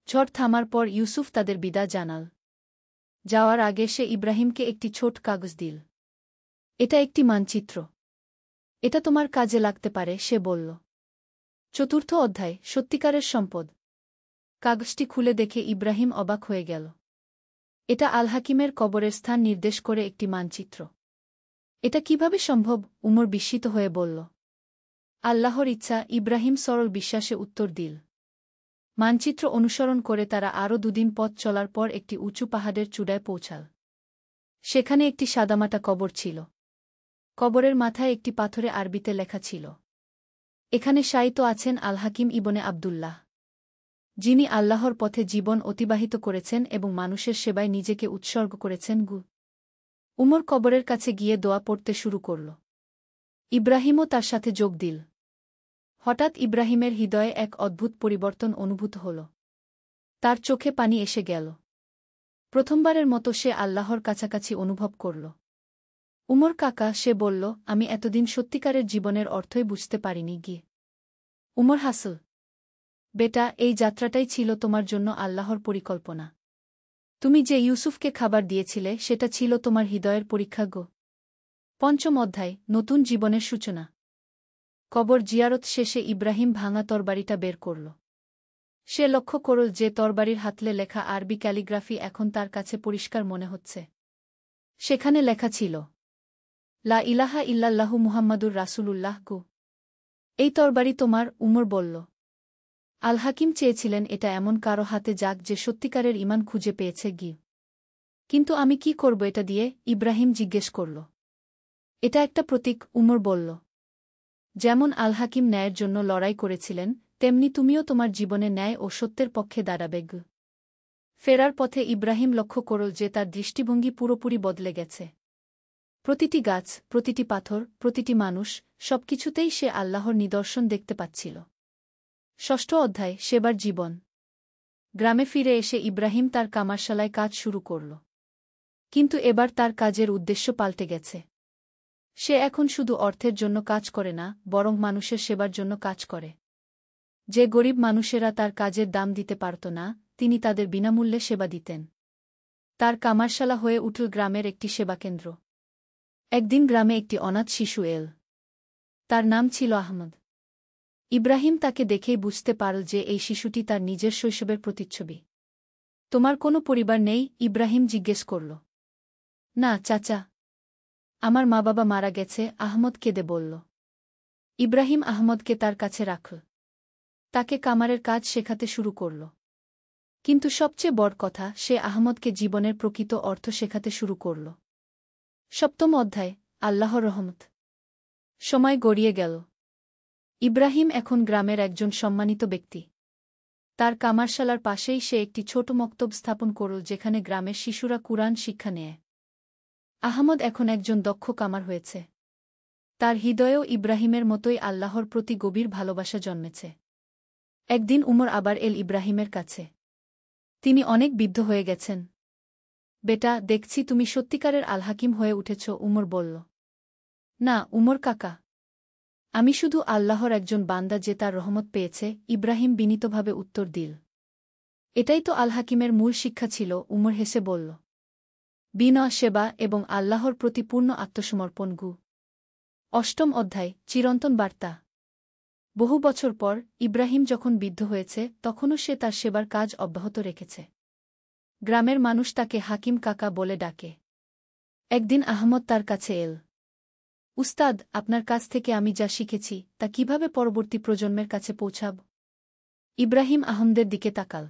ঝড় থামার পর ইউসুফ তাদের বিদায় জানাল। যাওয়ার আগে সে ইব্রাহিমকে একটি ছোট কাগজ দিল। এটা একটি মানচিত্র। এটা তোমার কাজে লাগতে পারে, সে বলল। চতুর্থ অধ্যায়, সত্যিকারের সম্পদ। কাগজটি খুলে দেখে ইব্রাহিম অবাক হয়ে গেল। এটা আল হাকিমের কবরের স্থান নির্দেশ করে একটি মানচিত্র। এটা কিভাবে সম্ভব? উমর বিস্মিত হয়ে বলল। আল্লাহর ইচ্ছা, ইব্রাহিম সরল বিশ্বাসে উত্তর দিল। মানচিত্র অনুসরণ করে তারা আরও 2 দিন পথ চলার পর একটি উঁচু পাহাড়ের চূড়ায় পৌঁছাল। সেখানে একটি সাদামাটা কবর ছিল। কবরের মাথায় একটি পাথরে আরবিতে লেখা ছিল, এখানে শায়িত আছেন আল হাকিম ইবনে আবদুল্লাহ, যিনি আল্লাহর পথে জীবন অতিবাহিত করেছেন এবং মানুষের সেবায় নিজেকে উৎসর্গ করেছেন। উমর কবরের কাছে গিয়ে দোয়া পড়তে শুরু করল। ইব্রাহিমও তার সাথে যোগ দিল। হঠাৎ ইব্রাহিমের হৃদয়ে এক অদ্ভুত পরিবর্তন অনুভূত হল। তার চোখে পানি এসে গেল। প্রথমবারের মতো সে আল্লাহর কাছাকাছি অনুভব করল। উমর কাকা, সে বলল, আমি এতদিন সত্যিকারের জীবনের অর্থই বুঝতে পারিনি। উমর হাসল। বেটা, এই যাত্রাটাই ছিল তোমার জন্য আল্লাহর পরিকল্পনা। তুমি যে ইউসুফকে খাবার দিয়েছিলে সেটা ছিল তোমার হৃদয়ের পরীক্ষা। পঞ্চম অধ্যায়, নতুন জীবনের সূচনা। কবর জিয়ারত শেষে ইব্রাহিম ভাঙা তরবারিটা বের করল। সে লক্ষ্য করল যে তরবারির হাতলে লেখা আরবি ক্যালিগ্রাফি এখন তার কাছে পরিষ্কার মনে হচ্ছে। সেখানে লেখা ছিল, লা ইলাহা ইল্লাল্লাহু মুহাম্মাদুর রাসূলুল্লাহ। এই তরবারি তোমার, উমর বলল। আল হাকিম চেয়েছিলেন এটা এমন কারো হাতে যাক যে সত্যিকারের ঈমান খুঁজে পেয়েছে। কিন্তু আমি কি করব এটা দিয়ে? ইব্রাহিম জিজ্ঞেস করল। এটা একটা প্রতীক, উমর বলল। যেমন আল হাকিম ন্যায়ের জন্য লড়াই করেছিলেন, তেমনি তুমিও তোমার জীবনে ন্যায় ও সত্যের পক্ষে দাঁড়াবে। ফেরার পথে ইব্রাহিম লক্ষ্য করল যে তার দৃষ্টিভঙ্গি পুরোপুরি বদলে গেছে। প্রতিটি গাছ, প্রতিটি পাথর, প্রতিটি মানুষ, সবকিছুতেই সে আল্লাহর নিদর্শন দেখতে পাচ্ছিল। ষষ্ঠ অধ্যায়, সেবার জীবন। গ্রামে ফিরে এসে ইব্রাহিম তার কামারশালায় কাজ শুরু করল। কিন্তু এবার তার কাজের উদ্দেশ্য পাল্টে গেছে। সে এখন শুধু অর্থের জন্য কাজ করে না, বরং মানুষের সেবার জন্য কাজ করে। যে গরিব মানুষেরা তার কাজের দাম দিতে পারত না, তিনি তাদের বিনামূল্যে সেবা দিতেন। তার কামারশালা হয়ে উঠল গ্রামের একটি সেবাকেন্দ্র। একদিন গ্রামে একটি অনাথ শিশু এল। তার নাম ছিল আহমদ। ইব্রাহিম তাকে দেখেই বুঝতে পারল যে এই শিশুটি তার নিজের শৈশবের প্রতিচ্ছবি। তোমার কোনো পরিবার নেই? ইব্রাহিম জিজ্ঞেস করল। না চাচা, আমার মা বাবা মারা গেছে, আহমদ কেঁদে বলল। ইব্রাহিম আহমদকে তার কাছে রাখল। তাকে কামারের কাজ শেখাতে শুরু করল। কিন্তু সবচেয়ে বড় কথা, সে আহমদকে জীবনের প্রকৃত অর্থ শেখাতে শুরু করল। 7ম অধ্যায়, আল্লাহর রহমত। সময় গড়িয়ে গেল। ইব্রাহিম এখন গ্রামের একজন সম্মানিত ব্যক্তি। তার কামারশালার পাশেই সে একটি ছোট মক্তব স্থাপন করল, যেখানে গ্রামের শিশুরা কুরআন শিক্ষা নেয়। আহমদ এখন একজন দক্ষ কামার হয়েছে। তার হৃদয়েও ইব্রাহিমের মতোই আল্লাহর প্রতি গভীর ভালোবাসা জন্মেছে। একদিন উমর আবার এল ইব্রাহিমের কাছে। তিনি অনেক বিদ্ধ হয়ে গেছেন। বেটা, দেখছি তুমি সত্যিকারের আল হাকিম হয়ে উঠেছ, উমর বলল। না উমর কাকা, আমি শুধু আল্লাহর একজন বান্দা যে তার রহমত পেয়েছে, ইব্রাহিম বিনীতভাবে উত্তর দিল। এটাই তো আল হাকিমের মূল শিক্ষা ছিল, উমর হেসে বলল। বিনয়, সেবা এবং আল্লাহর প্রতি পূর্ণ আত্মসমর্পণ। 8ম অধ্যায়, চিরন্তন বার্তা। বহু বছর পর ইব্রাহিম যখন বৃদ্ধ হয়েছে, তখনও সে তার সেবার কাজ অব্যাহত রেখেছে। গ্রামের মানুষ তাকে হাকিম কাকা বলে ডাকে। একদিন আহমদ তার কাছে এল। উস্তাদ, আপনার কাছ থেকে আমি যা শিখেছি তা কিভাবে পরবর্তী প্রজন্মের কাছে পৌঁছাব? ইব্রাহিম আহমদের দিকে তাকাল।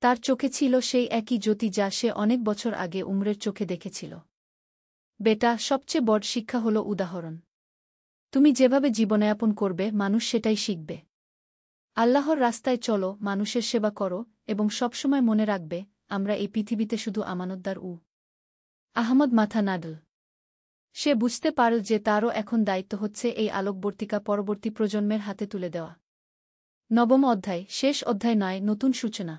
তার চোখে ছিল সেই একই জ্যোতি যা সে অনেক বছর আগে উমরের চোখে দেখেছিল। বেটা, সবচেয়ে বড় শিক্ষা হল উদাহরণ। তুমি যেভাবে জীবনযাপন করবে, মানুষ সেটাই শিখবে। আল্লাহর রাস্তায় চলো, মানুষের সেবা করো, এবং সবসময় মনে রাখবে, আমরা এই পৃথিবীতে শুধু আমানতদার। আহমদ মাথা নাড়ল। সে বুঝতে পারল যে তারও এখন দায়িত্ব হচ্ছে এই আলোকবর্তিকা পরবর্তী প্রজন্মের হাতে তুলে দেওয়া। 9ম অধ্যায়, শেষ অধ্যায় নয়, নতুন সূচনা।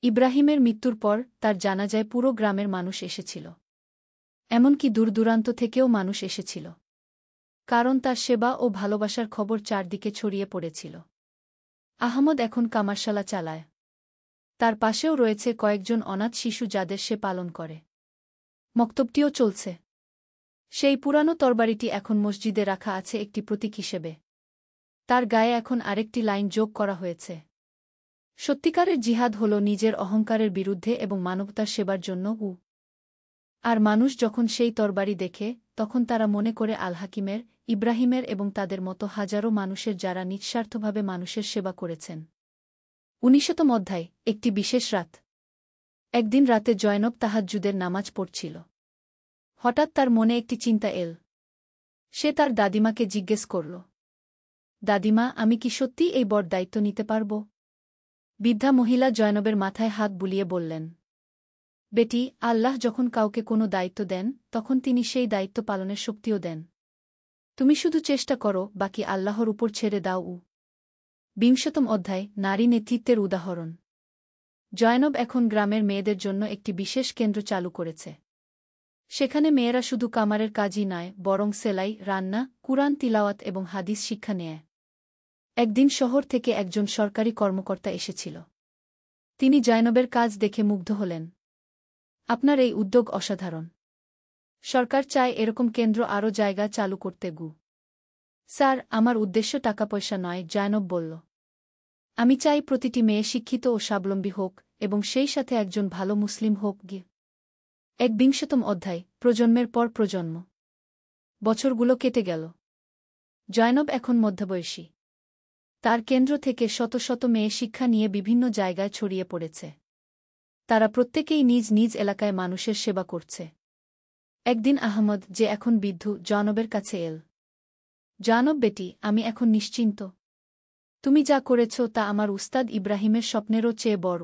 ইব্রাহিমের মৃত্যুর পর তার জানাজায় পুরো গ্রামের মানুষ এসেছিল। এমনকি দূরদূরান্ত থেকেও মানুষ এসেছিল। কারণ তার সেবা ও ভালোবাসার খবর চারদিকে ছড়িয়ে পড়েছিল। আহমদ এখন কামারশালা চালায়। তার পাশেও রয়েছে কয়েকজন অনাথ শিশু যাদের সে পালন করে। মক্তবটিও চলছে। সেই পুরানো তরবারিটি এখন মসজিদে রাখা আছে একটি প্রতীক হিসেবে। তার গায়ে এখন আরেকটি লাইন যোগ করা হয়েছে। সত্যিকারের জিহাদ হল নিজের অহংকারের বিরুদ্ধে এবং মানবতার সেবার জন্য। আর মানুষ যখন সেই তরবারি দেখে, তখন তারা মনে করে আল হাকিমের, ইব্রাহিমের এবং তাদের মতো হাজারো মানুষের যারা নিঃস্বার্থভাবে মানুষের সেবা করেছেন। 19ম অধ্যায়, একটি বিশেষ রাত। একদিন রাতে জয়নব তাহাজ্জুদের নামাজ পড়ছিল। হঠাৎ তার মনে একটি চিন্তা এল। সে তার দাদিমাকে জিজ্ঞেস করল, দাদিমা, আমি কি সত্যি এই বড় দায়িত্ব নিতে পারব? বৃদ্ধা মহিলা জয়নবের মাথায় হাত বুলিয়ে বললেন, বেটি, আল্লাহ যখন কাউকে কোনো দায়িত্ব দেন, তখন তিনি সেই দায়িত্ব পালনের শক্তিও দেন। তুমি শুধু চেষ্টা করো, বাকি আল্লাহর উপর ছেড়ে দাও। 20ম অধ্যায়, নারী নেতৃত্বের উদাহরণ। জয়নব এখন গ্রামের মেয়েদের জন্য একটি বিশেষ কেন্দ্র চালু করেছে। সেখানে মেয়েরা শুধু কামারের কাজই নয়, বরং সেলাই, রান্না, কুরআন তিলাওয়াত এবং হাদিস শিক্ষা নেয়। একদিন শহর থেকে একজন সরকারি কর্মকর্তা এসেছিল। তিনি জয়নবের কাজ দেখে মুগ্ধ হলেন। আপনার এই উদ্যোগ অসাধারণ। সরকার চায় এরকম কেন্দ্র আরও জায়গা চালু করতে। স্যার, আমার উদ্দেশ্য টাকা পয়সা নয়, জয়নব বলল। আমি চাই প্রতিটি মেয়ে শিক্ষিত ও স্বাবলম্বী হোক, এবং সেই সাথে একজন ভালো মুসলিম হোক। 21ম অধ্যায়, প্রজন্মের পর প্রজন্ম। বছরগুলো কেটে গেল। জয়নব এখন মধ্যবয়সী। তার কেন্দ্র থেকে শত শত মেয়ে শিক্ষা নিয়ে বিভিন্ন জায়গায় ছড়িয়ে পড়েছে। তারা প্রত্যেকেই নিজ নিজ এলাকায় মানুষের সেবা করছে। একদিন আহমদ, যে এখন বৃদ্ধ, জয়নবের কাছে এল। জয়নব, বেটি, আমি এখন নিশ্চিন্ত। তুমি যা করেছ তা আমার উস্তাদ ইব্রাহিমের স্বপ্নেরও চেয়ে বড়।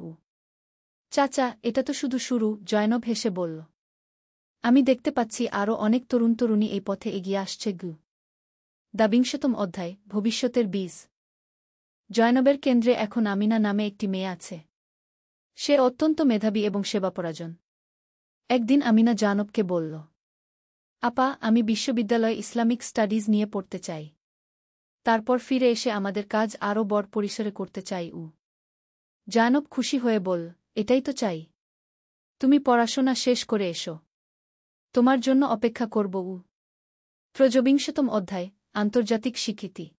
চাচা, এটা তো শুধু শুরু, জয়নব হেসে বলল। আমি দেখতে পাচ্ছি আরও অনেক তরুণ তরুণী এই পথে এগিয়ে আসছে। 22ম অধ্যায়, ভবিষ্যতের বীজ। জয়নবের কেন্দ্রে এখন আমিনা নামে একটি মেয়ে আছে। সে অত্যন্ত মেধাবী এবং সেবাপরায়ণ। একদিন আমিনা জয়নবকে বলল, আপা, আমি বিশ্ববিদ্যালয়ে ইসলামিক স্টাডিজ নিয়ে পড়তে চাই। তারপর ফিরে এসে আমাদের কাজ আরও বড় পরিসরে করতে চাই। জানব খুশি হয়ে বল, এটাই তো চাই। তুমি পড়াশোনা শেষ করে এসো। তোমার জন্য অপেক্ষা করব। ত্রয়োবিংশতম অধ্যায়, আন্তর্জাতিক স্বীকৃতি।